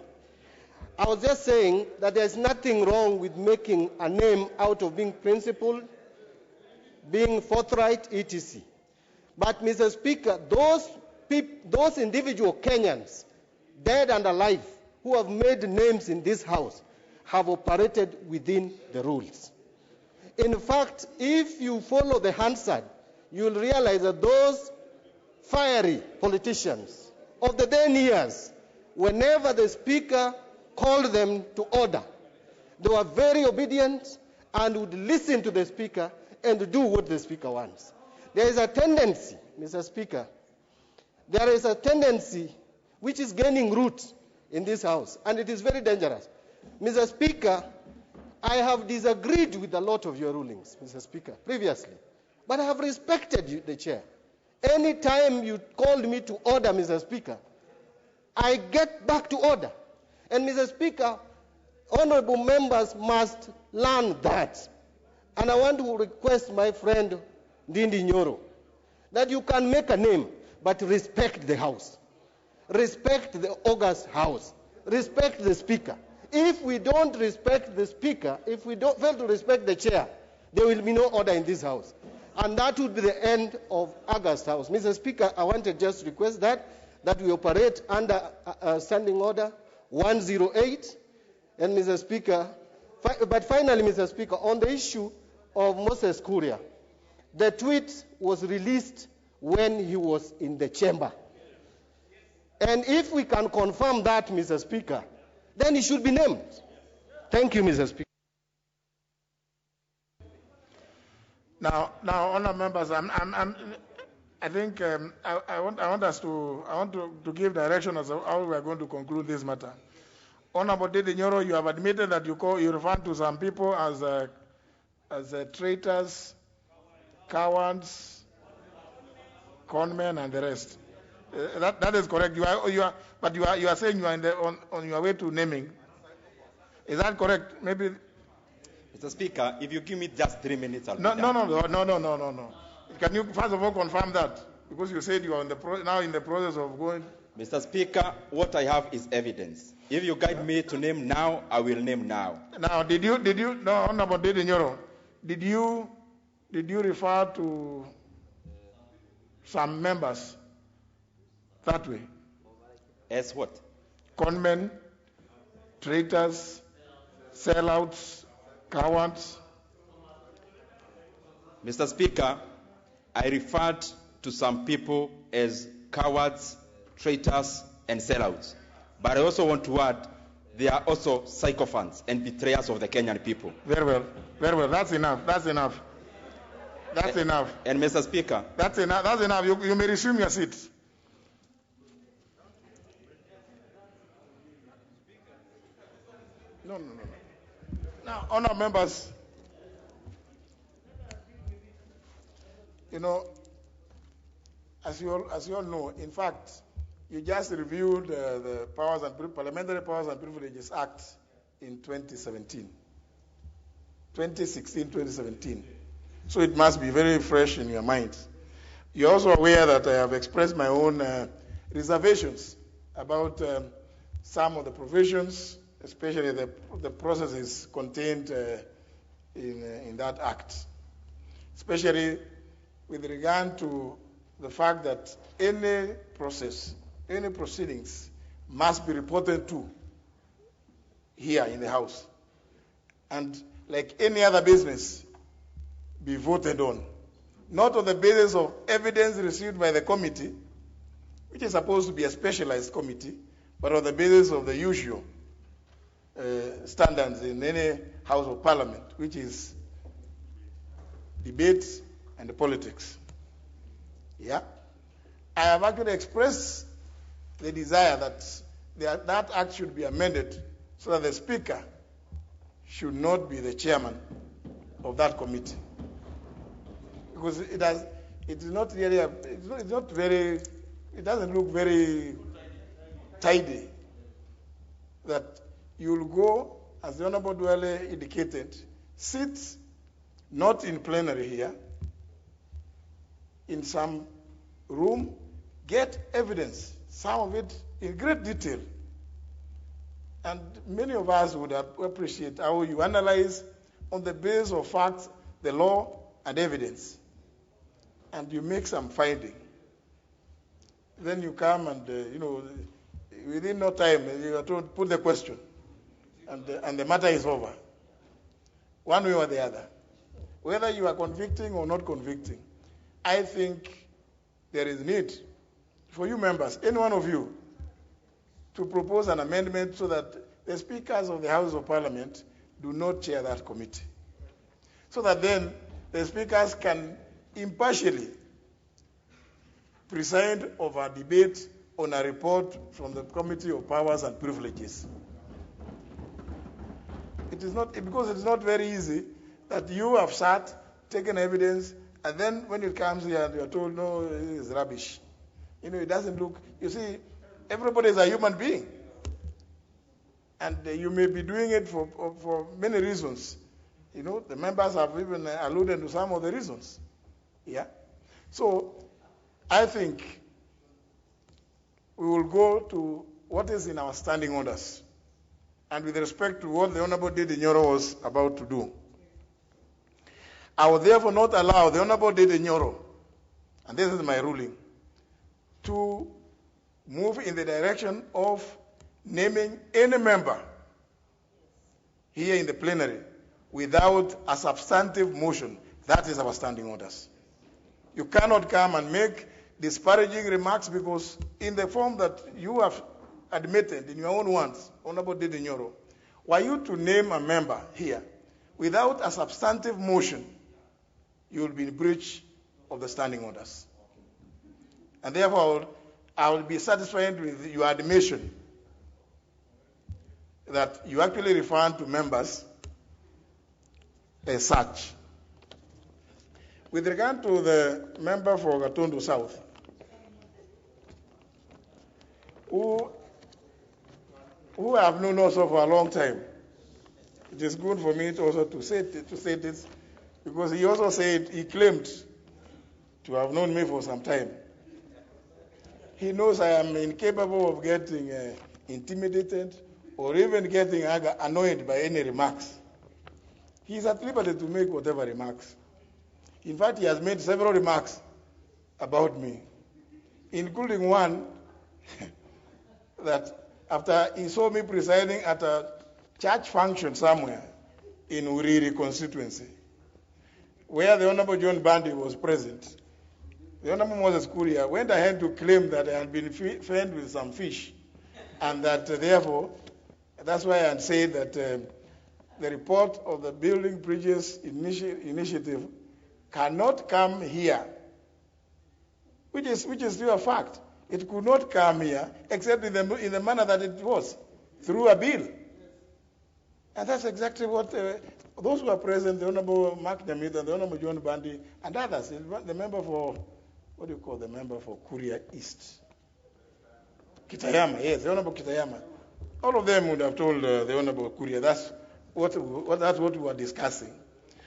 Speaker 13: I was just saying that there is nothing wrong with making a name out of being principled, being forthright, etc. But, Mr. Speaker, those individual Kenyans, dead and alive, who have made names in this House, have operated within the rules. In fact, if you follow the Hansard, you'll realize that those fiery politicians of the then years, whenever the Speaker called them to order, they were very obedient and would listen to the Speaker and do what the Speaker wants. There is a tendency, Mr. Speaker, there is a tendency which is gaining root in this House, and it is very dangerous. Mr. Speaker, I have disagreed with a lot of your rulings, Mr. Speaker, previously, but I have respected you, the chair. Any time you called me to order, Mr. Speaker, I get back to order. And Mr. Speaker, honorable members must learn that. And I want to request my friend Ndindi Nyoro that you can make a name, but respect the House. Respect the August House. Respect the Speaker. If we don't respect the Speaker, if we don't fail to respect the Chair, there will be no order in this House. And that would be the end of August House. Mr. Speaker, I want to just request that we operate under Standing Order 108. And Mr. Speaker, but finally, Mr. Speaker, on the issue of Moses Kuria, the tweet was released when he was in the chamber. And if we can confirm that, Mr. Speaker, then he should be named. Thank you, Mr. Speaker.
Speaker 2: Now, honourable members, I think I want to give direction as to how we are going to conclude this matter. Honourable Ndindi Nyoro, you have admitted that you refer to some people as traitors, cowards, conmen, and the rest. That is correct. But you are saying you are on your way to naming. Is that correct? Maybe.
Speaker 10: Mr. Speaker, if you give me just 3 minutes, I'll
Speaker 2: No. Can you first of all confirm that? Because you said you are now in the process of going.
Speaker 10: Mr. Speaker, what I have is evidence. If you guide me to name now, I will name now.
Speaker 2: Now, Honorable Ndindi Nyoro, did you refer to some members that way?
Speaker 10: As what?
Speaker 2: Conmen, traitors, sellouts, cowards.
Speaker 10: Mr. Speaker, I referred to some people as cowards, traitors, and sellouts. But I also want to add, they are also sycophants and betrayers of the Kenyan people.
Speaker 2: Very well. That's enough.
Speaker 10: And Mr. Speaker.
Speaker 2: That's enough. You may resume your seat. No. Now, honourable members, as you all know, in fact, you just reviewed the Parliamentary Powers and Privileges Act in 2016, 2017. So it must be very fresh in your mind. You're also aware that I have expressed my own reservations about some of the provisions, especially the processes contained in that act, especially with regard to the fact that any proceedings must be reported to here in the House. And like any other business, be voted on. Not on the basis of evidence received by the committee, which is supposed to be a specialized committee, but on the basis of the usual standards in any House of Parliament, which is debate and politics. Yeah? I have actually expressed the desire that that act should be amended so that the Speaker should not be the chairman of that committee. Because it doesn't look very tidy that you'll go, as the Honorable Dwele indicated, sit not in plenary here, in some room, get evidence, some of it in great detail. And many of us would appreciate how you analyze on the basis of facts, the law, and evidence. And you make some finding. Then you come and, within no time, you are told, put the question. And the matter is over. One way or the other. Whether you are convicting or not convicting, I think there is need for you members, any one of you, to propose an amendment so that the speakers of the House of Parliament do not chair that committee. So that then the speakers can impartially preside over a debate on a report from the Committee of Powers and Privileges. It is not, because it's not very easy that you have sat, taken evidence, and then when it comes here, you are told, no, it is rubbish. It doesn't look, you see, Everybody is a human being. And you may be doing it for many reasons. You know, the members have even alluded to some of the reasons. Yeah. So I think we will go to what is in our standing orders. And with respect to what the Honorable Dede Nyoro was about to do, I will therefore not allow the Honorable Dede Nyoro, and this is my ruling, to move in the direction of naming any member here in the plenary without a substantive motion. That is our standing orders. You cannot come and make disparaging remarks because in the form that you have admitted in your own words, Honorable Dede Nyoro, were you to name a member here without a substantive motion, you will be in breach of the standing orders. And therefore, I will be satisfied with your admission that you actually refer to members as such. With regard to the member for Gatundu South, who I have known also for a long time, it is good for me to also to say this, because he also said, he claimed to have known me for some time. He knows I am incapable of getting intimidated or even getting annoyed by any remarks. He is at liberty to make whatever remarks. In fact, he has made several remarks about me, including one that after he saw me presiding at a church function somewhere in Uriri constituency, where the Honorable John Bandi was present, the Honorable Moses Kuria went ahead to claim that I had been fed with some fish, and that therefore, that's why I had said that the report of the Building Bridges Initiative cannot come here, which is still a fact. It could not come here except in the manner that it was, through a bill. And that's exactly what those who are present, the Honorable Mark Nyamita, the Honorable John Bandi, and others, the member for, what do you call the member for Kuria East? Kitayama, yes, the Honorable Kitayama. All of them would have told the Honorable Kuria that's what we were discussing.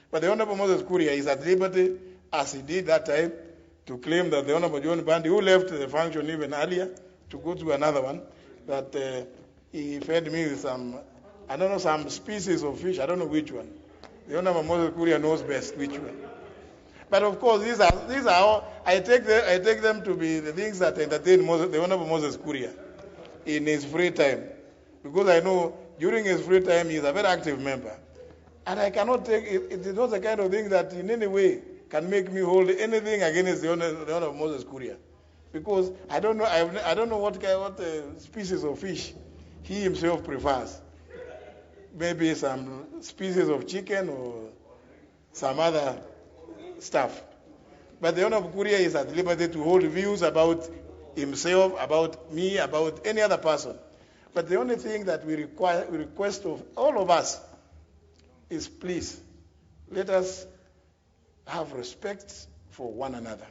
Speaker 2: But the Honorable Moses Kuria is at liberty, as he did that time, to claim that the Honorable John Bandi, who left the function even earlier to go to another one, that he fed me with some, I don't know, some species of fish, I don't know which one. The Honorable Moses Kuria knows best which one. But of course, these are all, I take them to be the things that entertain the Honorable Moses Kuria in his free time. Because I know during his free time, he is a very active member. And I cannot take it. It is not the kind of thing that in any way can make me hold anything against the honor of Moses Kuria, because I don't know what species of fish he himself prefers. Maybe some species of chicken or some other stuff. But the honor of Kuria is at liberty to hold views about himself, about me, about any other person. But the only thing that we request of all of us is, please, let us have respect for one another.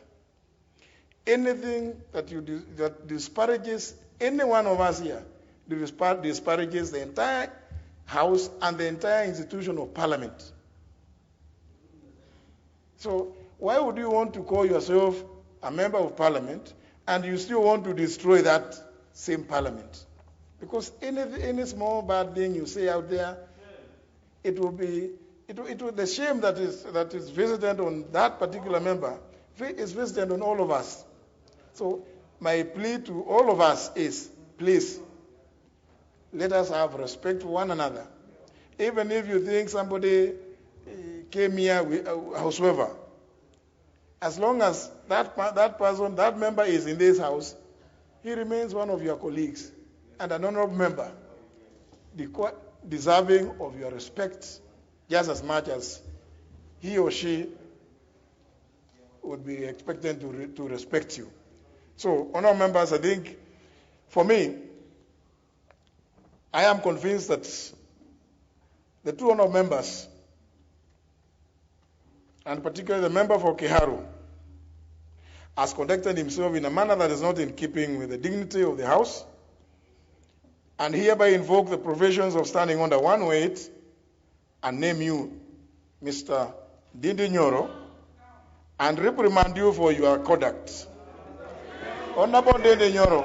Speaker 2: Anything that disparages any one of us here, disparages the entire House and the entire institution of Parliament. So why would you want to call yourself a member of Parliament and you still want to destroy that same Parliament? Because any small bad thing you say out there, it will be the shame that is visited on that particular member is visited on all of us. So my plea to all of us is, please, let us have respect for one another. Even if you think somebody came here, howsoever, as long as that member is in this house, he remains one of your colleagues and an honorable member, deserving of your respect just as much as he or she would be expected to respect you. So, honorable members, I think, for me, I am convinced that the two honorable members, and particularly the member for Kiharu, has conducted himself in a manner that is not in keeping with the dignity of the House and hereby invoke the provisions of Standing Order 108 and name you Mr. Dindi Nyoro and reprimand you for your conduct. Honorable Dindi Nyoro,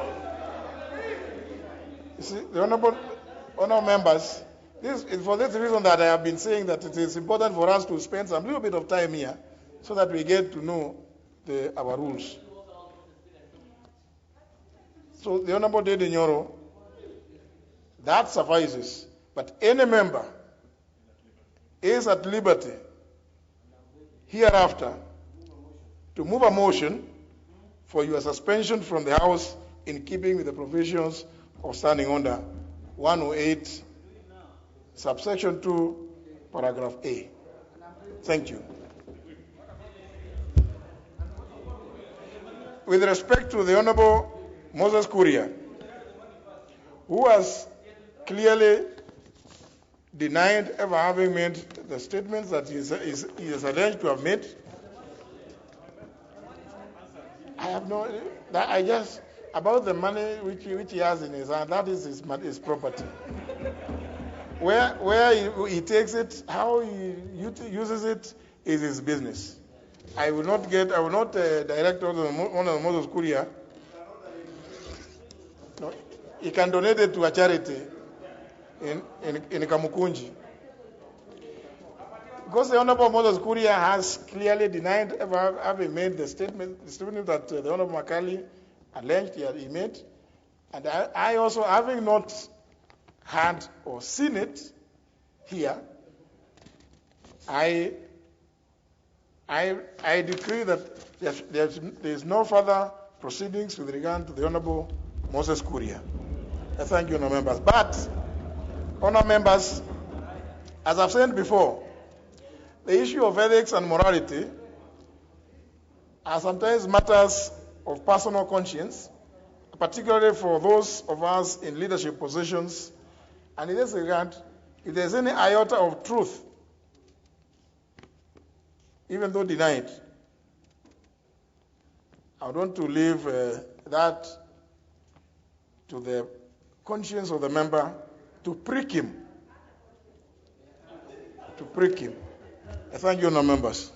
Speaker 2: you see, the honorable members, this is for this reason that I have been saying that it is important for us to spend some little bit of time here so that we get to know our rules. So the Honorable Dindi Nyoro, that suffices. But any member is at liberty hereafter to move a motion for your suspension from the House in keeping with the provisions of Standing Order 108, Subsection 2, Paragraph A. Thank you. With respect to the Honorable Moses Kuria, who has clearly denied ever having made the statements that he is alleged to have made, I have no, I just, about the money which he has in his hand, that is his property. Where he takes it, how he uses it is his business. I will not direct one of Moses Kuria. No, he can donate it to a charity in Kamukunji. Because the Honorable Moses Kuria has clearly denied ever having made the statement that the Honorable Makali alleged he made, and I also, having not heard or seen it here, I decree that there is no further proceedings with regard to the Honorable Moses Kuria. I thank you, Honour Members. But, Honour Members, as I've said before, the issue of ethics and morality are sometimes matters of personal conscience, particularly for those of us in leadership positions. And in this regard, if there's any iota of truth, even though denied, I want to leave that to the conscience of the member to prick him. I thank you, Honour Members.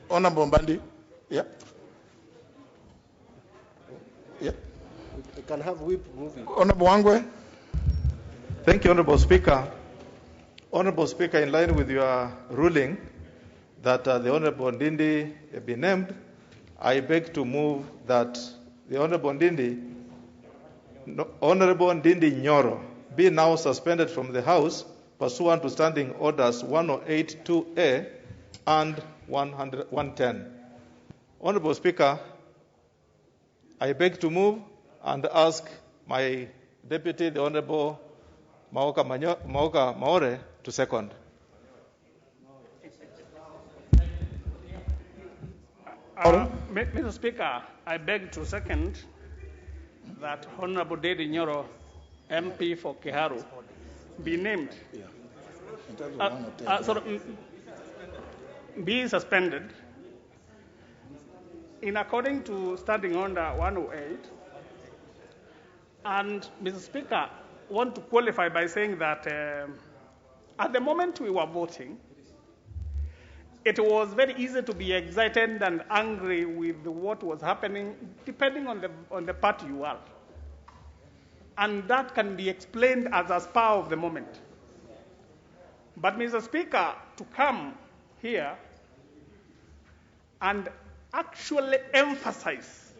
Speaker 2: Honourable Mbandi. Yeah.
Speaker 13: You can have whip moving.
Speaker 2: Honourable Wangwe.
Speaker 14: Thank you, Honourable Speaker. Honourable Speaker, in line with your ruling that the Honourable Ndindi be named, I beg to move that the Honourable Ndindi Nyoro be now suspended from the House pursuant to Standing Orders 108.2a and 110. Honourable Speaker, I beg to move and ask my Deputy, the Honourable Maoka Maore, to second.
Speaker 16: Mr. Speaker, I beg to second that Honorable Dindi Nyoro, MP for Kiharu, be named, be suspended in according to Standing Order 108. And, Mr. Speaker, I want to qualify by saying that at the moment we were voting, it was very easy to be excited and angry with what was happening, depending on the party you are. And that can be explained as a spur of the moment. But, Mr. Speaker, to come here and actually emphasize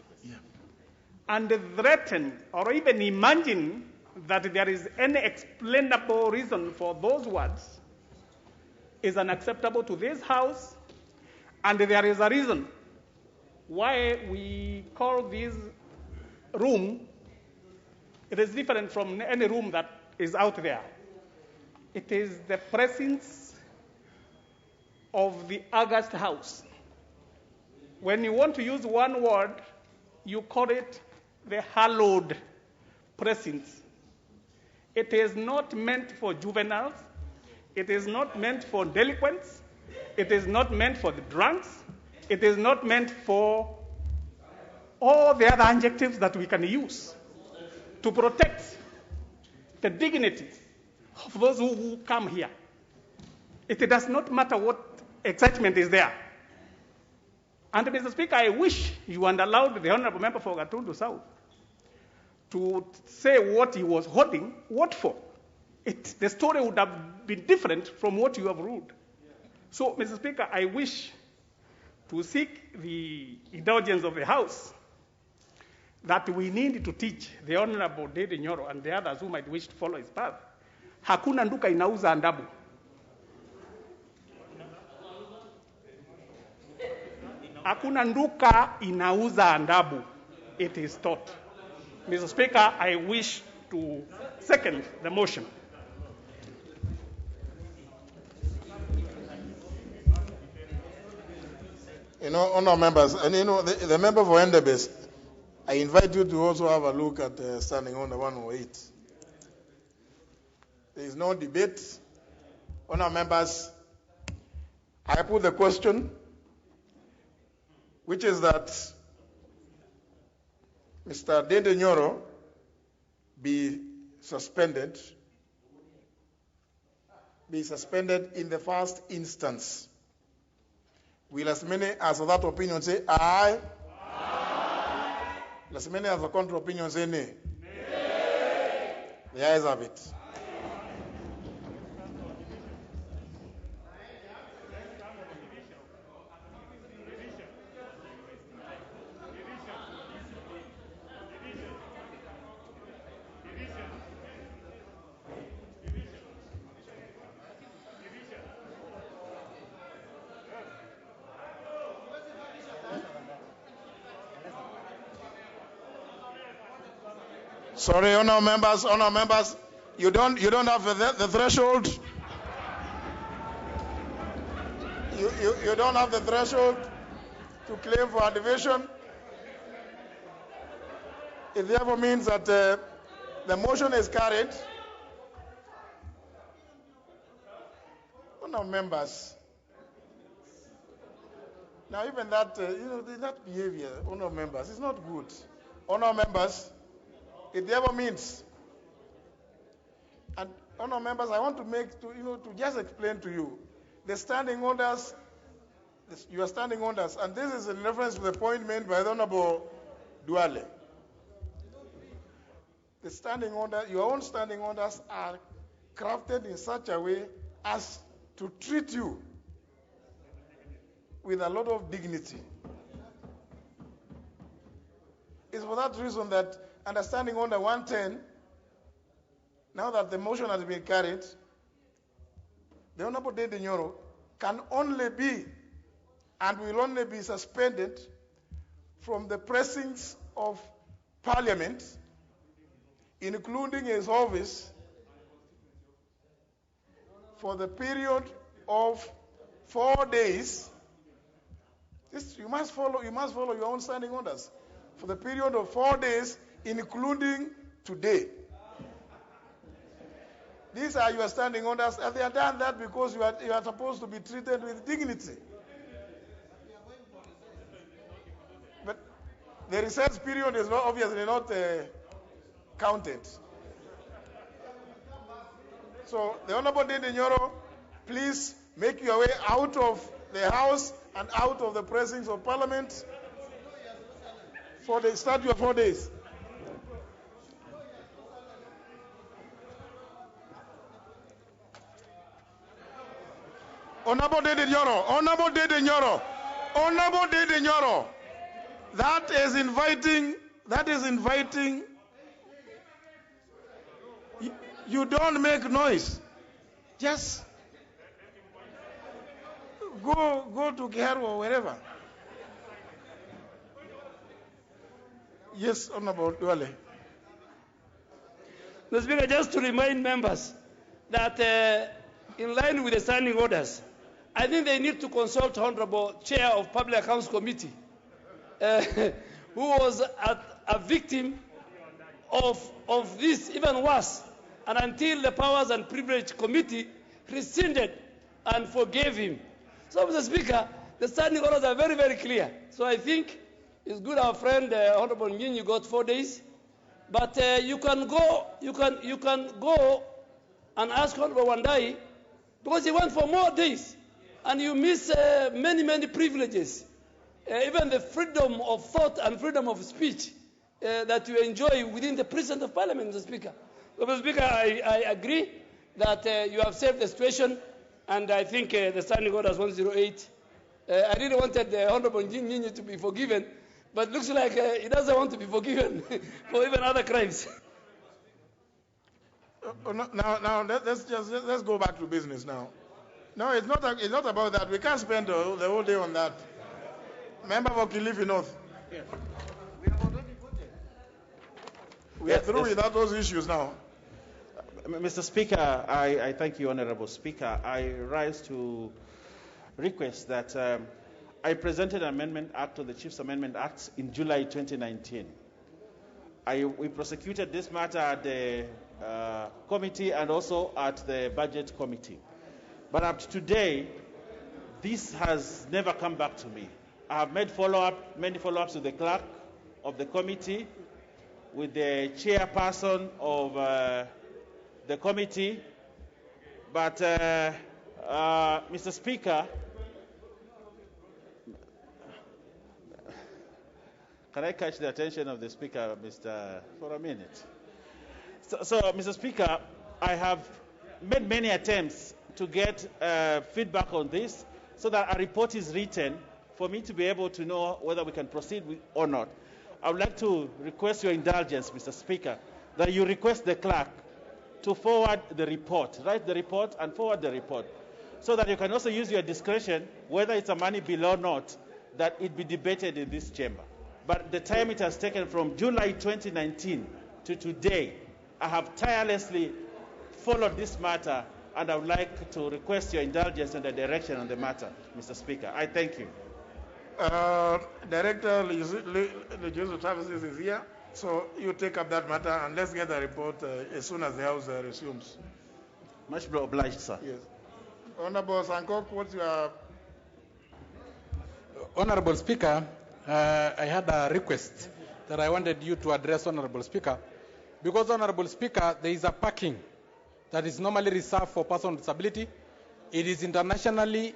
Speaker 16: and threaten or even imagine that there is any explainable reason for those words is unacceptable to this House, and there is a reason why we call this room, it is different from any room that is out there. It is the presence of the August House. When you want to use one word, you call it the hallowed presence. It is not meant for juveniles. It is not meant for delinquents. It is not meant for the drunks. It is not meant for all the other adjectives that we can use. to protect the dignity of those who come here. It does not matter what excitement is there. And Mr. Speaker, I wish you had allowed the Honorable Member for Gatundu South to say what he was holding. What for? The story would have been different from what you have ruled. So, Mr. Speaker, I wish to seek the indulgence of the House that we need to teach the Honorable Dede Nyoro and the others who might wish to follow his path. Hakuna nduka inauza andabu. Hakuna nduka inauza andabu. It is taught. Mr. Speaker, I wish to second the motion.
Speaker 2: Honourable members, and the member for Endebess, I invite you to also have a look at Standing Order 108. There is no debate. Honourable members, I put the question, which is that Mr. Dede Nyoro be suspended in the first instance. Will as many as of that opinion say aye? Aye. Will as many as the contrary opinion say nay? Nay. The ayes have it. Sorry, honour members, you don't have the threshold. You don't have the threshold to claim for a division. It therefore means that the motion is carried. Honour members. Now even that, that behavior, honour members, is not good. Honour members. It therefore means, and honourable members, I want to just explain to you the standing orders, your standing orders, and this is in reference to the point made by the Honourable Duale. The standing order, your own standing orders are crafted in such a way as to treat you with a lot of dignity. It's for that reason that understanding Order 110, now that the motion has been carried, the Honorable Dede Nyoro can only be and will only be suspended from the precincts of Parliament, including his office, for the period of 4 days. You must follow your own standing orders. For the period of 4 days, including today. These are your standing orders, and they are done that because you are supposed to be treated with dignity. But the recess period is obviously not counted. So, the Honorable Dede Nyoro, please make your way out of the House and out of the precincts of Parliament for the start of 4 days. Honorable Dede Nyoro, that is inviting, you don't make noise. Just go to Gero or wherever. Yes, Honorable Duale.
Speaker 11: Mr. Speaker, just to remind members that in line with the standing orders, I think they need to consult Honorable Chair of Public Accounts Committee, who was a victim of this, even worse. And until the Powers and Privilege Committee rescinded and forgave him. So, Mr. Speaker, the standing orders are very, very clear. So I think it's good our friend Honorable Nyinyi got 4 days. But you can go and ask Honorable Wandai, because he went for more days, and you miss many privileges, even the freedom of thought and freedom of speech that you enjoy within the prison of Parliament, Mr. Speaker. Mr. Speaker, I agree that you have saved the situation, and I think the standing order is 108. I really wanted the Honorable Njinyi to be forgiven, but it looks like he doesn't want to be forgiven for even other crimes.
Speaker 2: Now let's go back to business now. No, it's not about that. We can't spend the whole day on that. Member for Kilifi North.
Speaker 8: Yes.
Speaker 2: We are through with those issues now.
Speaker 17: Mr. Speaker, I thank you, Honorable Speaker. I rise to request that I presented an Amendment Act to the Chiefs Amendment Act in July 2019. We prosecuted this matter at the committee and also at the Budget Committee. But up to today, this has never come back to me. I have made many follow-ups with the clerk of the committee, with the chairperson of the committee. But, Mr. Speaker, can I catch the attention of the Speaker, for a minute? So, Mr. Speaker, I have made many attempts to get feedback on this so that a report is written for me to be able to know whether we can proceed or not. I would like to request your indulgence, Mr. Speaker, that you request the clerk to forward the report, write the report and forward the report, so that you can also use your discretion, whether it's a money bill or not, that it be debated in this chamber. But the time it has taken from July 2019 to today, I have tirelessly followed this matter, and I would like to request your indulgence and the direction on the matter, Mr. Speaker. I thank you.
Speaker 2: Director Legislative Services is here, so you take up that matter and let's get the report as soon as the House resumes.
Speaker 17: Much obliged, sir.
Speaker 2: Yes. Honorable Sankok, what's your...
Speaker 18: Honorable Speaker, I had a request that I wanted you to address, Honorable Speaker, because, Honorable Speaker, there is a parking that is normally reserved for persons with disability. It is internationally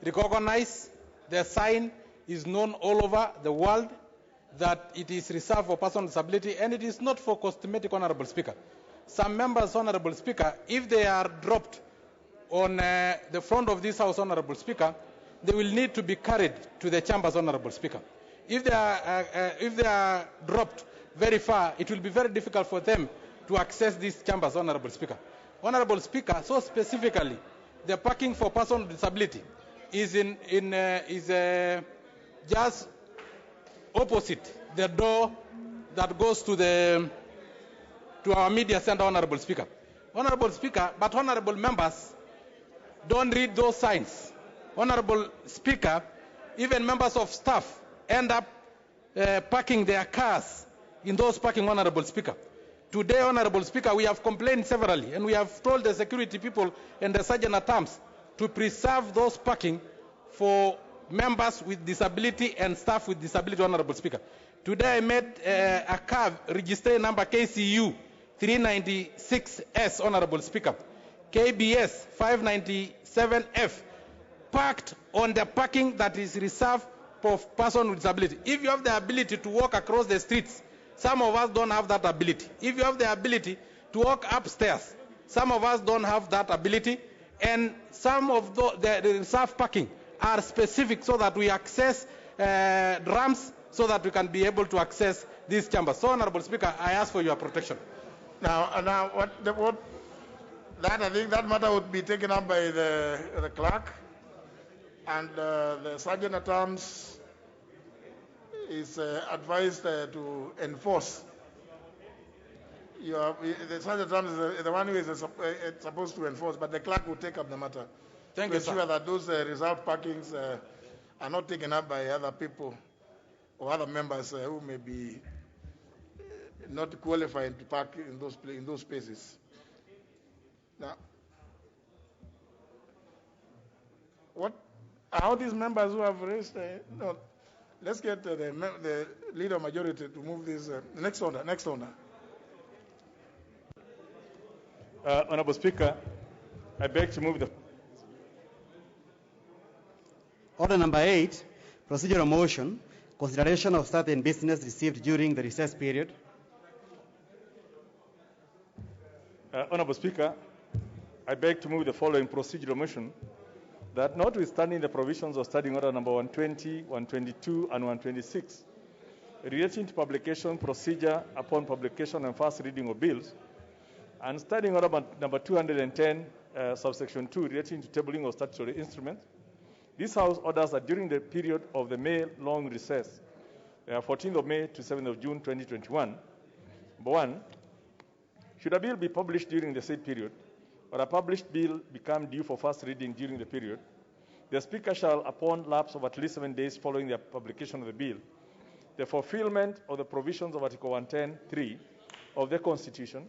Speaker 18: recognized. The sign is known all over the world that it is reserved for persons with disability, and it is not for cosmetic, Honorable Speaker. Some members, Honorable Speaker, if they are dropped on the front of this House, Honorable Speaker, they will need to be carried to the chambers, Honorable Speaker. If they are dropped very far, it will be very difficult for them to access these chambers, Honorable Speaker. Honorable Speaker, so specifically, the parking for persons with disability is just opposite the door that goes to our media center, Honorable Speaker. Honorable Speaker, but honorable members don't read those signs. Honorable Speaker, even members of staff end up parking their cars in those parking, Honorable Speaker. Today, Honorable Speaker, we have complained severally, and we have told the security people and the sergeant at arms to preserve those parking for members with disability and staff with disability, Honorable Speaker. Today I met a car registration number KCU 396S, Honorable Speaker, KBS 597F, parked on the parking that is reserved for persons with disability. If you have the ability to walk across the streets, some of us don't have that ability. If you have the ability to walk upstairs, some of us don't have that ability, and some of the reserved parking are specific so that we access drums so that we can be able to access these chambers. So, Honorable Speaker, I ask for your protection.
Speaker 2: Now, I think that matter would be taken up by the clerk, and the sergeant at arms is advised to enforce. The sergeant at arms is the one who is supposed to enforce, but the clerk will take up the matter.
Speaker 18: Thank
Speaker 2: to
Speaker 18: you, sir.
Speaker 2: ensure that those reserved parkings are not taken up by other people or other members who may be not qualified to park in those spaces. Now, how these members who have raised? No, let's get the leader majority to move this. Next order.
Speaker 14: Honorable Speaker, I beg to move the...
Speaker 15: Order number 8, procedural motion, consideration of certain business received during the recess period.
Speaker 14: Honorable Speaker, I beg to move the following procedural motion, that notwithstanding the provisions of Standing Order number 120, 122, and 126, relating to publication procedure upon publication and first reading of bills, and Standing Order number 210, subsection 2, relating to tabling of statutory instruments, this House orders that during the period of the May long recess, 14th of May to 7th of June 2021, number 1, should a bill be published during the said period, or a published bill become due for first reading during the period, the Speaker shall, upon lapse of at least 7 days following the publication of the bill, the fulfillment of the provisions of Article 110(3) of the Constitution,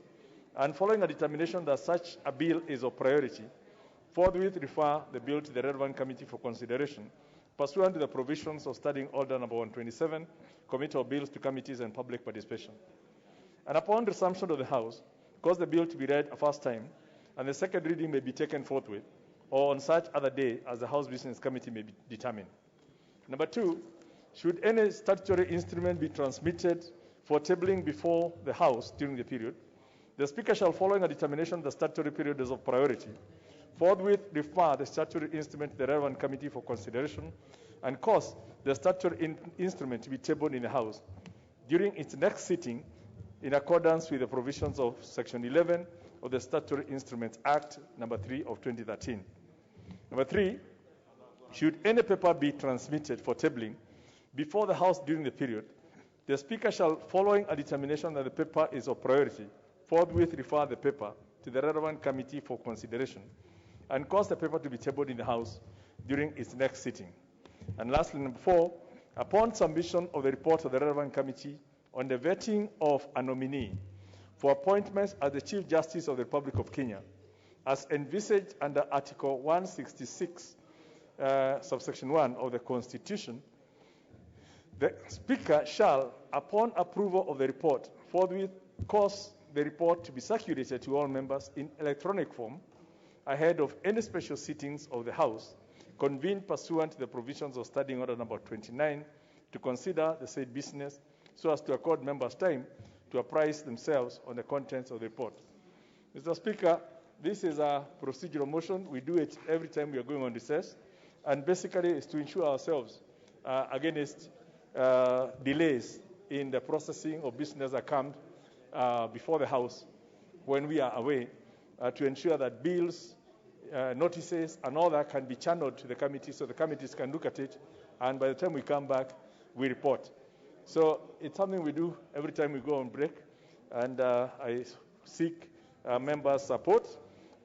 Speaker 14: and following a determination that such a bill is of priority, forthwith refer the bill to the relevant committee for consideration, pursuant to the provisions of Standing Order number 127, Committee of Bills to Committees and Public Participation. And upon resumption of the House, cause the bill to be read a first time, and the second reading may be taken forthwith, or on such other day as the House Business Committee may be determined. Number 2, should any statutory instrument be transmitted for tabling before the House during the period, the Speaker shall, following a determination the statutory period is of priority, forthwith refer the statutory instrument to the relevant committee for consideration and cause the statutory instrument to be tabled in the House during its next sitting in accordance with the provisions of Section 11 of the Statutory Instruments Act number 3 of 2013. Number 3, should any paper be transmitted for tabling before the House during the period, the Speaker shall, following a determination that the paper is of priority, forthwith refer the paper to the relevant committee for consideration and cause the paper to be tabled in the House during its next sitting. And lastly, number 4, upon submission of the report of the relevant committee on the vetting of a nominee for appointments as the Chief Justice of the Republic of Kenya, as envisaged under Article 166, subsection 1 of the Constitution, the Speaker shall, upon approval of the report, forthwith cause the report to be circulated to all members in electronic form ahead of any special sittings of the House convened pursuant to the provisions of Standing Order number 29 to consider the said business so as to accord members time to apprise themselves on the contents of the report. Mr. Speaker, this is a procedural motion. We do it every time we are going on recess, and basically it's to ensure ourselves against delays in the processing of business that come before the House when we are away, to ensure that bills, notices, and all that can be channeled to the committee so the committees can look at it, and by the time we come back, we report. So it's something we do every time we go on break, and I seek members' support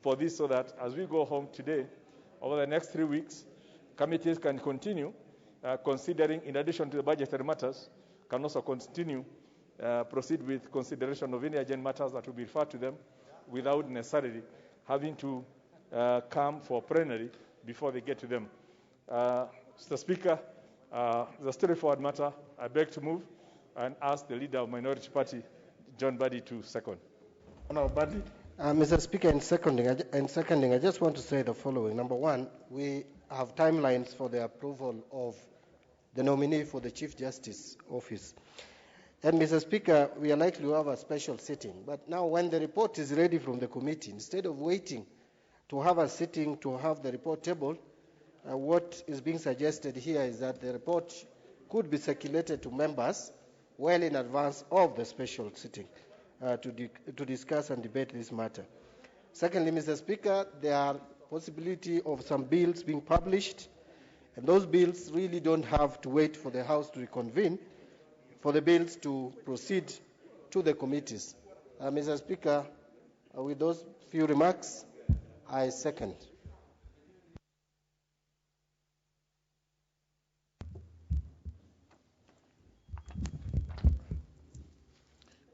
Speaker 14: for this so that as we go home today, over the next 3 weeks, committees can continue considering, in addition to the budgetary matters, can also continue proceed with consideration of any agenda matters that will be referred to them without necessarily having to come for plenary before they get to them. Mr. Speaker, the straightforward matter, I beg to move and ask the Leader of Minority Party, John Buddy, to second.
Speaker 2: Honorable Buddy.
Speaker 13: Mr. Speaker, in seconding, I just want to say the following. Number 1, we have timelines for the approval of the nominee for the Chief Justice office. And Mr. Speaker, we are likely to have a special sitting. But now when the report is ready from the committee, instead of waiting to have a sitting to have the report tabled, what is being suggested here is that the report could be circulated to members well in advance of the special sitting to discuss and debate this matter. Secondly, Mr. Speaker, there are possibility of some bills being published, and those bills really don't have to wait for the House to reconvene for the bills to proceed to the committees. Mr. Speaker, with those few remarks, I second.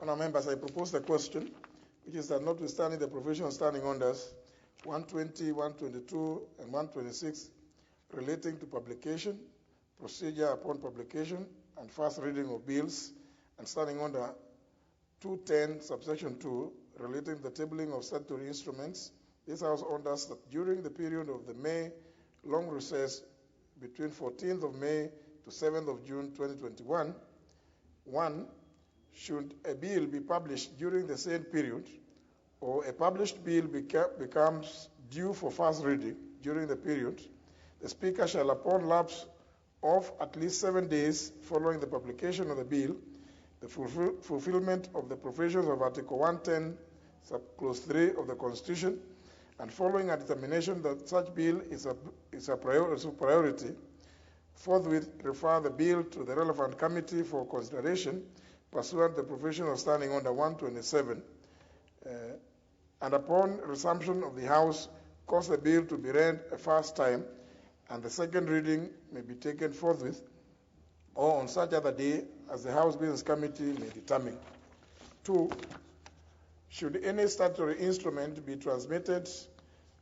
Speaker 2: Honourable members, I propose the question, which is that notwithstanding the provision of standing orders 120, 122, and 126 relating to publication, procedure upon publication, and first reading of bills, and standing order 210, subsection 2, relating to the tabling of statutory instruments, this House orders that during the period of the May long recess between 14th of May to 7th of June 2021, 1. Should a bill be published during the same period, or a published bill becomes due for first reading during the period, the Speaker shall, upon lapse of at least 7 days following the publication of the bill, the fulfillment of the provisions of Article 110, Clause 3 of the Constitution, and following a determination that such bill is a priority, forthwith refer the bill to the relevant committee for consideration pursuant to the provision of Standing Order 127, and upon resumption of the House, cause the bill to be read a first time, and the second reading may be taken forthwith or on such other day as the House Business Committee may determine. 2. Should any statutory instrument be transmitted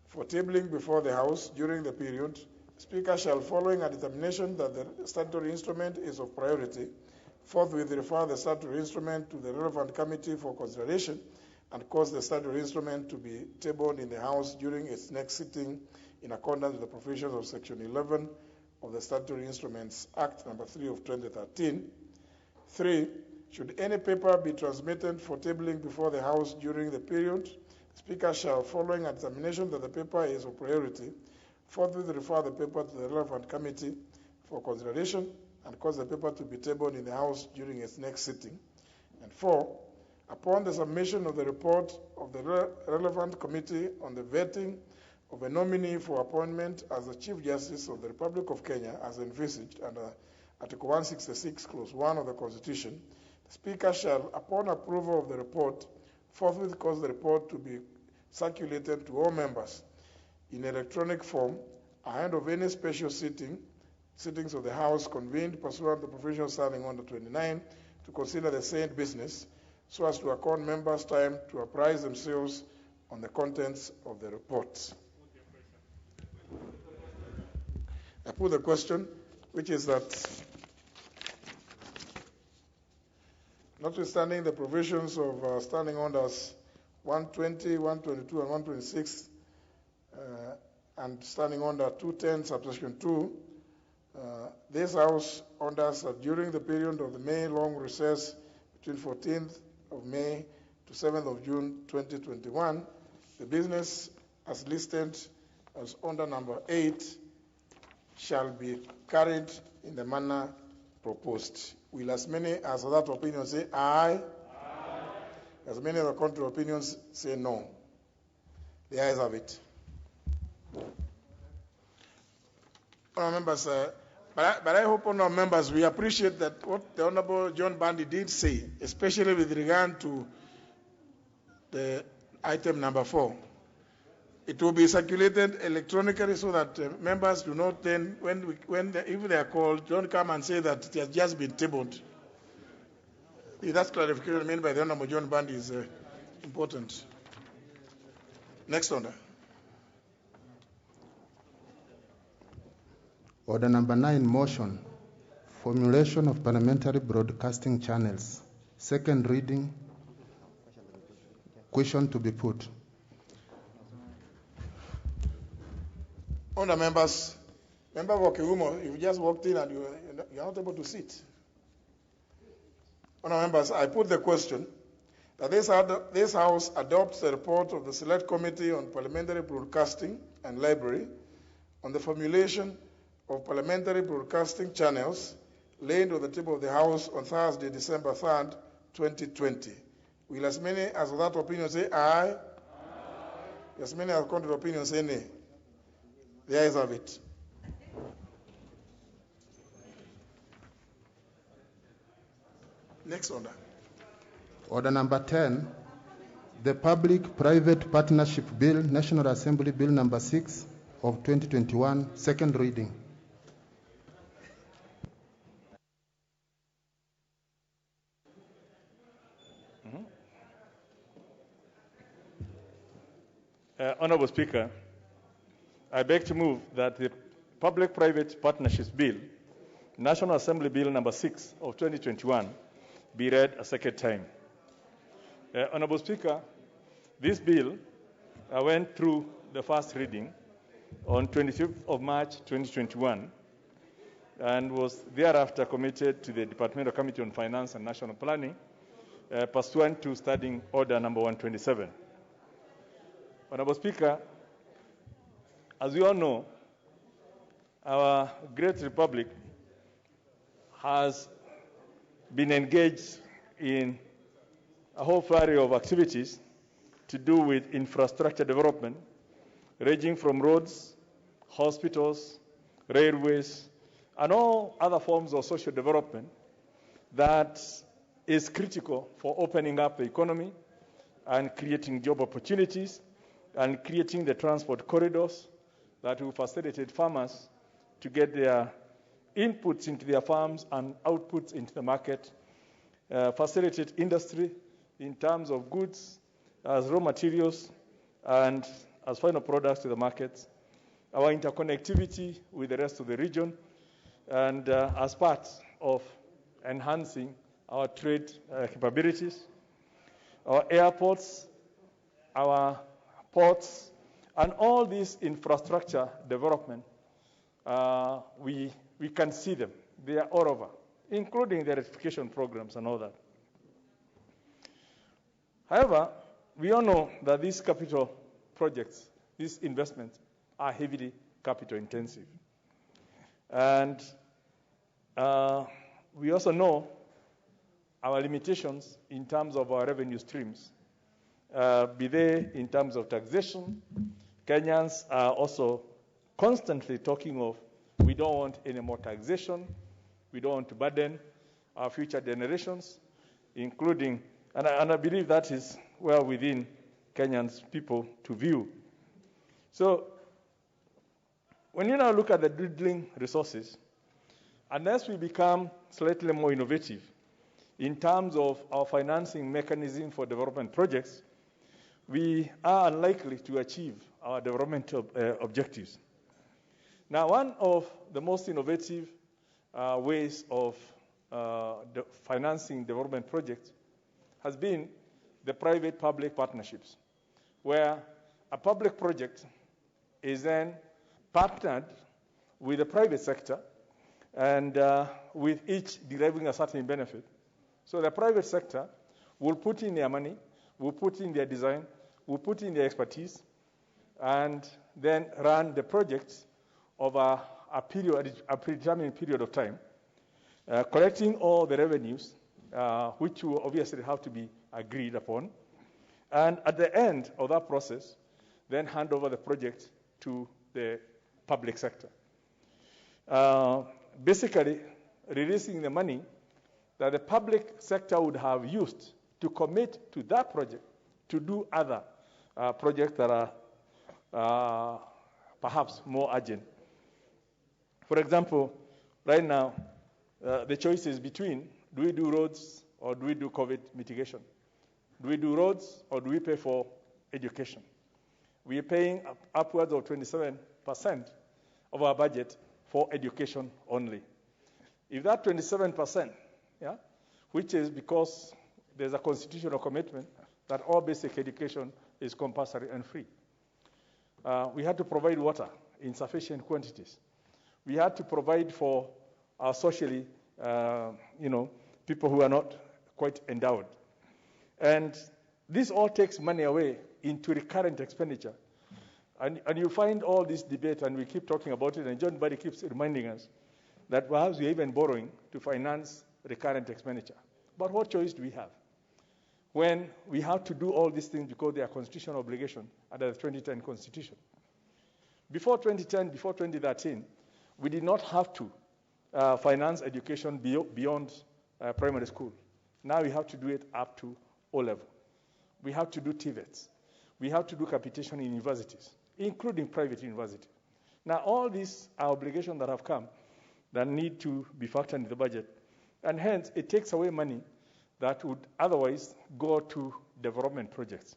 Speaker 2: for tabling before the House during the period, the Speaker shall, following a determination that the statutory instrument is of priority, forthwith refer the statutory instrument to the relevant committee for consideration and cause the statutory instrument to be tabled in the House during its next sitting in accordance with the provisions of Section 11 of the Statutory Instruments Act No. 3 of 2013. 3. Should any paper be transmitted for tabling before the House during the period, the Speaker shall, following a determination that the paper is of priority, forthwith refer the paper to the relevant committee for consideration and cause the paper to be tabled in the House during its next sitting. And 4. Upon the submission of the report of the relevant committee on the vetting of a nominee for appointment as the Chief Justice of the Republic of Kenya as envisaged under Article 166, Clause 1 of the Constitution, the Speaker shall, upon approval of the report, forthwith cause the report to be circulated to all members in electronic form ahead of any special sittings of the House convened pursuant to the provision Standing Order 29 to consider the same business, so as to accord members time to apprise themselves on the contents of the reports. I put the question, which is that, notwithstanding the provisions of Standing Orders 120, 122, and 126, and Standing Order 210, Subsection 2, this House orders that during the period of the May long recess between 14th of May to 7th of June 2021, the business as listed as Order Number 8 shall be carried in the manner proposed. Will as many as that opinion say aye? Aye. As many of the contrary opinions say no. The ayes have it. Honourable members, but I hope, honourable members, we appreciate that what the Honourable John Bandi did say, especially with regard to the item number 4. It will be circulated electronically so that members do not then, if they are called, don't come and say that it has just been tabled. That clarification made by the Honourable John Bandi is important. Next order.
Speaker 19: Order number 9, motion. Formulation of parliamentary broadcasting channels. Second reading. Question to be put.
Speaker 2: Honourable members, Member Wakiumo, you just walked in and you are not able to sit. Honourable members, I put the question that this House adopts the report of the Select Committee on Parliamentary Broadcasting and Library on the formulation of parliamentary broadcasting channels laid on the table of the House on Thursday, December 3rd, 2020. Will as many as that opinion say aye? Aye. As many as contrary opinion say nay? The ayes have it. Next order.
Speaker 19: Order number 10, the Public-Private Partnership Bill, National Assembly Bill number 6 of 2021, second reading.
Speaker 14: Honourable Speaker, I beg to move that the Public-Private Partnerships Bill, National Assembly Bill number 6 of 2021, be read a second time. Honourable Speaker, This bill went through the first reading on 25th of March 2021 and was thereafter committed to the Departmental Committee on Finance and National Planning pursuant to Standing Order number 127. Honorable Speaker, as we all know, our great republic has been engaged in a whole flurry of activities to do with infrastructure development, ranging from roads, hospitals, railways, and all other forms of social development that is critical for opening up the economy and creating job opportunities and creating the transport corridors that will facilitate farmers to get their inputs into their farms and outputs into the market, facilitate industry in terms of goods as raw materials and as final products to the markets, our interconnectivity with the rest of the region, and as part of enhancing our trade capabilities, our airports, our ports, and all this infrastructure development, we can see them. They are all over, including the electrification programs and all that. However, we all know that these capital projects, these investments, are heavily capital intensive. And we also know our limitations in terms of our revenue streams, be they in terms of taxation. Kenyans are also constantly talking of, we don't want any more taxation, we don't want to burden our future generations, including, and I believe that is well within Kenyans people to view. So when you now look at the dwindling resources, unless we become slightly more innovative in terms of our financing mechanism for development projects, we are unlikely to achieve our development objectives. Now, one of the most innovative ways of financing development projects has been the private-public partnerships, where a public project is then partnered with the private sector and with each deriving a certain benefit. So the private sector will put in their money, will put in their design, will put in their expertise, and then run the projects over a predetermined period of time, collecting all the revenues, which will obviously have to be agreed upon. And at the end of that process, then hand over the project to the public sector. Basically, releasing the money that the public sector would have used to commit to that project to do other projects that are perhaps more urgent. For example, right now, the choice is between, do we do roads or do we do COVID mitigation? Do we do roads or do we pay for education? We are paying upwards of 27% of our budget for education only. If that 27%, which is because there's a constitutional commitment that all basic education is compulsory and free. We had to provide water in sufficient quantities. We had to provide for our socially, people who are not quite endowed. And this all takes money away into recurrent expenditure. And you find all this debate, and we keep talking about it, and John Buddy keeps reminding us that perhaps we're even borrowing to finance recurrent expenditure. But what choice do we have? When we have to do all these things because they are constitutional obligation under the 2010 Constitution. Before 2010, before 2013, we did not have to finance education beyond primary school. Now we have to do it up to O-level. We have to do TVETs. We have to do capitation in universities, including private universities. Now, all these are obligations that have come that need to be factored into the budget. And hence, it takes away money that would otherwise go to development projects.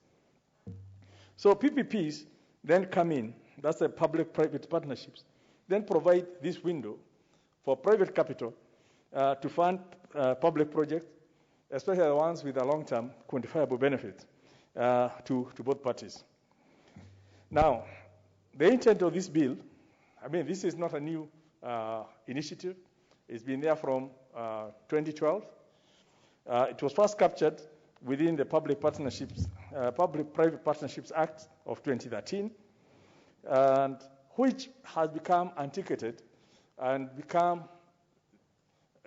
Speaker 14: So PPPs then come in, that's the public-private partnerships, then provide this window for private capital to fund public projects, especially the ones with a long-term quantifiable benefit. to both parties. Now, the intent of this bill, I mean, this is not a new initiative. It's been there from 2012. It was first captured within the Public-Private Partnerships Act of 2013, and which has become antiquated and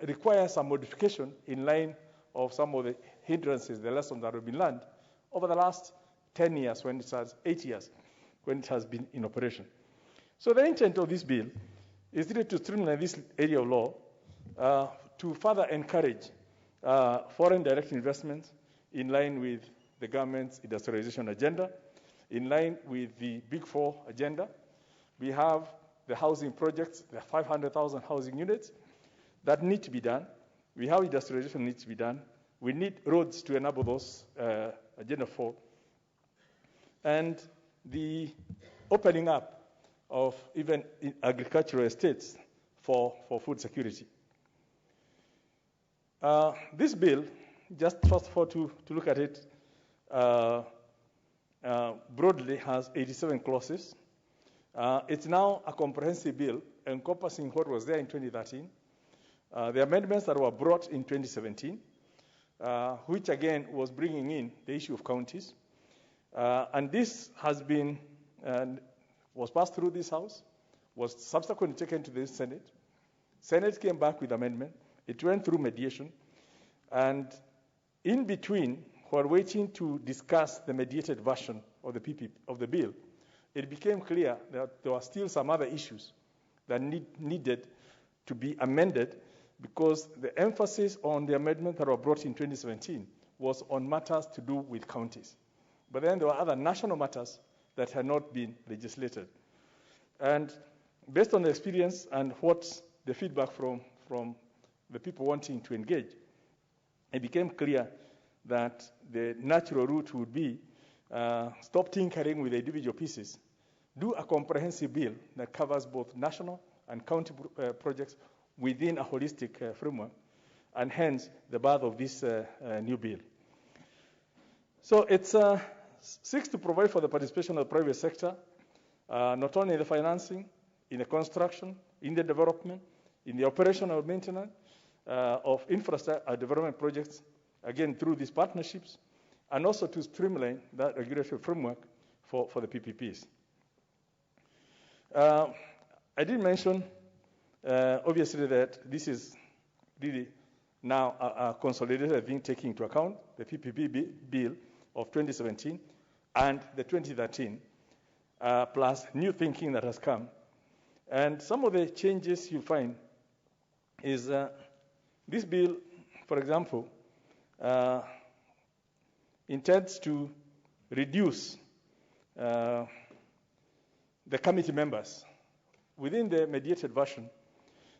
Speaker 14: requires some modification in line of some of the hindrances, the lessons that have been learned over the last 10 years, 8 years, when it has been in operation. So the intent of this bill is really to streamline this area of law to further encourage foreign direct investments in line with the government's industrialization agenda, in line with the Big Four agenda. We have the housing projects, the 500,000 housing units that need to be done. We have industrialization needs to be done. We need roads to enable those Agenda 4. And the opening up of even agricultural estates for food security. This bill, just first of all to look at it, broadly has 87 clauses. It's now a comprehensive bill encompassing what was there in 2013, the amendments that were brought in 2017, which again was bringing in the issue of counties. And this has been, was passed through this House, was subsequently taken to the Senate. Senate came back with amendment. It went through mediation. And in between, while waiting to discuss the mediated version of the bill, it became clear that there were still some other issues that needed to be amended, because the emphasis on the amendment that were brought in 2017 was on matters to do with counties. But then there were other national matters that had not been legislated. And based on the experience and what the feedback from the people wanting to engage, it became clear that the natural route would be stop tinkering with the individual pieces, do a comprehensive bill that covers both national and county projects within a holistic framework, and hence the birth of this new bill. So it seeks to provide for the participation of the private sector, not only in the financing, in the construction, in the development, in the operation or maintenance of infrastructure development projects, again through these partnerships, and also to streamline that regulatory framework for the PPPs. I did mention, obviously, that this is really now a consolidated thing, taking into account the PPP bill of 2017 and the 2013, plus new thinking that has come. And some of the changes you find is this bill, for example, intends to reduce the committee members. Within the mediated version,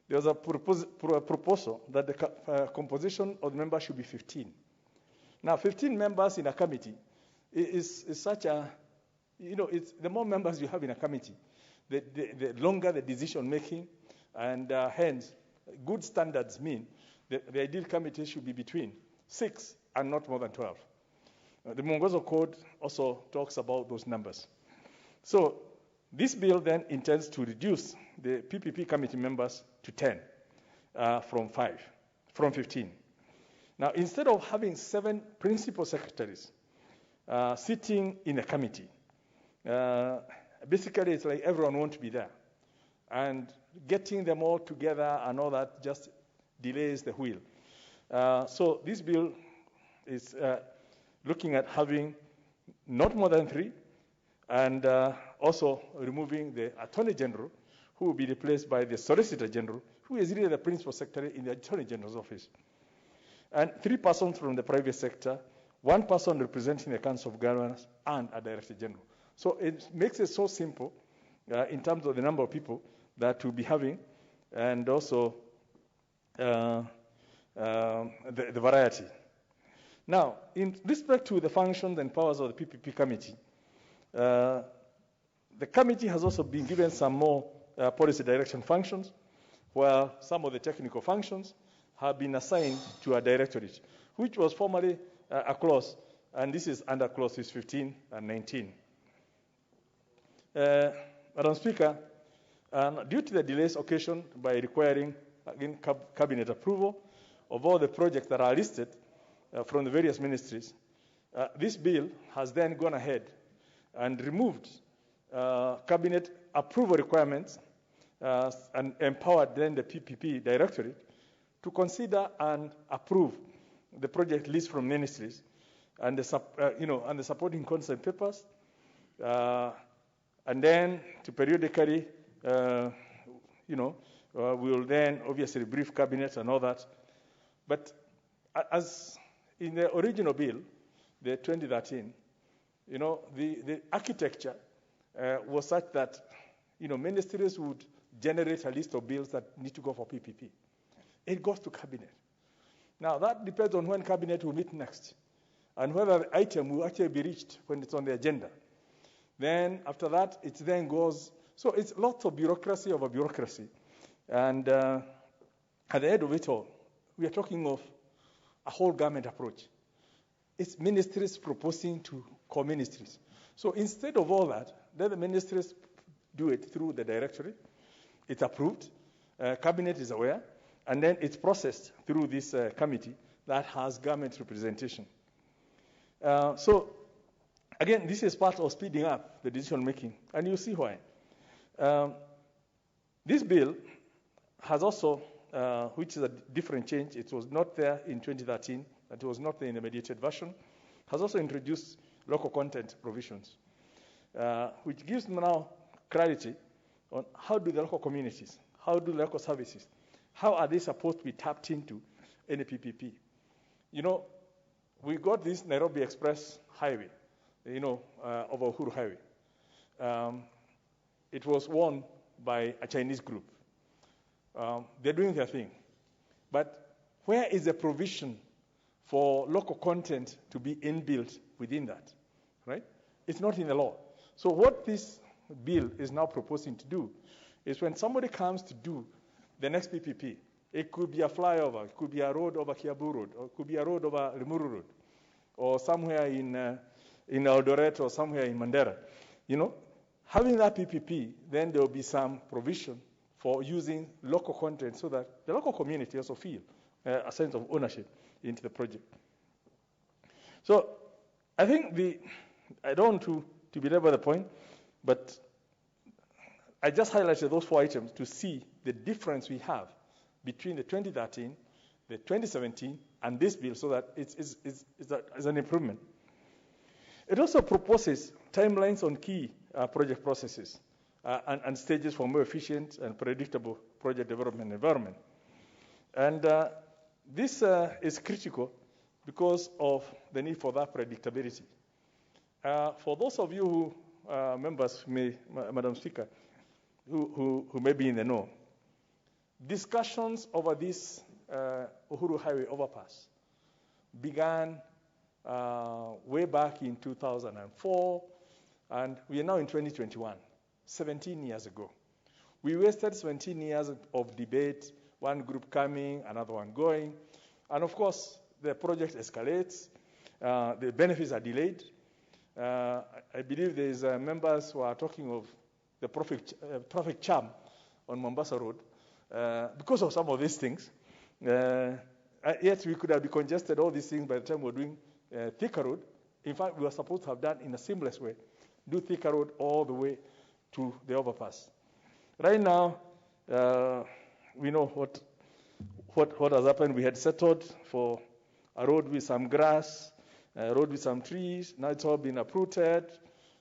Speaker 14: there was a proposal that the composition of the members should be 15. Now, 15 members in a committee is such a, it's the more members you have in a committee, the longer the decision making, and hence, good standards mean the ideal committee should be between 6 and not more than 12. The Mwongozo Code also talks about those numbers. So this bill then intends to reduce the PPP committee members to 10 from 15. Now, instead of having 7 principal secretaries sitting in a committee, basically it's like everyone wants to be there. And getting them all together and all that just delays the wheel. So this bill is looking at having not more than 3, and also removing the Attorney General, who will be replaced by the Solicitor General, who is really the principal secretary in the Attorney General's office. And 3 persons from the private sector, 1 person representing the Council of Governors, and a Director General. So it makes it so simple in terms of the number of people that we'll be having, and also the variety. Now, in respect to the functions and powers of the PPP committee, the committee has also been given some more policy direction functions, where some of the technical functions have been assigned to a directorate, which was formerly a clause and this is under clauses 15 and 19. Madam Speaker, due to the delays occasioned by requiring, again, cabinet approval of all the projects that are listed from the various ministries, this bill has then gone ahead and removed cabinet approval requirements and empowered then the PPP directorate to consider and approve the project list from ministries and the supporting concept papers, and then to periodically, we will then obviously brief cabinets and all that. But as in the original bill, the 2013, the architecture was such that, ministries would generate a list of bills that need to go for PPP. It goes to cabinet. Now, that depends on when cabinet will meet next and whether the item will actually be reached when it's on the agenda. Then, after that, it then goes. So it's lots of bureaucracy over bureaucracy. And at the end of it all, we are talking of a whole government approach. It's ministries proposing to co-ministries. So instead of all that, then the ministries do it through the directorate. It's approved. Cabinet is aware. And then it's processed through this committee that has government representation. So, again, this is part of speeding up the decision making, and you'll see why. This bill has also, which is a different change, it was not there in 2013, it was not there in the mediated version, has also introduced local content provisions, which gives now clarity on how do the local communities, how do the local services, how are they supposed to be tapped into any PPP? We got this Nairobi Express Highway, over Uhuru Highway. It was won by a Chinese group. They're doing their thing. But where is the provision for local content to be inbuilt within that, right? It's not in the law. So what this bill is now proposing to do is when somebody comes to do the next PPP, it could be a flyover, it could be a road over Kiabu Road, or it could be a road over Limuru Road, or somewhere in Eldoret or somewhere in Mandera. Having that PPP, then there will be some provision for using local content so that the local community also feel a sense of ownership into the project. So I think I don't want to belabor the point, but I just highlighted those 4 items to see the difference we have between the 2013, the 2017, and this bill, so that it's an improvement. It also proposes timelines on key project processes and stages for more efficient and predictable project development environment. And this is critical because of the need for that predictability. For those of you who, members, Madam Speaker, who may be in the know, discussions over this Uhuru Highway overpass began way back in 2004, and we are now in 2021, 17 years ago. We wasted 17 years of debate, one group coming, another one going, and of course, the project escalates, the benefits are delayed. I believe there's members who are talking of the traffic jam on Mombasa Road because of some of these things. Yet we could have been congested, all these things, by the time we're doing Thika Road. In fact, we were supposed to have done in a seamless way, do Thika Road all the way to the overpass. Right now, we know what has happened. We had settled for a road with some grass, a road with some trees. Now it's all been uprooted.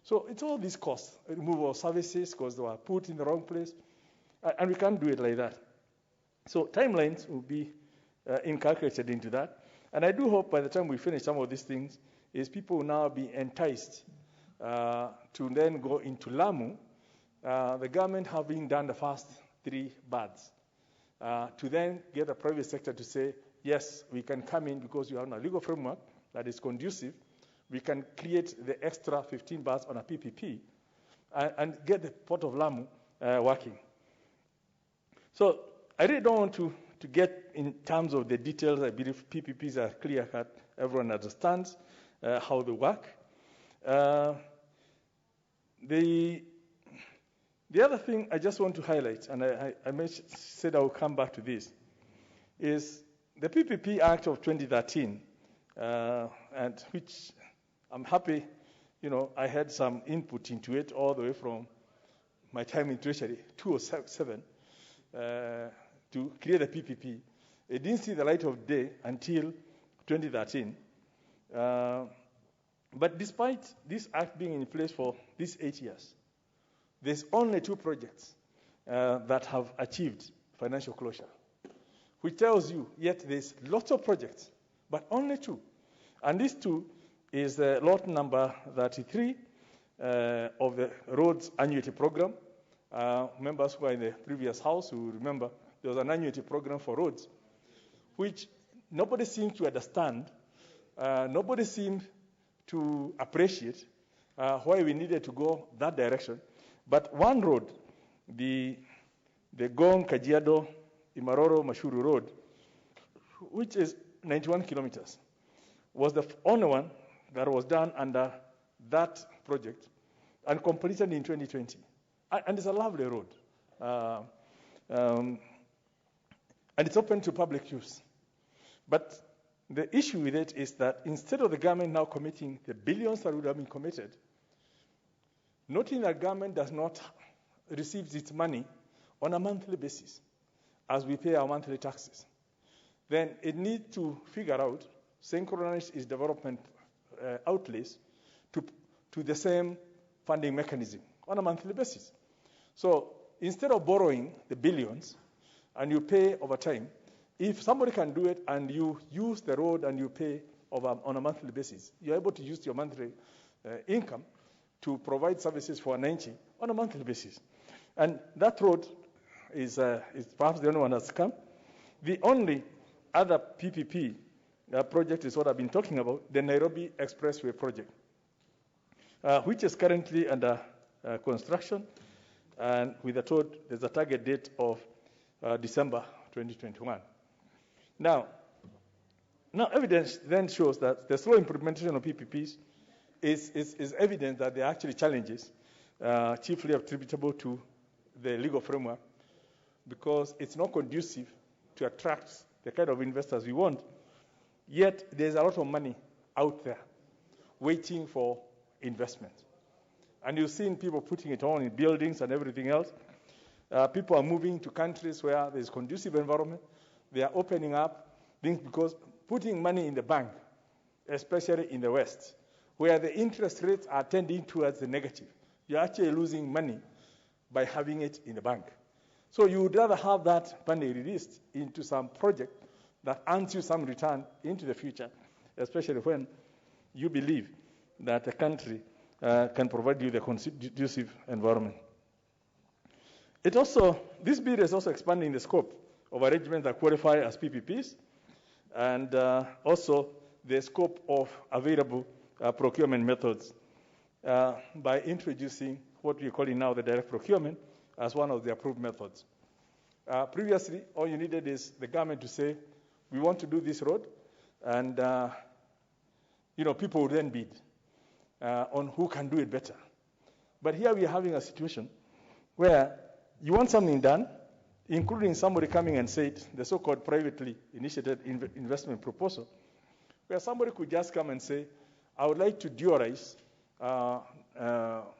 Speaker 14: So it's all these costs, removal of services because they were put in the wrong place. And we can't do it like that. So timelines will be inculcated into that. And I do hope by the time we finish some of these things, is people will now be enticed to then go into Lamu, the government having done the first 3 baths, to then get the private sector to say, yes, we can come in because you have a legal framework that is conducive. We can create the extra 15 baths on a PPP and get the Port of Lamu working. So I really don't want to get in terms of the details. I believe PPPs are clear-cut. Everyone understands. how they work. The other thing I just want to highlight, and I said I will come back to this, is the PPP Act of 2013, and which I'm happy, I had some input into it all the way from my time in Treasury, 2007, to create a PPP. It didn't see the light of day until 2013. But despite this act being in place for these 8 years, there's only 2 projects that have achieved financial closure, which tells you, yet there's lots of projects, but only 2. And these 2 is lot number 33 of the Roads Annuity Program. Members who are in the previous House who remember there was an annuity program for roads, which nobody seemed to understand. Nobody seemed to appreciate why we needed to go that direction. But one road, the Gong, Kajiado, Imaroro, Mashuru Road, which is 91 kilometers, was the only one that was done under that project and completed in 2020. And it's a lovely road. And it's open to public use. But the issue with it is that instead of the government now committing the billions that would have been committed, noting that government does not receive its money on a monthly basis as we pay our monthly taxes, then it needs to figure out, synchronize its development outlays to the same funding mechanism on a monthly basis. So instead of borrowing the billions and you pay over time, if somebody can do it and you use the road and you pay on a monthly basis, you're able to use your monthly income to provide services for 90 on a monthly basis. And that road is perhaps the only one that's come. The only other PPP project is what I've been talking about, the Nairobi Expressway project, which is currently under construction, and there's a target date of December 2021. Now evidence then shows that the slow implementation of PPPs is evidence that there are actually challenges, chiefly attributable to the legal framework, because it's not conducive to attract the kind of investors we want. Yet there's a lot of money out there waiting for investment. And you've seen people putting it on in buildings and everything else. People are moving to countries where there's conducive environment. They are opening up things because putting money in the bank, especially in the West, where the interest rates are tending towards the negative, you're actually losing money by having it in the bank. So you would rather have that money released into some project that earns you some return into the future, especially when you believe that a country can provide you the conducive environment. This bill is also expanding the scope of arrangements that qualify as PPPs, and also the scope of available procurement methods by introducing what we're calling now the direct procurement as one of the approved methods. Previously, all you needed is the government to say, we want to do this road, and people would then bid on who can do it better. But here we are having a situation where you want something done, including somebody coming and say it, the so-called privately initiated investment proposal, where somebody could just come and say, I would like to dualize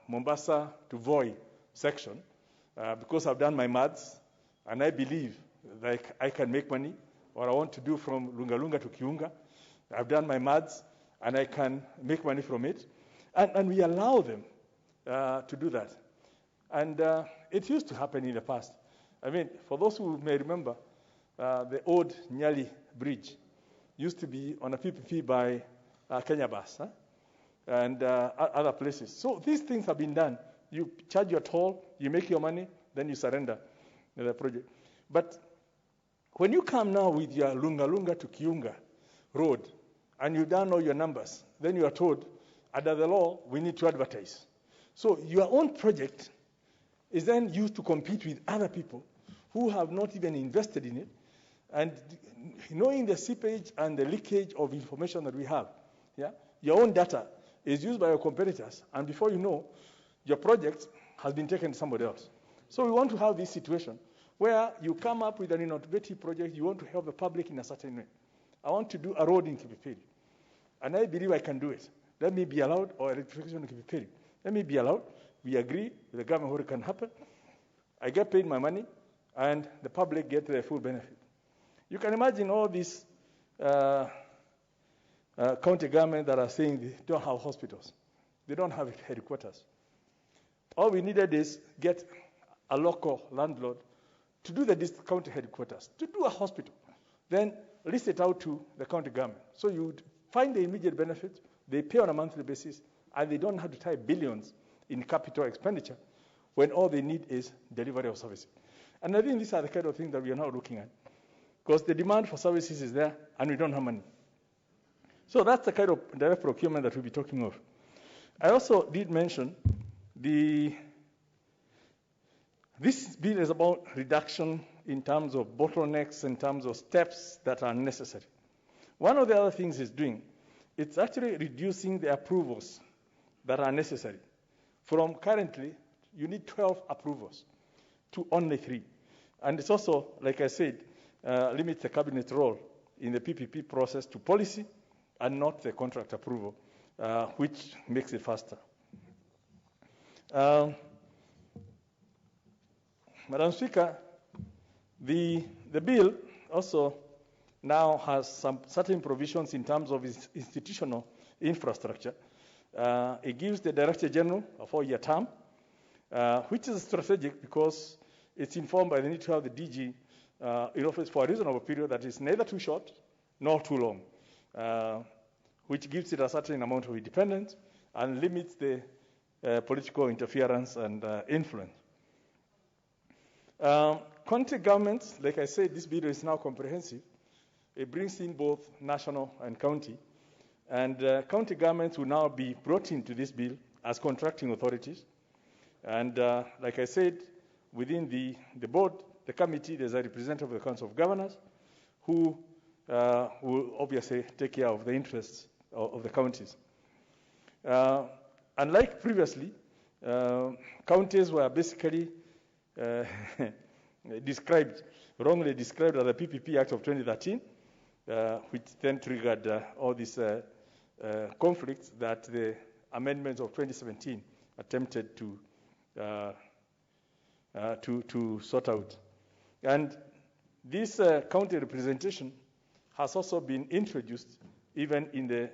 Speaker 14: Mombasa to Voi section because I've done my maths and I believe that I can make money, or I want to do from Lunga to Kiunga. I've done my maths and I can make money from it. And we allow them to do that. And it used to happen in the past. I mean, for those who may remember, the old Nyali Bridge used to be on a PPP by Kenya Bus and other places. So these things have been done. You charge your toll, you make your money, then you surrender the project. But when you come now with your Lunga to Kiunga road, and you've done all your numbers, then you are told, under the law, we need to advertise. So your own project is then used to compete with other people who have not even invested in it, and knowing the seepage and the leakage of information that we have, your own data is used by your competitors, and before you know, your project has been taken to somebody else. So we want to have this situation where you come up with an innovative project, you want to help the public in a certain way. I want to do a road in Kipipiri, and I believe I can do it. Let me be allowed, or electrification in Kipipiri. Let me be allowed. We agree with the government what can happen. I get paid my money, and the public get the full benefit. You can imagine all these county government that are saying they don't have hospitals. They don't have headquarters. All we needed is get a local landlord to do the county headquarters, to do a hospital, then list it out to the county government. So you find the immediate benefit, they pay on a monthly basis, and they don't have to tie billions in capital expenditure when all they need is delivery of services. And I think these are the kind of things that we are now looking at, because the demand for services is there, and we don't have money. So that's the kind of direct procurement that we'll be talking of. I also did mention this bill is about reduction in terms of bottlenecks, in terms of steps that are necessary. One of the other things it's doing, it's actually reducing the approvals that are necessary. From currently, you need 12 approvals to only 3. And it's also, like I said, limits the cabinet role in the PPP process to policy and not the contract approval, which makes it faster. Madam Speaker, the bill also now has some certain provisions in terms of its institutional infrastructure. It gives the Director General a 4-year term, which is strategic because it's informed by the need to have the DG in office for a reasonable period that is neither too short nor too long, which gives it a certain amount of independence and limits the political interference and influence. County governments, like I said, this bill is now comprehensive. It brings in both national and county. And county governments will now be brought into this bill as contracting authorities. And like I said, within the board, the committee, there's a representative of the Council of Governors who will obviously take care of the interests of the counties. Unlike previously, counties were basically wrongly described as the PPP Act of 2013, which then triggered all these conflicts that the amendments of 2017 attempted to sort out. And this county representation has also been introduced even in the,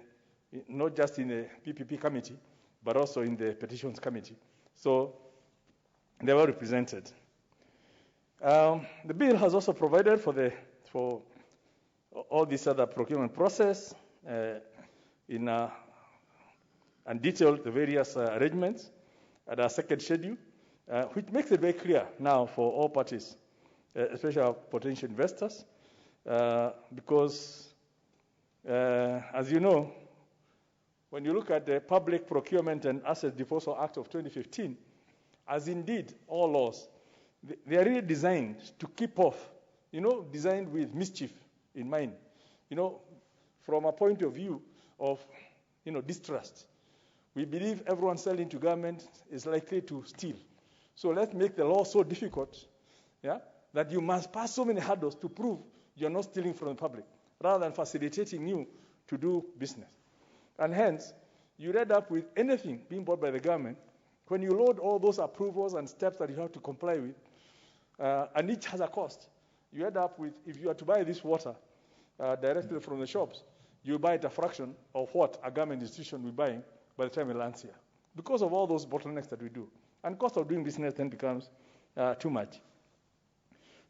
Speaker 14: not just in the PPP committee, but also in the petitions committee. So they were represented. The bill has also provided for all this other procurement process and detailed the various arrangements at our second schedule, which makes it very clear now for all parties, especially our potential investors, because, as you know, when you look at the Public Procurement and Asset Disposal Act of 2015, as indeed all laws, they are really designed to keep off, designed with mischief in mind, from a point of view of, distrust. We believe everyone selling to government is likely to steal. So let's make the law so difficult, that you must pass so many hurdles to prove you're not stealing from the public, rather than facilitating you to do business. And hence, you end up with anything being bought by the government. When you load all those approvals and steps that you have to comply with, and each has a cost, you end up with, if you are to buy this water directly from the shops, you buy it a fraction of what a government institution will be buying by the time it lands here, because of all those bottlenecks that we do. And cost of doing business then becomes too much.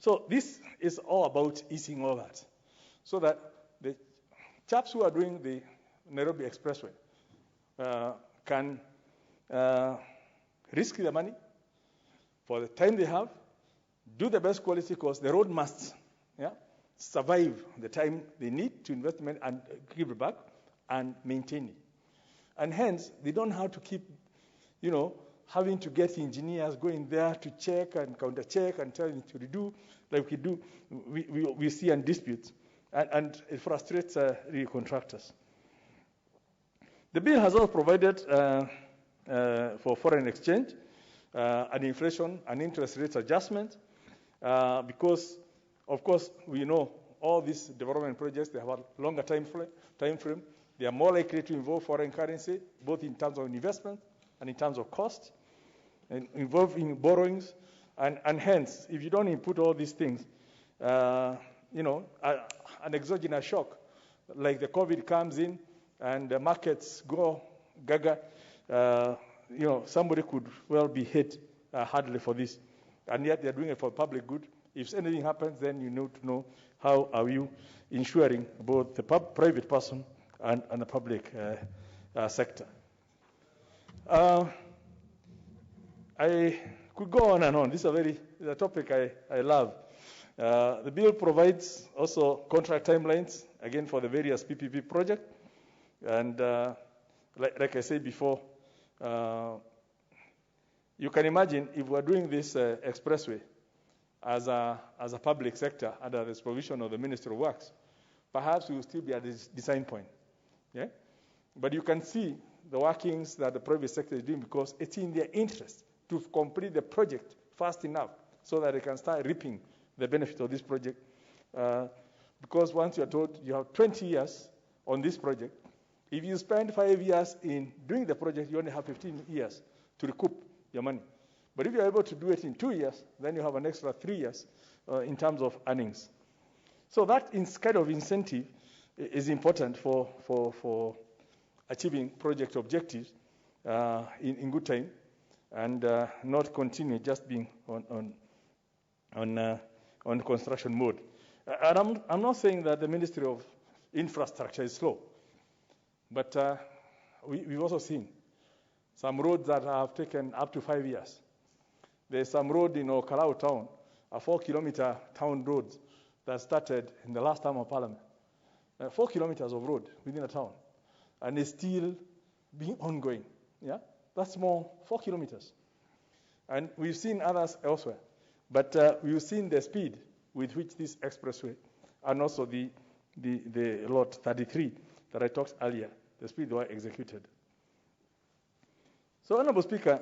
Speaker 14: So this is all about easing all that, so that the chaps who are doing the Nairobi Expressway can risk their money for the time they have, do the best quality, because the road must survive the time they need to invest money and give it back and maintain it. And hence, they don't have to keep, having to get engineers going there to check and counter-check and tell them to redo, like we do, we see in disputes. And it frustrates really contractors. The bill has also provided for foreign exchange, and inflation and interest rates adjustment, because, of course, we know all these development projects, they have a longer time frame. They are more likely to involve foreign currency, both in terms of investment and in terms of cost, and involve in borrowings. And hence, if you don't input all these things, an exogenous shock, like the COVID comes in and the markets go gaga, somebody could well be hit hardly for this. And yet they're doing it for public good. If anything happens, then you need to know how are you ensuring both the private person and the public sector. I could go on and on. This is a topic I love. The bill provides also contract timelines, again, for the various PPP projects. And like I said before, you can imagine if we're doing this expressway as a public sector under the supervision of the Ministry of Works, perhaps we will still be at this design point. Yeah? But you can see the workings that the private sector is doing, because it's in their interest to complete the project fast enough so that they can start reaping the benefit of this project. Because once you're told you have 20 years on this project, if you spend 5 years in doing the project, you only have 15 years to recoup your money. But if you're able to do it in 2 years, then you have an extra 3 years in terms of earnings. So that kind of incentive is important for achieving project objectives in good time, and not continue just being on construction mode. And I'm not saying that the Ministry of Infrastructure is slow, but we've also seen some roads that have taken up to 5 years. There's some road in Kalau town, a 4-kilometer town road that started in the last term of Parliament. 4 kilometers of road within a town, and it's still being ongoing. Yeah, that's more 4 kilometers. And we've seen others elsewhere, but we've seen the speed with which this expressway, and also the lot 33 that I talked earlier, the speed they were executed. So, Honorable Speaker,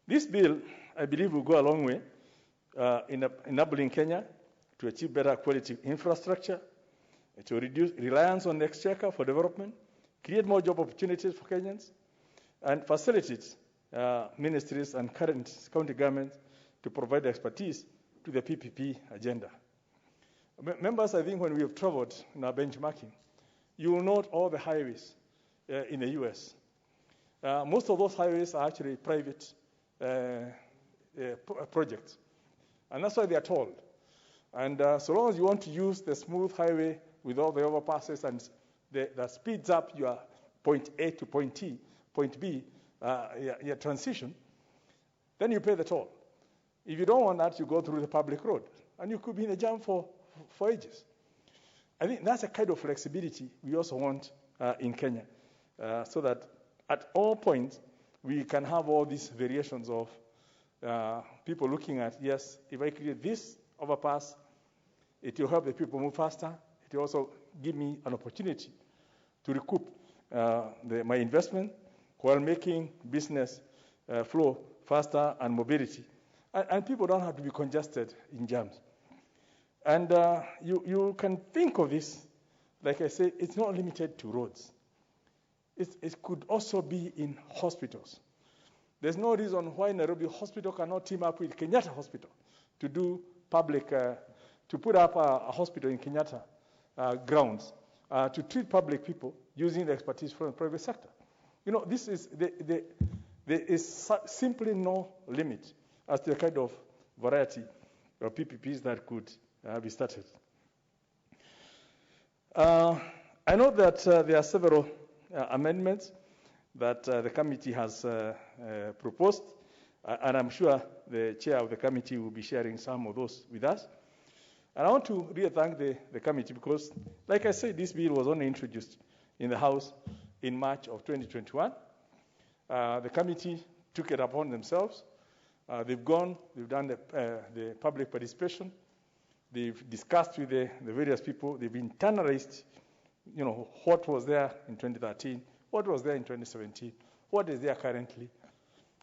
Speaker 14: this bill, I believe, will go a long way in enabling Kenya to achieve better quality infrastructure, to reduce reliance on the exchequer for development, create more job opportunities for Kenyans, and facilitate ministries and current county governments to provide expertise to the PPP agenda. Members, I think when we have traveled in our benchmarking, you will note all the highways in the U.S. Most of those highways are actually private projects, and that's why they are tolled. And so long as you want to use the smooth highway with all the overpasses and that speeds up your point A to point B, your transition, then you pay the toll. If you don't want that, you go through the public road, and you could be in a jam for ages. I think that's a kind of flexibility we also want in Kenya, so that at all points we can have all these variations of people looking at, yes, if I create this overpass, it will help the people move faster. It will also give me an opportunity to recoup my investment while making business flow faster and mobility. And people don't have to be congested in jams. And you can think of this, like I said, it's not limited to roads. It could also be in hospitals. There's no reason why Nairobi Hospital cannot team up with Kenyatta Hospital to do public, to put up a hospital in Kenyatta grounds to treat public people using the expertise from the private sector. You know, this is there is simply no limit as to the kind of variety of PPPs that could be started. I know that there are several amendments that the committee has proposed, and I'm sure the chair of the committee will be sharing some of those with us. And I want to really thank the committee because, like I said, this bill was only introduced in the House in March of 2021. The committee took it upon themselves. They've done the public participation. They've discussed with the various people. They've internalized, what was there in 2013, What was there in 2017? What is there currently?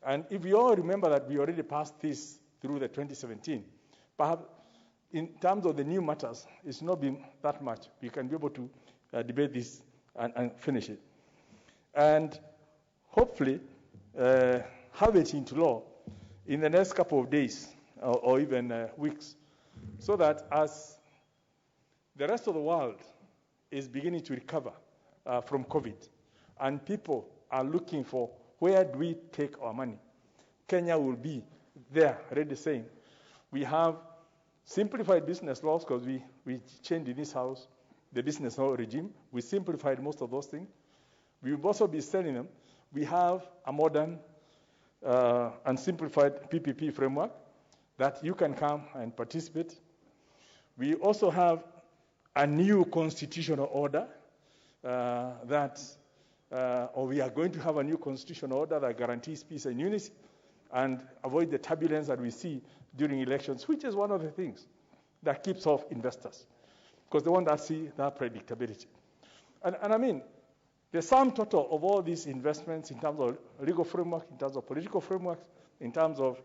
Speaker 14: And if you all remember that we already passed this through the 2017, perhaps in terms of the new matters, it's not been that much. We can be able to debate this and finish it. And hopefully have it into law in the next couple of days or even weeks, so that as the rest of the world is beginning to recover from COVID, and people are looking for where do we take our money, Kenya will be there already saying, we have simplified business laws because we changed in this house the business law regime. We simplified most of those things. We will also be telling them we have a modern and simplified PPP framework that you can come and participate. We also have a new constitutional order or we are going to have a new constitutional order that guarantees peace and unity and avoid the turbulence that we see during elections, which is one of the things that keeps off investors, because they want to see that predictability. And I mean, the sum total of all these investments in terms of legal framework, in terms of political framework, in terms of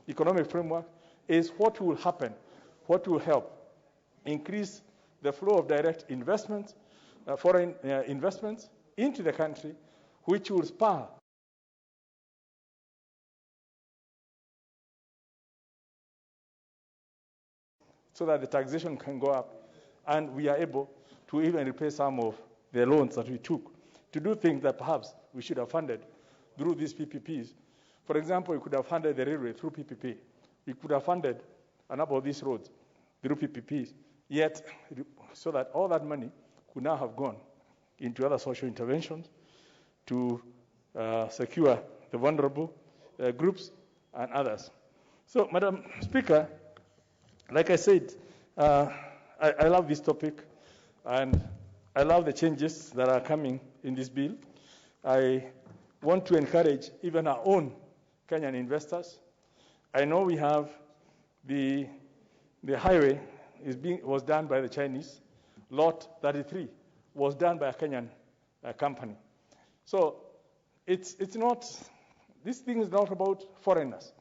Speaker 14: economic framework, is what will happen, what will help increase the flow of direct investment, foreign investments into the country, which will spur so that the taxation can go up and we are able to even repay some of the loans that we took to do things that perhaps we should have funded through these PPPs. For example, we could have funded the railway through PPP. We could have funded a number of these roads through PPPs, yet so that all that money could now have gone into other social interventions to secure the vulnerable groups and others. So, Madam Speaker, like I said, I love this topic, and I love the changes that are coming in this bill. I want to encourage even our own Kenyan investors. I know we have the highway was done by the Chinese. Lot 33 was done by a Kenyan company. So it's not, this thing is not about foreigners.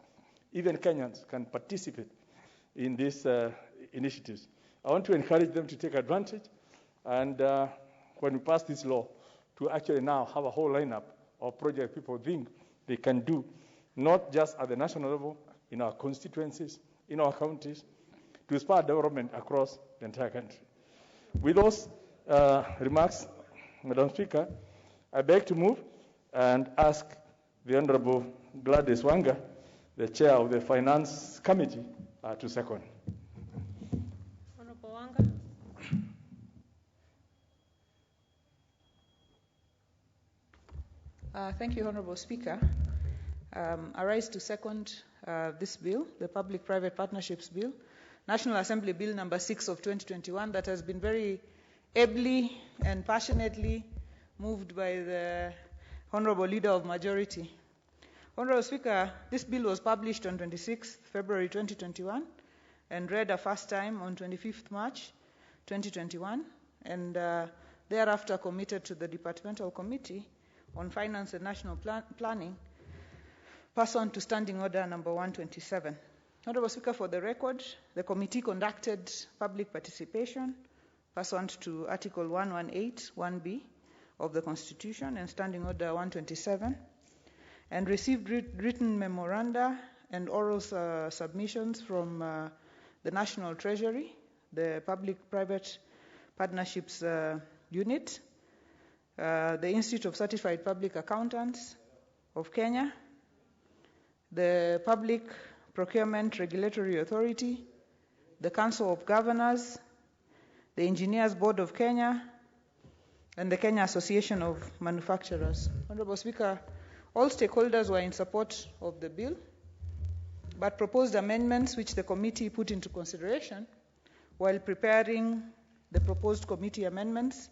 Speaker 14: Even Kenyans can participate in these initiatives. I want to encourage them to take advantage, and when we pass this law, to actually now have a whole lineup of projects people think they can do, not just at the national level, in our constituencies, in our counties, to spur development across the entire country. With those remarks, Madam Speaker, I beg to move and ask the Honorable Gladys Wanga, the Chair of the Finance Committee, to second.
Speaker 9: Honorable Wanga. Thank you, Honorable Speaker. I rise to second this bill, the Public-Private Partnerships Bill, National Assembly Bill number 6 of 2021, that has been very ably and passionately moved by the Honorable Leader of Majority. Honorable Speaker, this bill was published on 26th February 2021 and read a first time on 25th March 2021, and thereafter committed to the Departmental Committee on Finance and National Planning, pursuant to Standing Order number 127. Honorable Speaker, for the record, the committee conducted public participation pursuant to Article 118(1)(b) of the Constitution and Standing Order 127, and received written memoranda and oral submissions from the National Treasury, the Public-Private Partnerships Unit, the Institute of Certified Public Accountants of Kenya, the Public Procurement Regulatory Authority, the Council of Governors, the Engineers Board of Kenya, and the Kenya Association of Manufacturers. Honorable Speaker, all stakeholders were in support of the bill, but proposed amendments which the committee put into consideration while preparing the proposed committee amendments,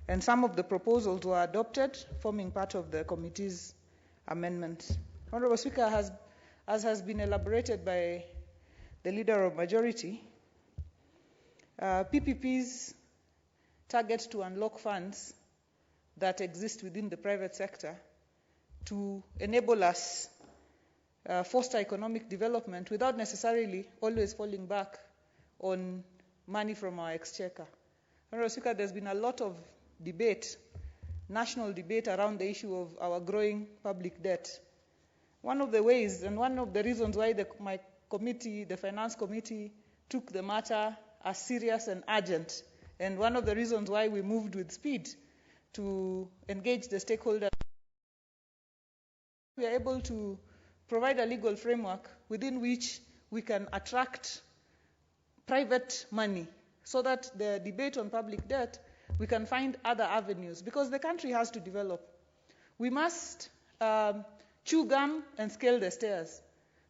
Speaker 9: and some of the proposals were adopted, forming part of the committee's amendments. Honorable Speaker, as has been elaborated by the Leader of Majority, PPPs target to unlock funds that exist within the private sector to enable us foster economic development without necessarily always falling back on money from our exchequer. Honorable Speaker, there's been a lot of debate, national debate around the issue of our growing public debt. One of the ways and one of the reasons why my committee, the Finance Committee, took the matter as serious and urgent, and one of the reasons why we moved with speed to engage the stakeholders, we are able to provide a legal framework within which we can attract private money so that the debate on public debt, we can find other avenues, because the country has to develop. We must chew gum and scale the stairs.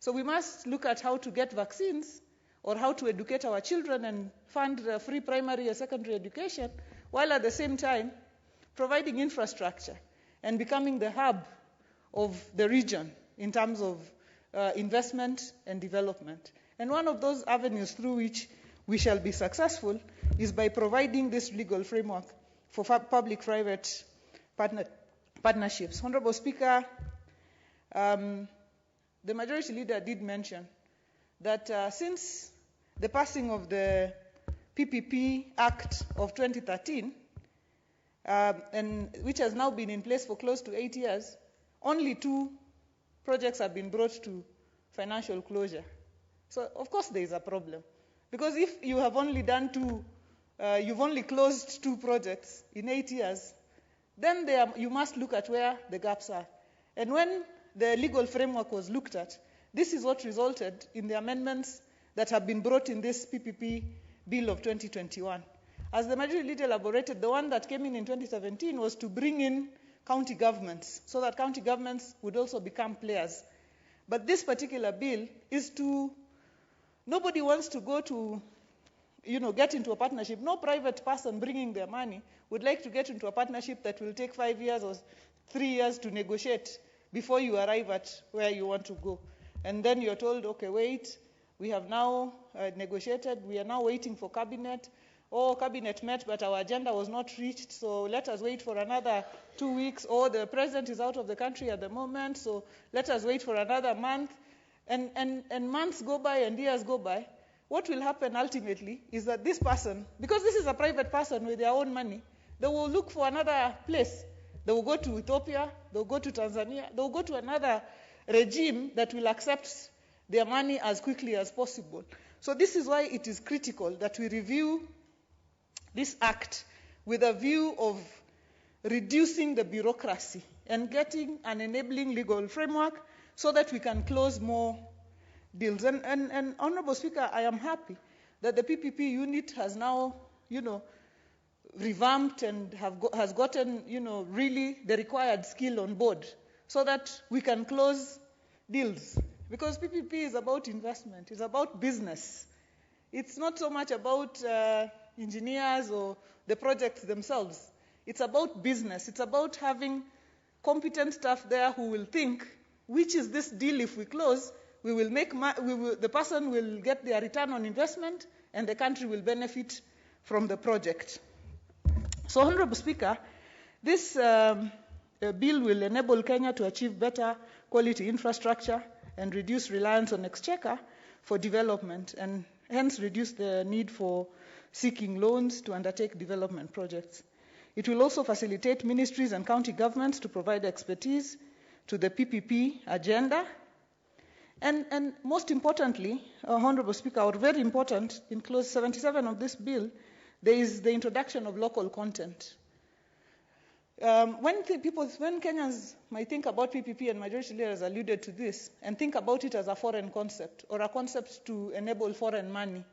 Speaker 9: So we must look at how to get vaccines or how to educate our children and fund free primary and secondary education, while at the same time providing infrastructure and becoming the hub of the region in terms of investment and development. And one of those avenues through which we shall be successful is by providing this legal framework for public-private partnerships. Honorable Speaker, the Majority Leader did mention that since the passing of the PPP Act of 2013, and which has now been in place for close to 8 years, only 2 projects have been brought to financial closure. So, of course, there is a problem. Because if you have only done 2, you've only closed 2 projects in 8 years, then you must look at where the gaps are. And when the legal framework was looked at, this is what resulted in the amendments that have been brought in this PPP Bill of 2021. As the Majority Leader elaborated, the one that came in 2017 was to bring in county governments so that county governments would also become players. But this particular bill is nobody wants to go to, get into a partnership. No private person bringing their money would like to get into a partnership that will take 5 years or 3 years to negotiate before you arrive at where you want to go. And then you're told, okay, wait, we have now negotiated, we are now waiting for cabinet. Oh, cabinet met, but our agenda was not reached, so let us wait for another 2 weeks. Or the president is out of the country at the moment, so let us wait for another month. And months go by and years go by. What will happen ultimately is that this person, because this is a private person with their own money, they will look for another place. They will go to Ethiopia, they will go to Tanzania, they will go to another regime that will accept their money as quickly as possible. So this is why it is critical that we review this act with a view of reducing the bureaucracy and getting an enabling legal framework so that we can close more deals. And Honorable Speaker, I am happy that the PPP unit has now, revamped and has gotten, really the required skill on board so that we can close deals. Because PPP is about investment, it's about business. It's not so much about engineers or the projects themselves. It's about business. It's about having competent staff there who will think, which is this deal if we close, the person will get their return on investment and the country will benefit from the project. So, Honorable Speaker, this bill will enable Kenya to achieve better quality infrastructure and reduce reliance on exchequer for development, and hence reduce the need for seeking loans to undertake development projects. It will also facilitate ministries and county governments to provide expertise to the PPP agenda. And most importantly, Honorable Speaker, or very important, in clause 77 of this bill, there is the introduction of local content. When Kenyans might think about PPP, and Majority Leader has alluded to this, and think about it as a foreign concept or a concept to enable foreign money,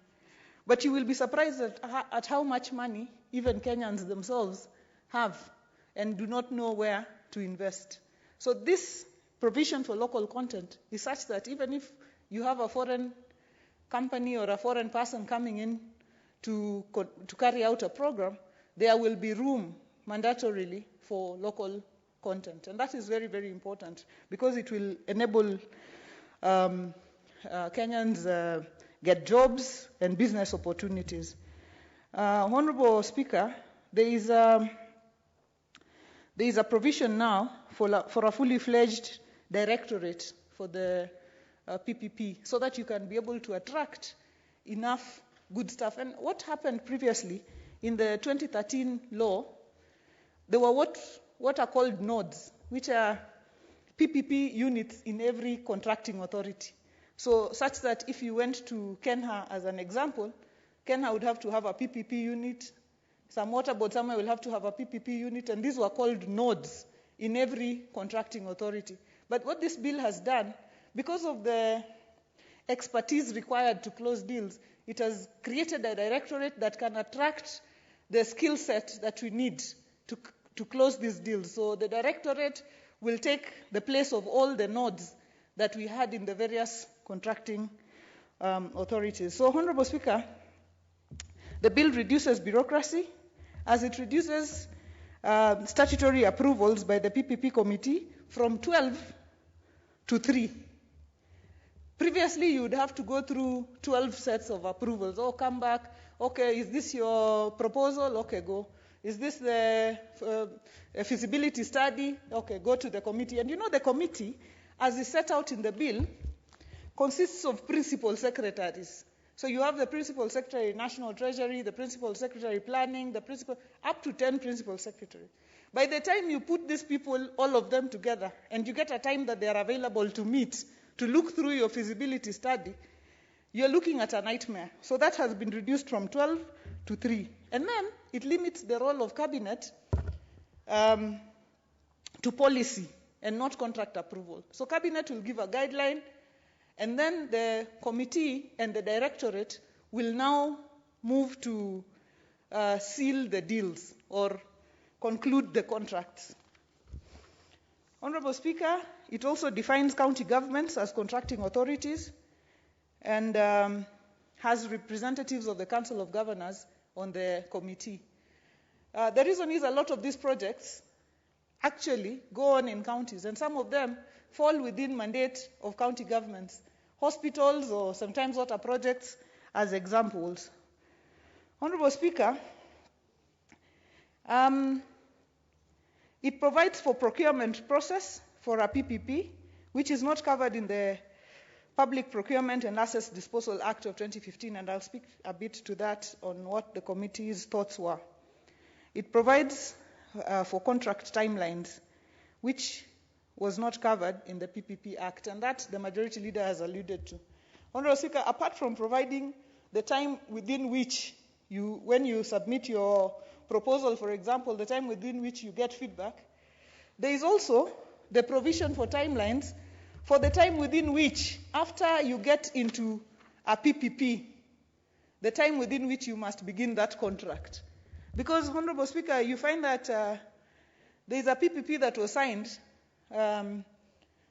Speaker 9: but you will be surprised at how much money even Kenyans themselves have and do not know where to invest. So this provision for local content is such that even if you have a foreign company or a foreign person coming in to carry out a program, there will be room mandatorily for local content. And that is very, very important because it will enable Kenyans get jobs and business opportunities. Honorable Speaker, there is there is a provision now for a fully fledged directorate for the PPP, so that you can be able to attract enough good staff. And what happened previously in the 2013 law, there were what are called nodes, which are PPP units in every contracting authority. So such that if you went to Kenha as an example, Kenha would have to have a PPP unit, some water board somewhere will have to have a PPP unit, and these were called nodes in every contracting authority. But what this bill has done, because of the expertise required to close deals, it has created a directorate that can attract the skill set that we need to close these deals. So the directorate will take the place of all the nodes that we had in the various contracting authorities. So, Honorable Speaker, the bill reduces bureaucracy as it reduces statutory approvals by the PPP committee from 12 to 3. Previously, you would have to go through 12 sets of approvals. Oh, come back. Okay, is this your proposal? Okay, go. Is this the feasibility study? Okay, go to the committee. And you know the committee, as is set out in the bill, consists of principal secretaries. So you have the principal secretary National Treasury, the principal secretary planning, up to 10 principal secretaries. By the time you put these people, all of them together, and you get a time that they are available to meet, to look through your feasibility study, you're looking at a nightmare. So that has been reduced from 12 to 3. And then it limits the role of cabinet to policy and not contract approval. So cabinet will give a guideline, and then the committee and the directorate will now move to seal the deals or conclude the contracts. Honorable Speaker, it also defines county governments as contracting authorities and has representatives of the Council of Governors on the committee. The reason is a lot of these projects actually go on in counties, and some of them fall within mandate of county governments, hospitals or sometimes water projects as examples. Honorable Speaker, it provides for procurement process for a PPP, which is not covered in the Public Procurement and Assets Disposal Act of 2015, and I'll speak a bit to that on what the committee's thoughts were. It provides for contract timelines, which was not covered in the PPP Act, and that the Majority Leader has alluded to. Honorable Speaker, apart from providing the time within which when you submit your proposal, for example, the time within which you get feedback, there is also the provision for timelines for the time within which, after you get into a PPP, the time within which you must begin that contract. Because, Honorable Speaker, you find that there is a PPP that was signed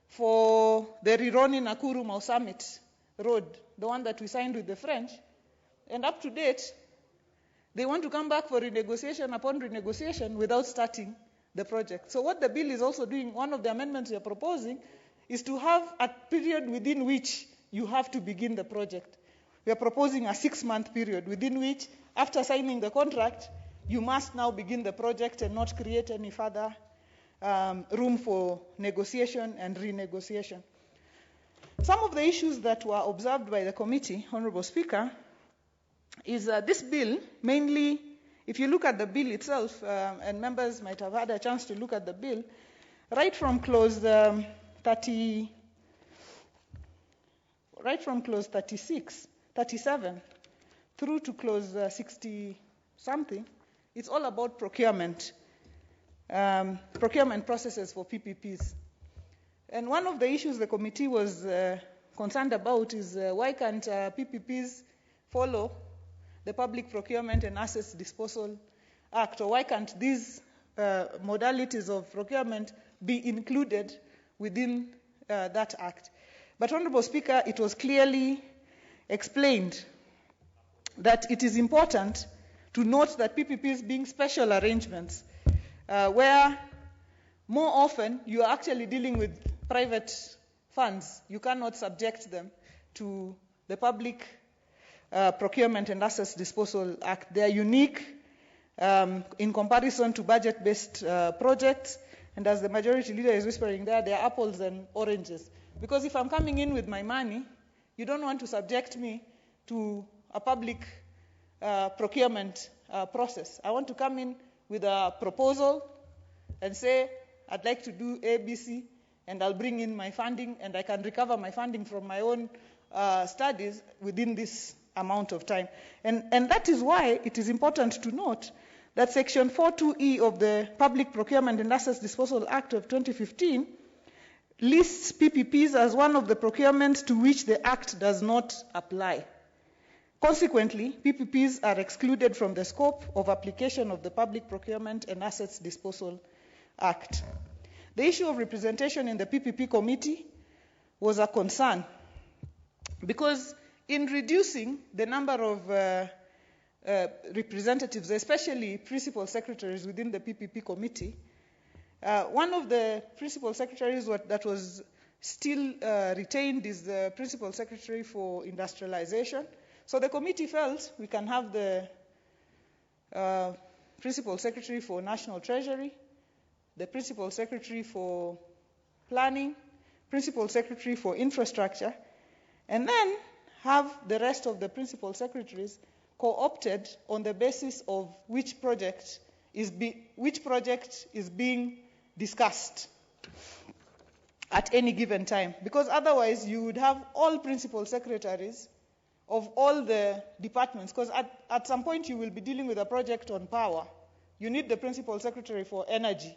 Speaker 9: for the Rironi Nakuru Mau Summit Road, the one that we signed with the French, and up to date, they want to come back for renegotiation upon renegotiation without starting the project. So what the bill is also doing, one of the amendments we are proposing, is to have a period within which you have to begin the project. We are proposing a 6-month period within which, after signing the contract, you must now begin the project and not create any further room for negotiation and renegotiation. Some of the issues that were observed by the committee, Honorable Speaker, is this bill, mainly, if you look at the bill itself, and members might have had a chance to look at the bill, right from clause 36, 37, through to clause 60-something, it's all about procurement processes for PPPs. And one of the issues the committee was concerned about is why can't PPPs follow the Public Procurement and Assets Disposal Act, or why can't these modalities of procurement be included within that act? But, Honorable Speaker, it was clearly explained that it is important to note that PPPs being special arrangements, where more often you are actually dealing with private funds. You cannot subject them to the Public Procurement and Assets Disposal Act. They are unique in comparison to budget-based projects. And as the majority leader is whispering there, they are apples and oranges. Because if I'm coming in with my money, you don't want to subject me to a public procurement process. I want to come in with a proposal and say, I'd like to do A, B, C, and I'll bring in my funding, and I can recover my funding from my own studies within this amount of time. And that is why it is important to note that Section 42E of the Public Procurement and Assets Disposal Act of 2015 lists PPPs as one of the procurements to which the Act does not apply. Consequently, PPPs are excluded from the scope of application of the Public Procurement and Assets Disposal Act. The issue of representation in the PPP committee was a concern because in reducing the number of representatives, especially principal secretaries within the PPP committee, one of the principal secretaries that was still retained is the principal secretary for industrialization. So the committee felt we can have the principal secretary for national treasury, the principal secretary for planning, principal secretary for infrastructure, and then have the rest of the principal secretaries co-opted on the basis of which project is being discussed at any given time. Because otherwise you would have all principal secretaries of all the departments, because at some point you will be dealing with a project on power. You need the principal secretary for energy.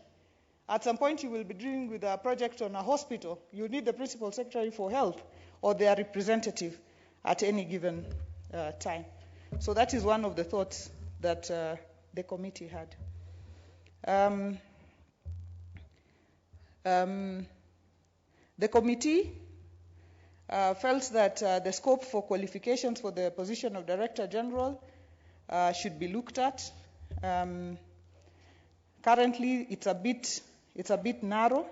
Speaker 9: At some point you will be dealing with a project on a hospital. You need the principal secretary for health or their representative at any given time. So that is one of the thoughts that the committee had. The committee felt that the scope for qualifications for the position of Director General should be looked at. Currently, it's a bit narrow.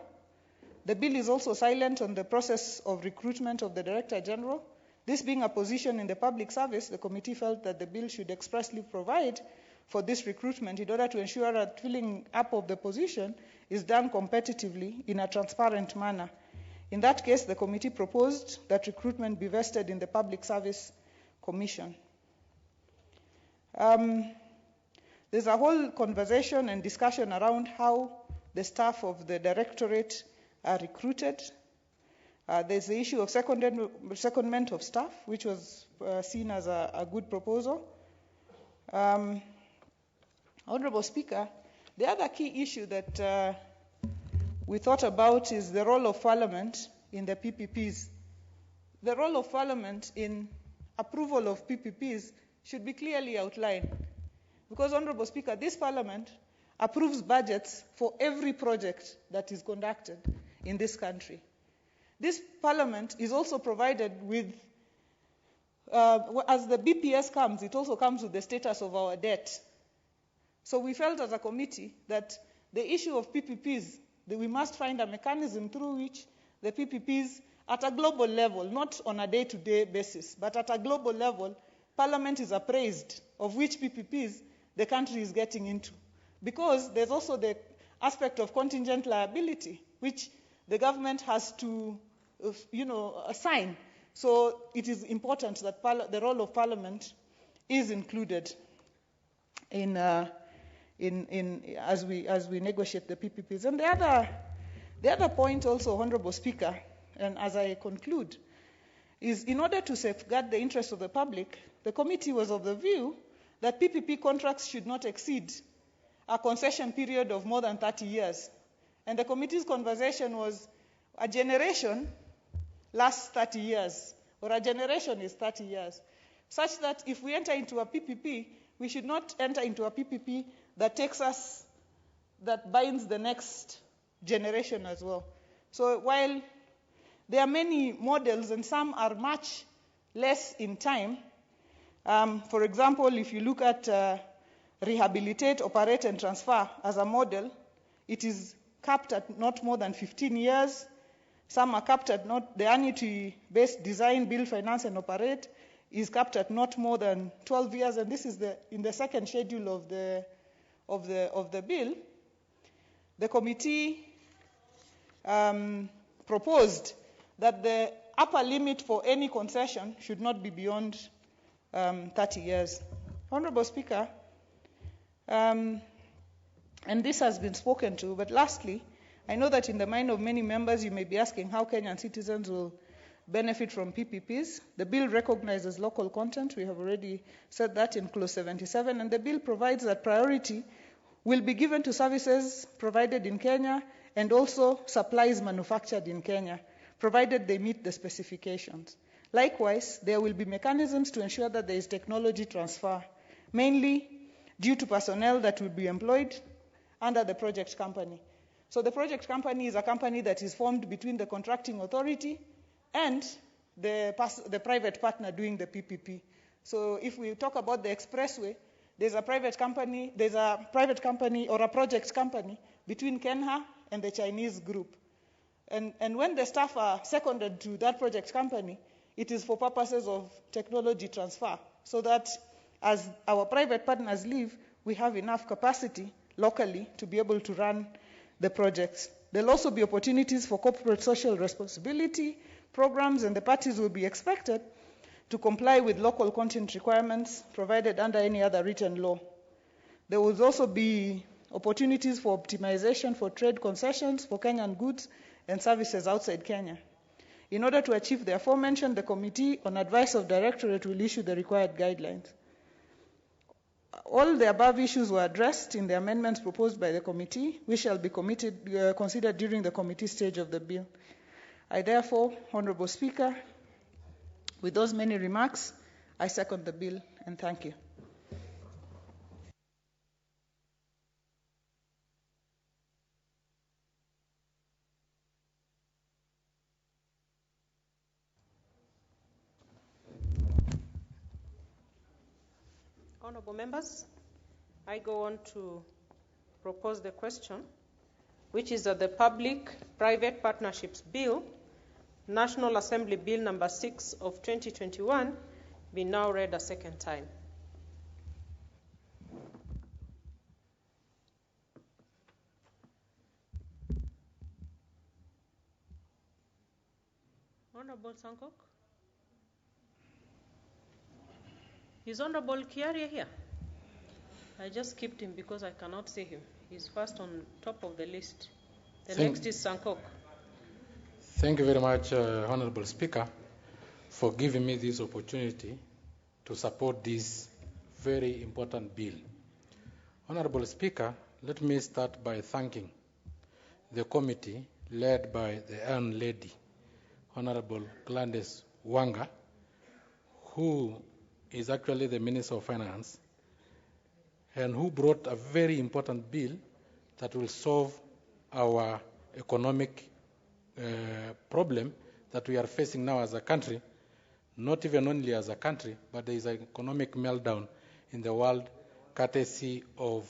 Speaker 9: The bill is also silent on the process of recruitment of the Director General. This being a position in the public service, the committee felt that the bill should expressly provide for this recruitment in order to ensure that filling up of the position is done competitively in a transparent manner. In that case, the committee proposed that recruitment be vested in the Public Service Commission. There's a whole conversation and discussion around how the staff of the directorate are recruited. There's the issue of secondment of staff, which was seen as a good proposal. Honorable Speaker, the other key issue that we thought about is the role of Parliament in the PPPs. The role of Parliament in approval of PPPs should be clearly outlined. Because, Honorable Speaker, this Parliament approves budgets for every project that is conducted in this country. This Parliament is also provided with, as the BPS comes, it also comes with the status of our debt. So we felt as a committee that the issue of PPPs, that we must find a mechanism through which the PPPs at a global level, not on a day-to-day basis, but at a global level, Parliament is appraised of which PPPs the country is getting into. Because there's also the aspect of contingent liability, which the government has to, assign. So it is important that the role of Parliament is included in as we negotiate the PPPs. And the other point also, Honorable Speaker, and as I conclude, is in order to safeguard the interests of the public, the committee was of the view that PPP contracts should not exceed a concession period of more than 30 years. And the committee's conversation was a generation lasts 30 years, or a generation is 30 years, such that if we enter into a PPP, we should not enter into a PPP that binds the next generation as well. So while there are many models and some are much less in time, for example, if you look at rehabilitate, operate, and transfer as a model, it is capped at not more than 15 years. Some are capped at not, the annuity-based design, build, finance, and operate is capped at not more than 12 years, and this is in the second schedule of the of the bill, the committee proposed that the upper limit for any concession should not be beyond 30 years. Honorable Speaker, and this has been spoken to, but lastly, I know that in the mind of many members you may be asking how Kenyan citizens will benefit from PPPs. The bill recognizes local content. We have already said that in Clause 77, and the bill provides that priority will be given to services provided in Kenya and also supplies manufactured in Kenya, provided they meet the specifications. Likewise, there will be mechanisms to ensure that there is technology transfer, mainly due to personnel that will be employed under the project company. So the project company is a company that is formed between the contracting authority and the private partner doing the PPP. So if we talk about the expressway, there's a private company or a project company between Kenha and the Chinese group. And when the staff are seconded to that project company, it is for purposes of technology transfer, so that as our private partners leave, we have enough capacity locally to be able to run the projects. There'll also be opportunities for corporate social responsibility programs, and the parties will be expected to comply with local content requirements provided under any other written law. There will also be opportunities for optimization for trade concessions for Kenyan goods and services outside Kenya. In order to achieve the aforementioned, the committee, on advice of Directorate, will issue the required guidelines. All the above issues were addressed in the amendments proposed by the committee, which shall be considered during the committee stage of the bill. I therefore, Honorable Speaker, with those many remarks, I second the bill, and thank you.
Speaker 5: Honorable members, I go on to propose the question, which is that the Public-Private Partnerships Bill, National Assembly Bill number 6 of 2021, be now read a second time. Honorable Sankok? Is Honorable Kiaria here? I just skipped him because I cannot see him. He's first on top of the list. The next is Sankok.
Speaker 21: Thank you very much, Honorable Speaker, for giving me this opportunity to support this very important bill. Honorable Speaker, let me start by thanking the committee led by the Iron Lady, Honorable Gladys Wanga, who is actually the Minister of Finance, and who brought a very important bill that will solve our economic problem that we are facing now as a country, not even only as a country, but there is an economic meltdown in the world courtesy of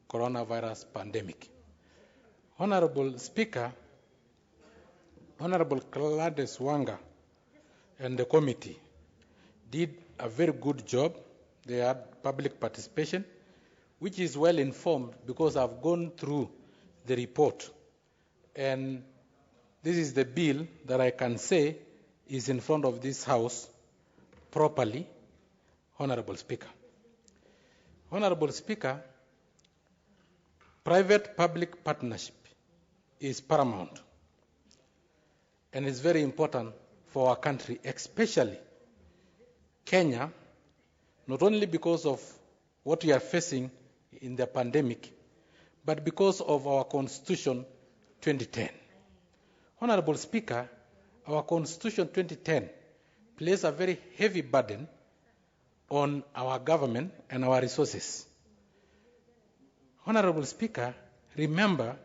Speaker 21: coronavirus pandemic. Honorable Speaker, Honorable Gladys Wanga and the committee did a very good job. They had public participation, which is well informed because I've gone through the report. And this is the bill that I can say is in front of this House properly, Honorable Speaker. Honorable Speaker, private-public partnership is paramount and is very important for our country, especially Kenya, not only because of what we are facing in the pandemic, but because of our Constitution 2010. Honorable Speaker, our Constitution 2010 places a very heavy burden on our government and our resources. Honorable Speaker, remember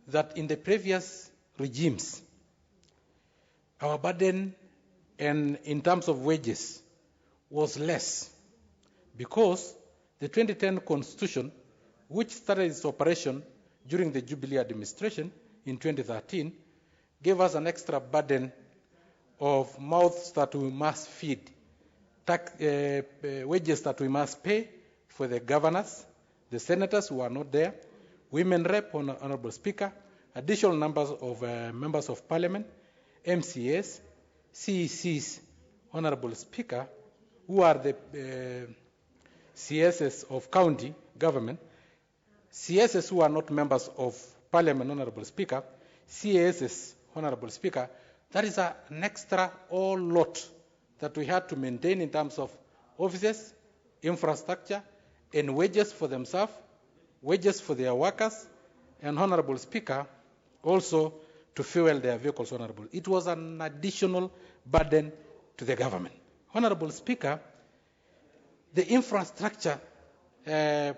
Speaker 21: that in the previous regimes, our burden and in terms of wages was less because the 2010 Constitution, which started its operation during the Jubilee administration in 2013, gave us an extra burden of mouths that we must feed, wages that we must pay for the governors, the senators who are not there, women rep, Honorable Speaker, additional numbers of members of parliament, MCAs, CECs, Honorable Speaker, who are the CSs of county government, CSs who are not members of parliament, Honorable Speaker, CASs, Honorable Speaker. That is an extra whole lot that we had to maintain in terms of offices, infrastructure, and wages for themselves, wages for their workers, and Honorable Speaker, also to fuel their vehicles, Honorable. It was an additional burden to the government. Honorable Speaker, the infrastructure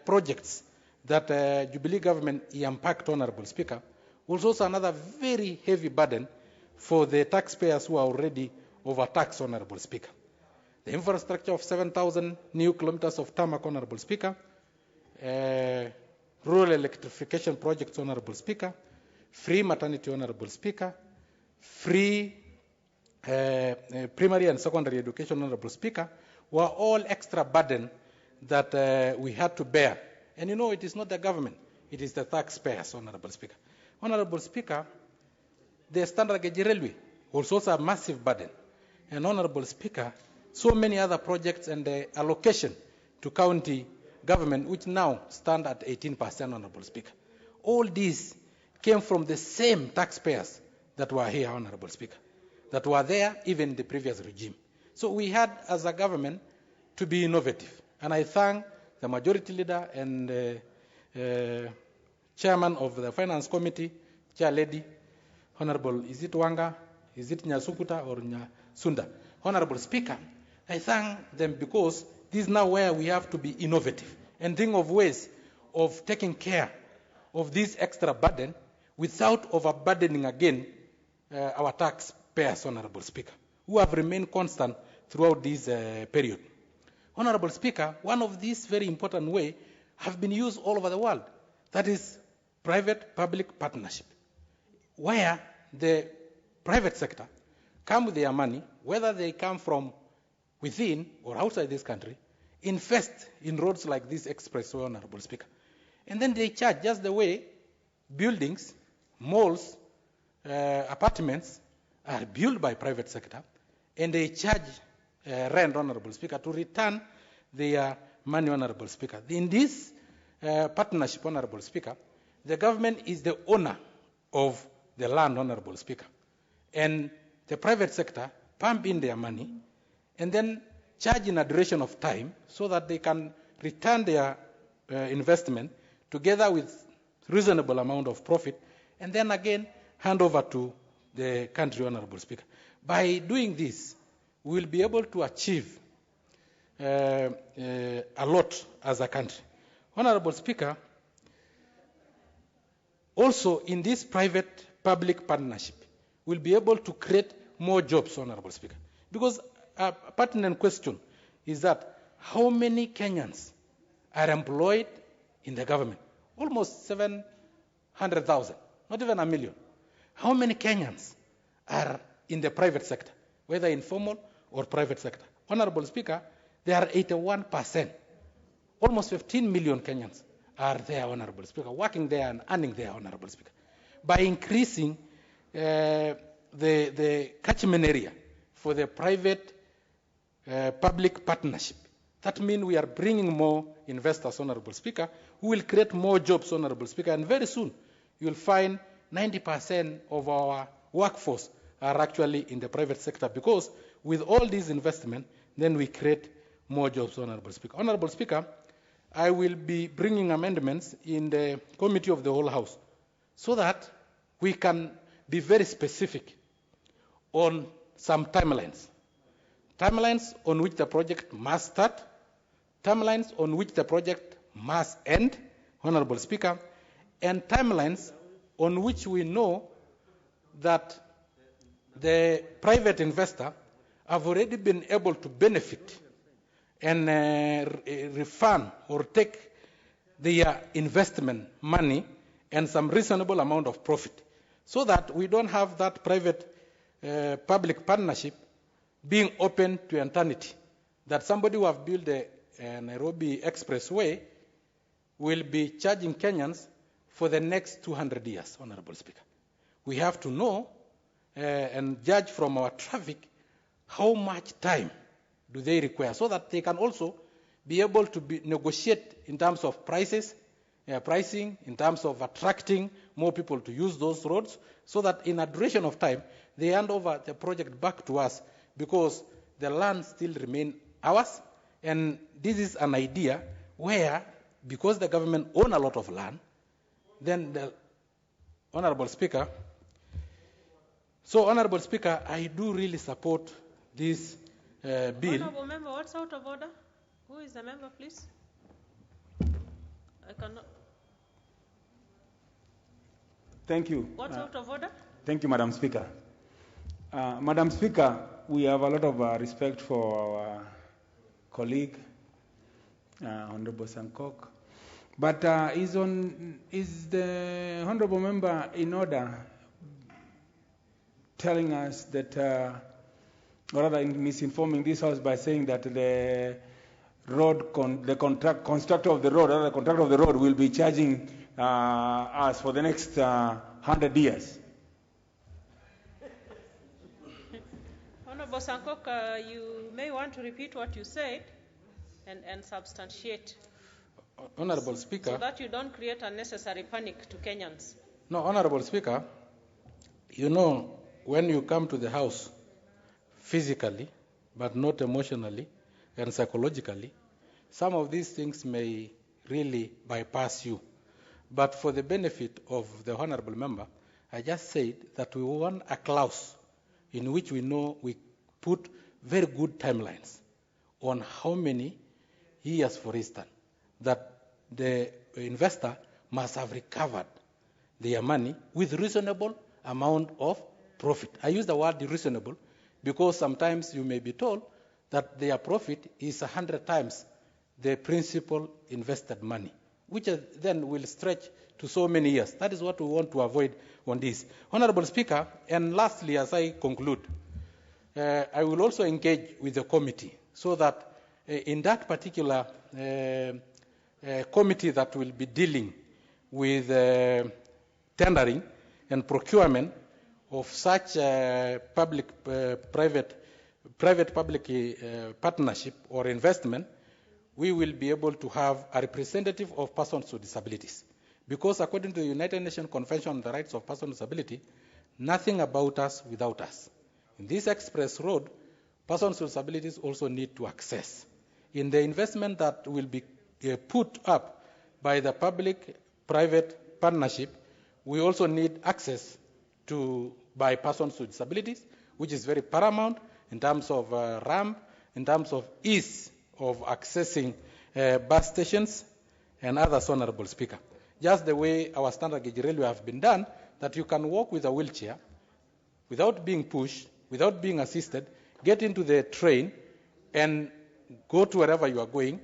Speaker 21: projects that Jubilee government impacted, Honorable Speaker, was also another very heavy burden for the taxpayers who are already overtaxed, Honorable Speaker. The infrastructure of 7,000 new kilometers of tarmac, Honorable Speaker, rural electrification projects, Honorable Speaker, free maternity, Honorable Speaker, free primary and secondary education, Honorable Speaker, were all extra burden that we had to bear. And you know, it is not the government, it is the taxpayers, Honorable Speaker. Honorable Speaker, the standard gauge railway was also a massive burden. And Honorable Speaker, so many other projects and the allocation to county government, which now stand at 18%, Honorable Speaker. All these came from the same taxpayers that were here, Honorable Speaker, that were there even in the previous regime. So we had, as a government, to be innovative. And I thank the majority leader and chairman of the finance committee, chair lady, Honorable, is it Wanga, is it Nyasukuta or Nyasunda? Honorable Speaker, I thank them because this is now where we have to be innovative and think of ways of taking care of this extra burden without overburdening again our taxpayers, Honorable Speaker, who have remained constant throughout this period. Honorable Speaker, one of these very important ways have been used all over the world. That is private-public partnership, where the private sector come with their money, whether they come from within or outside this country, invest in roads like this expressway, Honorable Speaker. And then they charge just the way buildings, malls, apartments are built by private sector, and they charge rent, Honorable Speaker, to return their money, Honorable Speaker. In this partnership, Honorable Speaker, the government is the owner of the land, Honorable Speaker. And the private sector pump in their money and then charge in a duration of time so that they can return their investment together with reasonable amount of profit and then again hand over to the country, Honorable Speaker. By doing this, we will be able to achieve a lot as a country. Honorable Speaker, also in this private-public partnership, we'll be able to create more jobs, Honorable Speaker. Because a pertinent question is that how many Kenyans are employed in the government? Almost 700,000, not even a million. How many Kenyans are in the private sector, whether informal or private sector? Honorable Speaker, there are 81%. Almost 15 million Kenyans are there, Honorable Speaker, working there and earning there, Honorable Speaker. By increasing the catchment area for the private-public partnership, that means we are bringing more investors, Honorable Speaker, who will create more jobs, Honorable Speaker, and very soon you'll find 90% of our workforce are actually in the private sector because with all these investment, then we create more jobs, Honorable Speaker. Honorable Speaker, I will be bringing amendments in the committee of the whole House so that we can be very specific on some timelines. Timelines on which the project must start, timelines on which the project must end, Honorable Speaker, and timelines on which we know that the private investor have already been able to benefit and refund or take their investment money and some reasonable amount of profit, so that we don't have that private-public partnership being open to eternity, that somebody who have built the Nairobi Expressway will be charging Kenyans for the next 200 years, Honorable Speaker. We have to know and judge from our traffic how much time do they require so that they can also be able to negotiate in terms of pricing, in terms of attracting more people to use those roads, so that in a duration of time, they hand over the project back to us because the land still remains ours. And this is an idea where, because the government owns a lot of land, then the Honorable Speaker, I do really support this bill.
Speaker 5: Honorable member, what's out of order? Who is the member, please? I cannot.
Speaker 1: Thank you.
Speaker 5: What's out of order?
Speaker 1: Thank you, Madam Speaker. Madam Speaker, we have a lot of respect for our colleague, Honorable Sankok. But is the Honorable member in order telling us that, or rather misinforming this House by saying that the constructor of the road will be charging us for the next 100 years?
Speaker 5: Honorable Sankok, you may want to repeat what you said and substantiate.
Speaker 21: Honorable Speaker.
Speaker 5: So that you don't create unnecessary panic to Kenyans.
Speaker 21: No, Honorable Speaker, you know, when you come to the House physically, but not emotionally and psychologically, some of these things may really bypass you. But for the benefit of the Honorable member, I just said that we want a clause in which we know we put very good timelines on how many years, for instance, that the investor must have recovered their money with reasonable amount of profit. I use the word reasonable because sometimes you may be told that their profit is 100 times the principal invested money, which then will stretch to so many years. That is what we want to avoid on this. Honorable Speaker, and lastly, as I conclude, I will also engage with the committee so that in that particular committee that will be dealing with tendering and procurement of such private-public partnership or investment, we will be able to have a representative of persons with disabilities. Because according to the United Nations Convention on the Rights of Persons with Disability, nothing about us without us. In this express road, persons with disabilities also need to access. In the investment that will be put up by the public-private partnership, we also need access by persons with disabilities, which is very paramount in terms of ramp, in terms of ease of accessing bus stations and others, Honorable Speaker. Just the way our standard gauge railway have been done, that you can walk with a wheelchair without being pushed, without being assisted, get into the train and go to wherever you are going,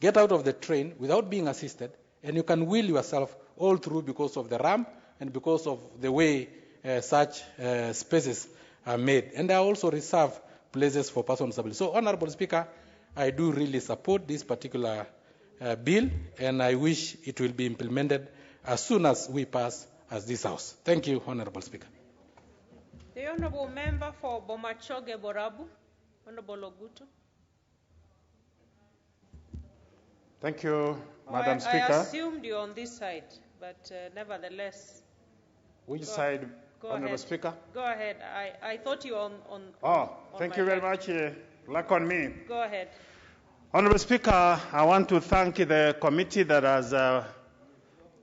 Speaker 21: get out of the train without being assisted, and you can wheel yourself all through because of the ramp and because of the way such spaces are made. And there are also reserved places for persons with disabilities. So, Honorable Speaker, I do really support this particular bill, and I wish it will be implemented as soon as we pass as this House. Thank you, Honorable Speaker.
Speaker 5: The Honorable Member for Bomachoge Borabu, Honorable Ogutu.
Speaker 17: Thank you, Madam Speaker.
Speaker 5: I assumed you're on this side, but nevertheless.
Speaker 17: Which side, Honorable Speaker?
Speaker 5: Go ahead. I thought you were on
Speaker 17: thank you very much. Luck on me.
Speaker 5: Go ahead.
Speaker 17: Honorable Speaker, I want to thank the committee that has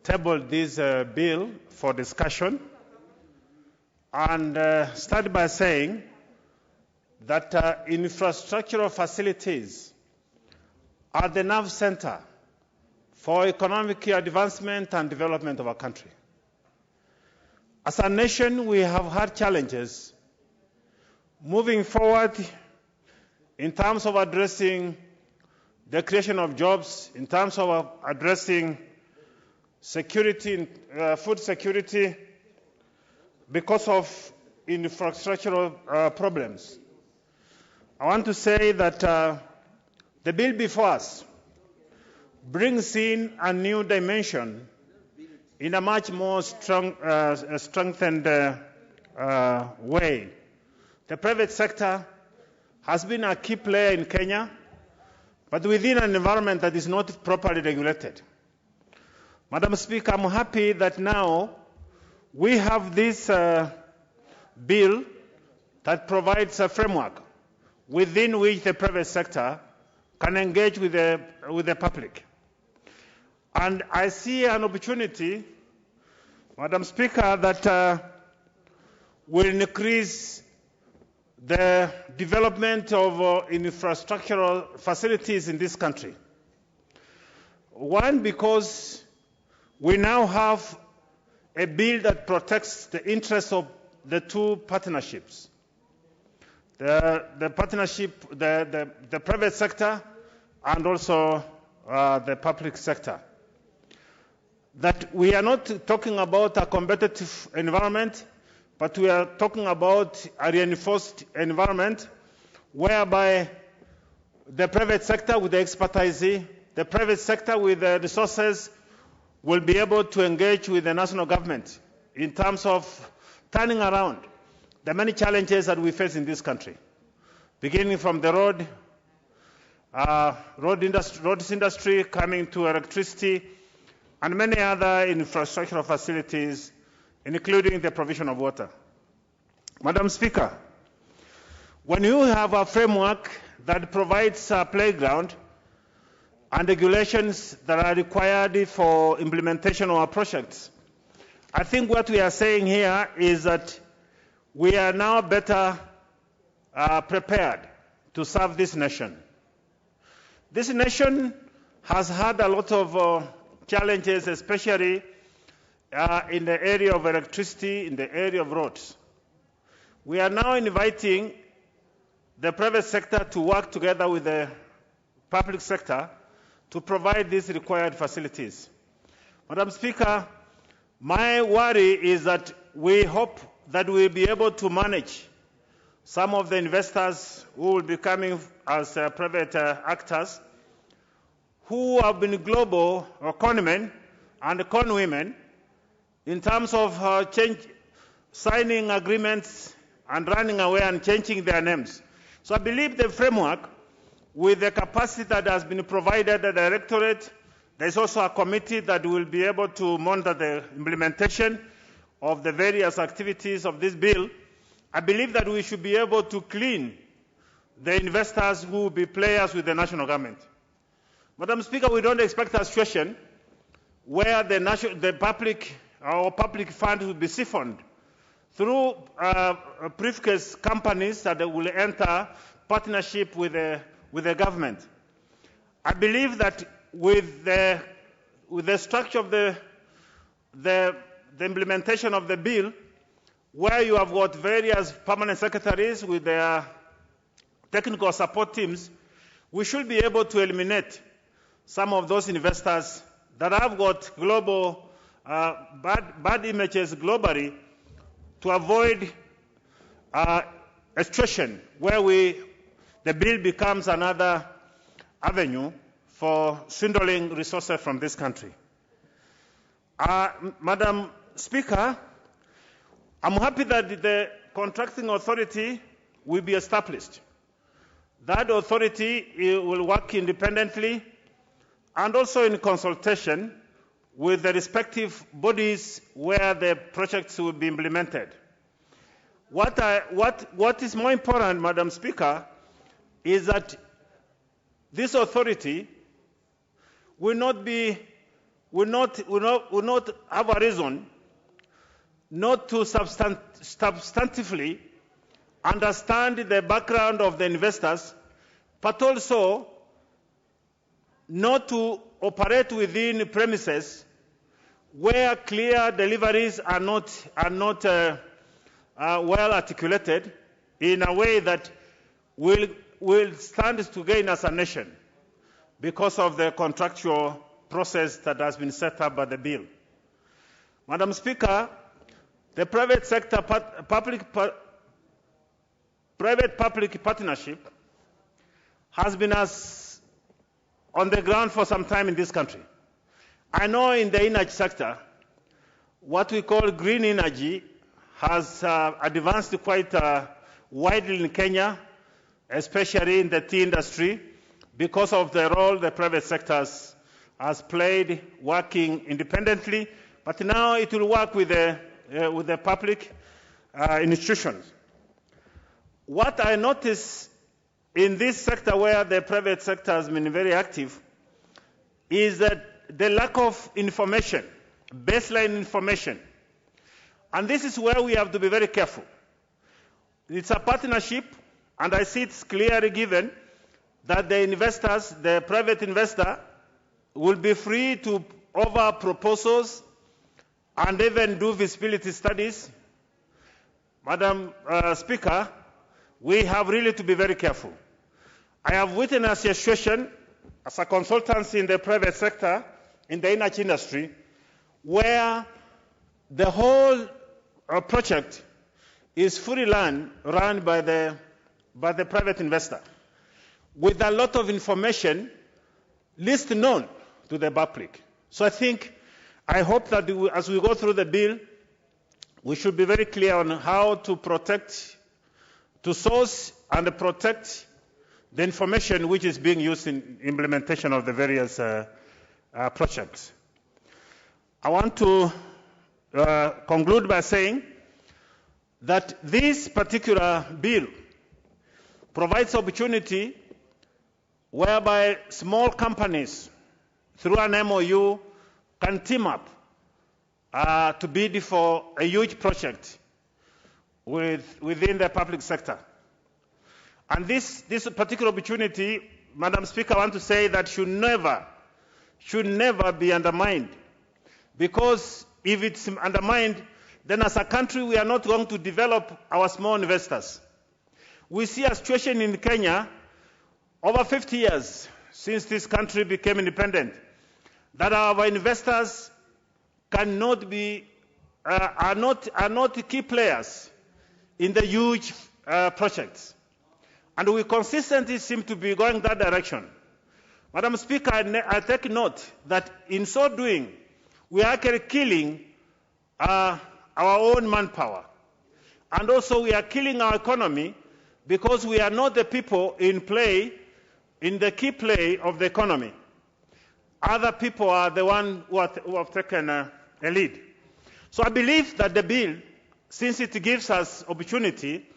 Speaker 17: tabled this bill for discussion, and start by saying that infrastructural facilities are the nerve center for economic advancement and development of our country. As a nation, we have had challenges moving forward in terms of addressing the creation of jobs, in terms of addressing security, food security, because of infrastructural problems. I want to say that the bill before us
Speaker 3: brings in a new dimension in a much more strengthened way. The private sector has been a key player in Kenya, but within an environment that is not properly regulated. Madam Speaker, I'm happy that now we have this bill that provides a framework within which the private sector can engage with the public. And I see an opportunity, Madam Speaker, that will increase the development of infrastructural facilities in this country. One, because we now have a bill that protects the interests of the two partnerships. The partnership, the private sector, and also the public sector. That we are not talking about a competitive environment, but we are talking about a reinforced environment whereby the private sector with the expertise, the private sector with the resources will be able to engage with the national government in terms of turning around the many challenges that we face in this country, beginning from the roads industry, coming to electricity, and many other infrastructural facilities, including the provision of water. Madam Speaker, when you have a framework that provides a playground and regulations that are required for implementation of our projects, I think what we are saying here is that we are now better prepared to serve this nation. This nation has had a lot of challenges, especially in the area of electricity, in the area of roads. We are now inviting the private sector to work together with the public sector to provide these required facilities. Madam Speaker, my worry is that we hope that we will be able to manage some of the investors who will be coming as private actors who have been global conmen and conwomen in terms of signing agreements and running away and changing their names. So I believe the framework, with the capacity that has been provided the Directorate, there is also a committee that will be able to monitor the implementation of the various activities of this bill. I believe that we should be able to clean the investors who will be players with the national government. Madam Speaker, we don't expect a situation where the public funds will be siphoned through briefcase companies that will enter partnership with the government. I believe that with the structure of the implementation of the bill, where you have got various permanent secretaries with their technical support teams, we should be able to eliminate some of those investors that have got global bad images globally, to avoid a situation where the bill becomes another avenue for swindling resources from this country. Madam Speaker, I'm happy that the contracting authority will be established. That authority will work independently and also in consultation with the respective bodies where the projects will be implemented. What is more important, Madam Speaker, is that this authority will not have a reason not to substantively understand the background of the investors, but also not to operate within premises where clear deliveries are not well articulated in a way that will stand to gain as a nation because of the contractual process that has been set up by the bill. Madam Speaker, the private sector private-public partnership has been as on the ground for some time in this country. I know in the energy sector, what we call green energy has advanced quite widely in Kenya, especially in the tea industry, because of the role the private sectors has played working independently, but now it will work with the public institutions. What I notice in this sector where the private sector has been very active is that the lack of information, baseline information. And this is where we have to be very careful. It's a partnership, and I see it's clearly given that the investors, the private investor, will be free to offer proposals and even do feasibility studies. Madam Speaker, we have really to be very careful. I have witnessed a situation as a consultant in the private sector, in the energy industry, where the whole project is fully run by the private investor, with a lot of information least known to the public. So I hope that as we go through the bill, we should be very clear on how to protect, to source and protect the information which is being used in implementation of the various projects. I want to conclude by saying that this particular bill provides opportunity whereby small companies, through an MOU, can team up to bid for a huge project within the public sector. And this particular opportunity, Madam Speaker, I want to say that should never be undermined. Because if it's undermined, then as a country we are not going to develop our small investors. We see a situation in Kenya over 50 years since this country became independent, that our investors are not key players in the huge projects. And we consistently seem to be going that direction. Madam Speaker, I take note that in so doing, we are actually killing our own manpower. And also we are killing our economy because we are not the people in the key play of the economy. Other people are the ones who have taken a lead. So I believe that the bill, since it gives us opportunity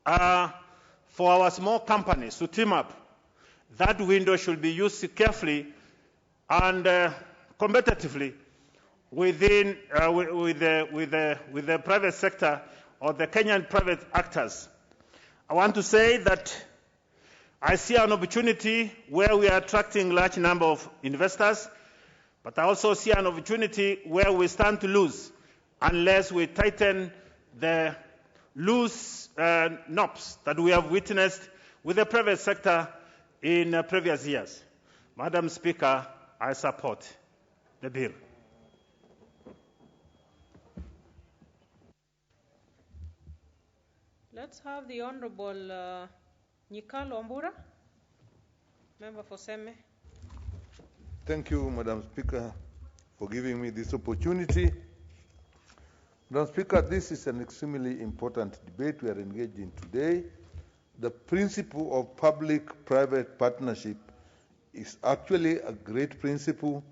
Speaker 3: for our small companies to team up, that window should be used carefully and competitively with the private sector or the Kenyan private actors. I want to say that I see an opportunity where we are attracting a large number of investors, but I also see an opportunity where we stand to lose unless we tighten the loose knobs that we have witnessed with the private sector in previous years. Madam Speaker, I support the bill.
Speaker 5: Let's have the Honorable Nyikalo Ambura, member for Seme.
Speaker 12: Thank you, Madam Speaker, for giving me this opportunity. Madam Speaker, this is an extremely important debate we are engaged in today. The principle of public-private partnership is actually a great principle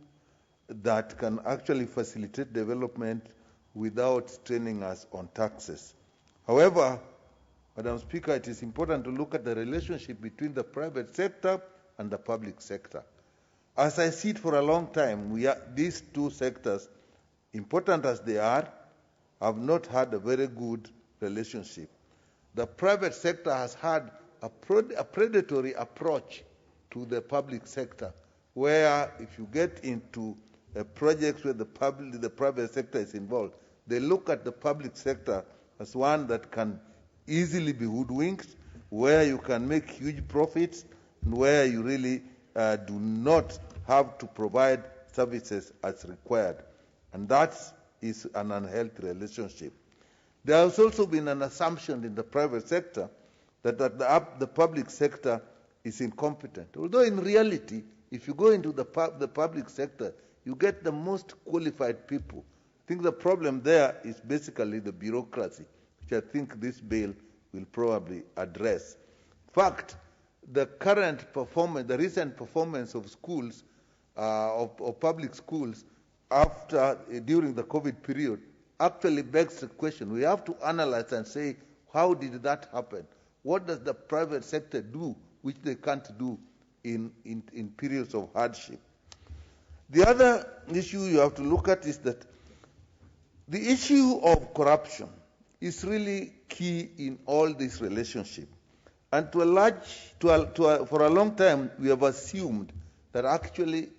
Speaker 12: that can actually facilitate development without straining us on taxes. However, Madam Speaker, it is important to look at the relationship between the private sector and the public sector. As I see it for a long time, these two sectors, important as they are, have not had a very good relationship. The private sector has had a predatory approach to the public sector, where if you get into projects where the private sector is involved, they look at the public sector as one that can easily be hoodwinked, where you can make huge profits, and where you really do not have to provide services as required. And that is an unhealthy relationship. There has also been an assumption in the private sector that the public sector is incompetent. Although in reality, if you go into the public sector, you get the most qualified people. I think the problem there is basically the bureaucracy, which I think this bill will probably address. In fact, the current performance, the recent performance of schools, of public schools during the COVID period actually begs the question. We have to analyze and say, how did that happen? What does the private sector do which they can't do in periods of hardship? The other issue you have to look at is that the issue of corruption is really key in all this relationship. And for a long time, we have assumed that actually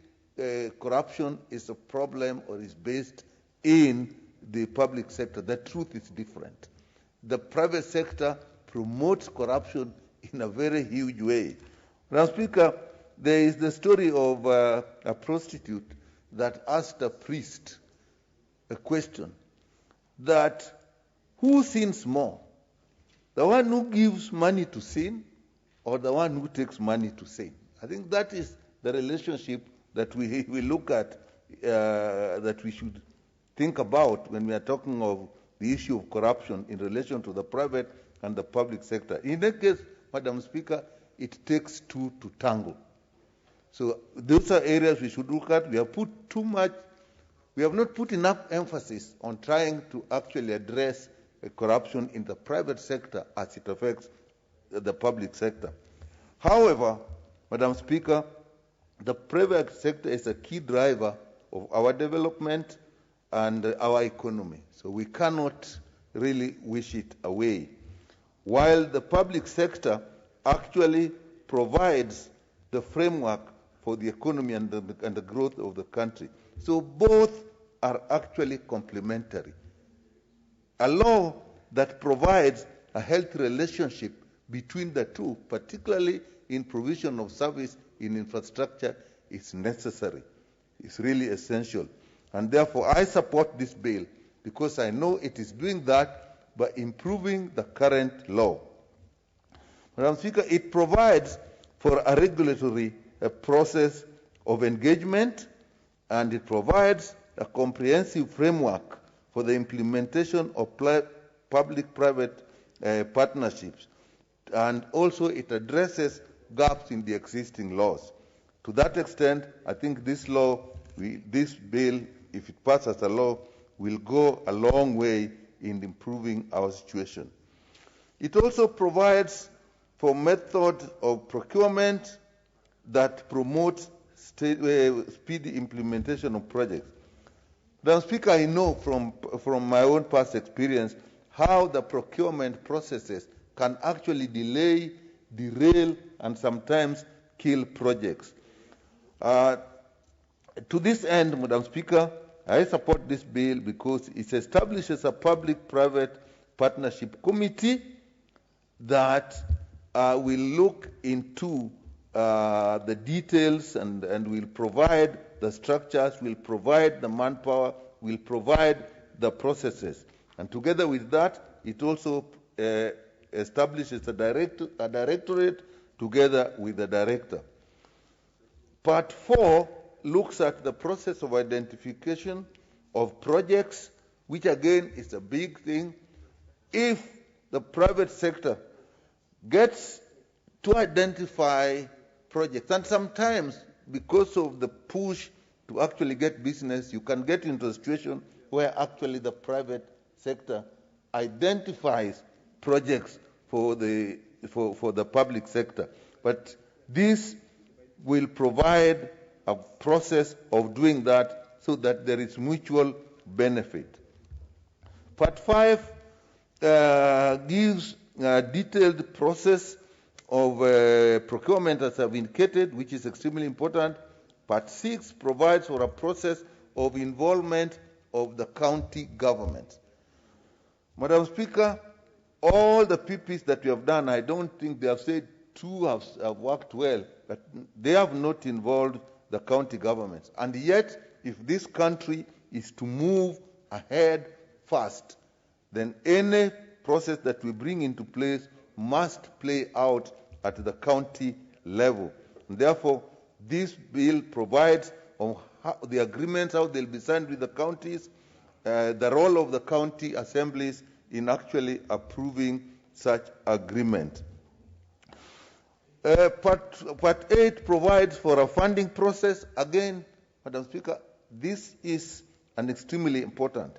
Speaker 12: corruption is a problem or is based in the public sector. The truth is different. The private sector promotes corruption in a very huge way. Madam Speaker, there is the story of a prostitute that asked a priest a question that who sins more? The one who gives money to sin or the one who takes money to sin? I think that is the relationship that we look at, that we should think about when we are talking of the issue of corruption in relation to the private and the public sector. In that case, Madam Speaker, it takes two to tango. So those are areas we should look at. We have not put enough emphasis on trying to actually address corruption in the private sector as it affects the public sector. However, Madam Speaker, the private sector is a key driver of our development and our economy. So we cannot really wish it away. While the public sector actually provides the framework for the economy and the growth of the country. So both are actually complementary. A law that provides a healthy relationship between the two, particularly in provision of service in infrastructure, is necessary. It's really essential. And therefore, I support this bill because I know it is doing that by improving the current law. Madam Speaker, it provides for a regulatory process of engagement, and it provides a comprehensive framework for the implementation of public-private partnerships. And also it addresses gaps in the existing laws. To that extent, I think this bill, if it passes as a law, will go a long way in improving our situation. It also provides for method of procurement that promotes speedy implementation of projects. Madam Speaker, I know from my own past experience how the procurement processes can actually delay, derail, and sometimes kill projects. To this end, Madam Speaker, I support this bill because it establishes a public-private partnership committee that will look into the details and will provide the structures, will provide the manpower, will provide the processes. And together with that, it also establishes a directorate together with the director. Part 4 looks at the process of identification of projects, which again is a big thing. If the private sector gets to identify projects, and sometimes because of the push to actually get business, you can get into a situation where actually the private sector identifies projects for the public sector. But this will provide a process of doing that so that there is mutual benefit. Part 5 gives a detailed process of procurement, as I've indicated, which is extremely important. Part 6 provides for a process of involvement of the county government. Madam Speaker, all the PPs that we have done, I don't think they have said two have worked well, but they have not involved the county governments. And yet, if this country is to move ahead fast, then any process that we bring into place must play out at the county level. And therefore, this bill provides on how the agreements, how they'll be signed with the counties, the role of the county assemblies in actually approving such agreement. Part 8 provides for a funding process. Again, Madam Speaker, this is an extremely important.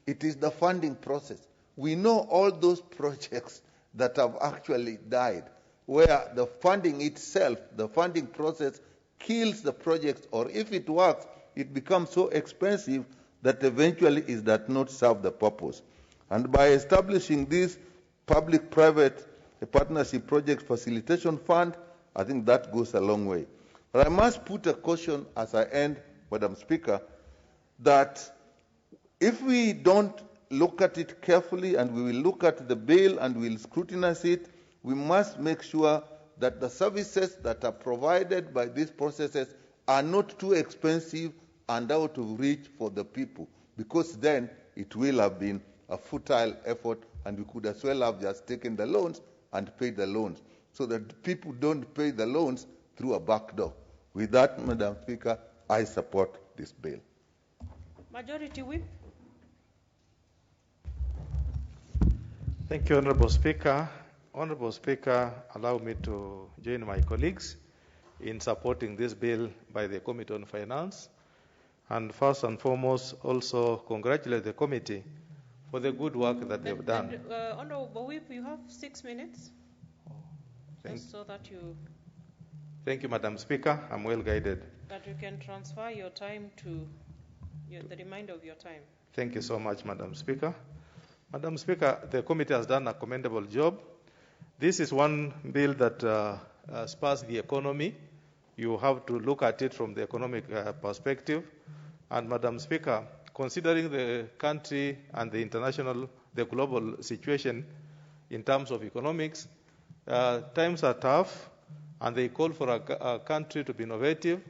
Speaker 12: It is the funding process. We know all those projects that have actually died, where the funding itself, the funding process, kills the project, or if it works, it becomes so expensive that eventually it does not serve the purpose. And by establishing this public-private partnership project facilitation fund, I think that goes a long way. But I must put a caution as I end, Madam Speaker, that if we don't look at it carefully and we will look at the bill and we will scrutinize it, we must make sure that the services that are provided by these processes are not too expensive and out of reach for the people, because then it will have been a futile effort and we could as well have just taken the loans and paid the loans, so that people don't pay the loans through a back door. With that, Madam Speaker, I support this bill.
Speaker 5: Majority Whip.
Speaker 6: Thank you, Honorable Speaker. Honorable Speaker, allow me to join my colleagues in supporting this bill by the Committee on Finance. And first and foremost, also congratulate the committee for the good work that they've done.
Speaker 5: Honorable Whip, you have 6 minutes. Just so that you...
Speaker 6: Thank you, Madam Speaker. I'm well guided.
Speaker 5: That you can transfer your time to the remainder of your time.
Speaker 6: Thank you so much, Madam Speaker. Madam Speaker, the committee has done a commendable job. This is one bill that spurs the economy. You have to look at it from the economic perspective. And Madam Speaker, considering the country and the global situation in terms of economics, times are tough, and they call for a country to be innovative,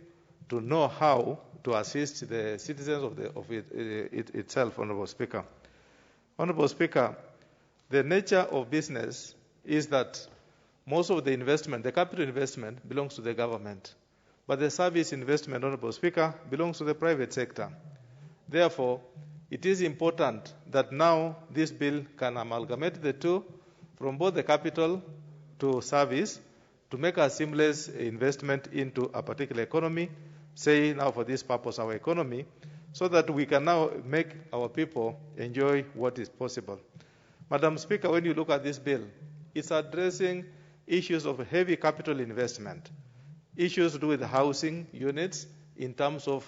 Speaker 6: to know how to assist the citizens of it itself, Honorable Speaker. Honorable Speaker, the nature of business is that most of the investment, the capital investment, belongs to the government, but the service investment, Honorable Speaker, belongs to the private sector. Therefore, it is important that now this bill can amalgamate the two, from both the capital to service, to make a seamless investment into a particular economy, say now for this purpose our economy, so that we can now make our people enjoy what is possible. Madam Speaker, when you look at this bill, it's addressing issues of heavy capital investment, issues to do with housing units in terms of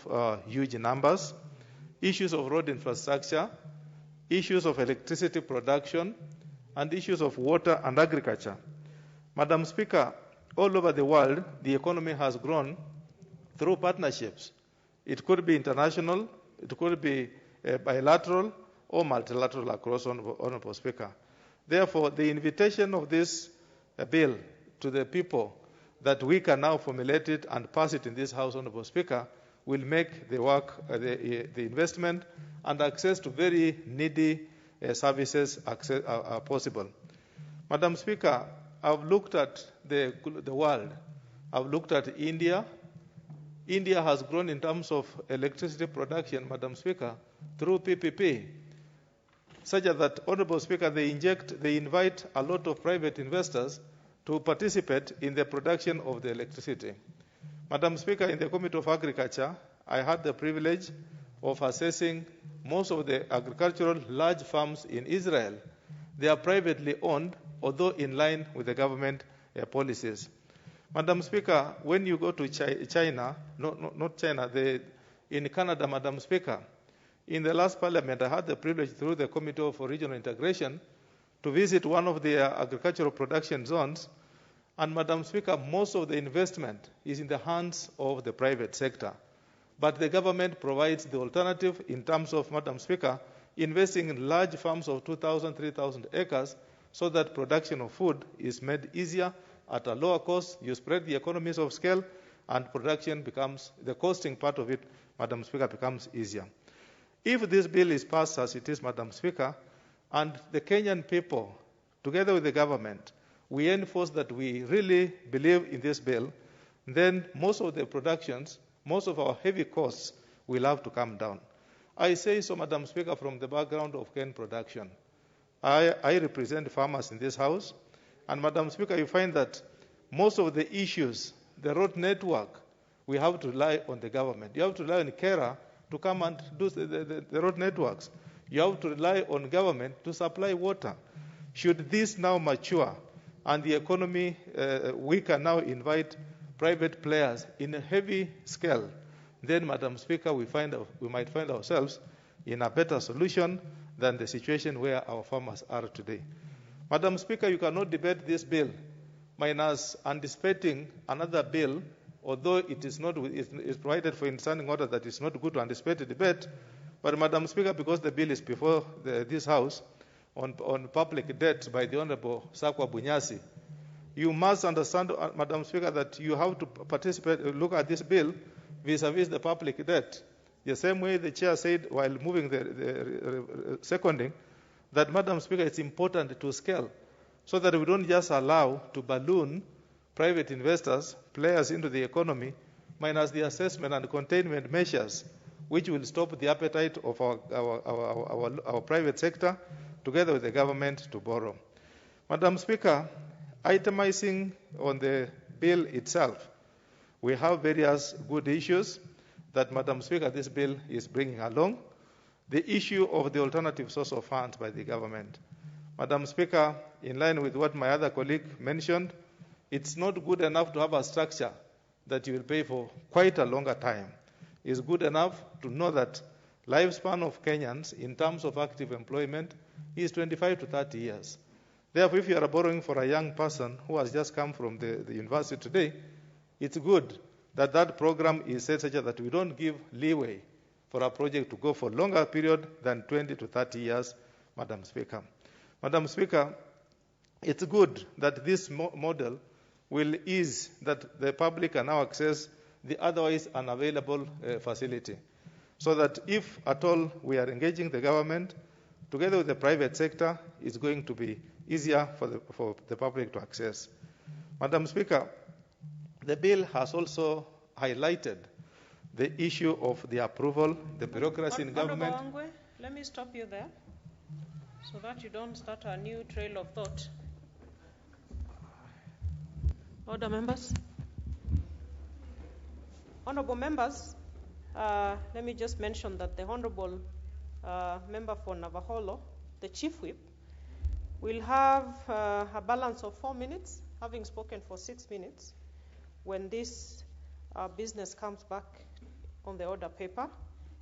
Speaker 6: huge numbers, issues of road infrastructure, issues of electricity production, and issues of water and agriculture. Madam Speaker, all over the world, the economy has grown through partnerships. It could be international, it could be bilateral or multilateral across, Honorable Speaker. Therefore, the invitation of this bill to the people that we can now formulate it and pass it in this House, Honorable Speaker, will make the work, the investment and access to very needy services possible. Madam Speaker, I've looked at the world. I've looked at India. India has grown in terms of electricity production, Madam Speaker, through PPP, such that, Honorable Speaker, they invite a lot of private investors to participate in the production of the electricity. Madam Speaker, in the Committee of Agriculture, I had the privilege of assessing most of the agricultural large farms in Israel. They are privately owned, although in line with the government policies. Madam Speaker, when you go to China, in Canada, Madam Speaker, in the last parliament, I had the privilege through the Committee for Regional Integration to visit one of the agricultural production zones. And Madam Speaker, most of the investment is in the hands of the private sector. But the government provides the alternative in terms of, Madam Speaker, investing in large farms of 2,000, 3,000 acres so that production of food is made easier at a lower cost. You spread the economies of scale and production becomes, the costing part of it, Madam Speaker, becomes easier. If this bill is passed as it is, Madam Speaker, and the Kenyan people, together with the government, we enforce that we really believe in this bill, then most of the productions, most of our heavy costs will have to come down. I say so, Madam Speaker, from the background of cane production. I represent farmers in this House, and Madam Speaker, you find that most of the issues, the road network, we have to rely on the government. You have to rely on KERA to come and do the road networks. You have to rely on government to supply water. Should this now mature and the economy, we can now invite private players in a heavy scale, then, Madam Speaker, we might find ourselves in a better solution than the situation where our farmers are today. Madam Speaker, you cannot debate this bill minus anticipating another bill, although it is not, it's provided for in standing order that it's not good to anticipate a debate. But, Madam Speaker, because the bill is before this House on public debt by the Honorable Sakwa Bunyasi, you must understand, Madam Speaker, that you have to participate, look at this bill vis-a-vis the public debt. The same way the chair said while moving the seconding, that, Madam Speaker, it's important to scale so that we don't just allow to balloon private investors, players into the economy, minus the assessment and containment measures, which will stop the appetite of our private sector, together with the government, to borrow. Madam Speaker, itemizing on the bill itself, we have various good issues that, Madam Speaker, this bill is bringing along. The issue of the alternative source of funds by the government. Madam Speaker, in line with what my other colleague mentioned, it's not good enough to have a structure that you will pay for quite a longer time. It's good enough to know that lifespan of Kenyans in terms of active employment is 25 to 30 years. Therefore, if you are borrowing for a young person who has just come from the university today, it's good that that program is set such that we don't give leeway for a project to go for a longer period than 20 to 30 years, Madam Speaker. Madam Speaker, it's good that this model will ease that the public can now access the otherwise unavailable facility, so that if at all we are engaging the government, together with the private sector, it's going to be easier for the public to access. Madam Speaker, the bill has also highlighted the issue of the approval, the bureaucracy in government.
Speaker 5: Honorable Wangwe, let me stop you there so that you don't start a new trail of thought. Order, members. Honorable members, let me just mention that the Honorable Member for Navaholo, the Chief Whip, will have a balance of 4 minutes, having spoken for 6 minutes, when this business comes back on the order paper.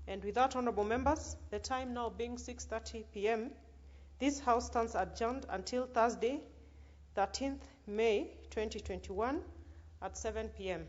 Speaker 5: And with that, honorable members, the time now being 6:30 p.m., this House stands adjourned until Thursday, 13th May 2021 at 7 p.m.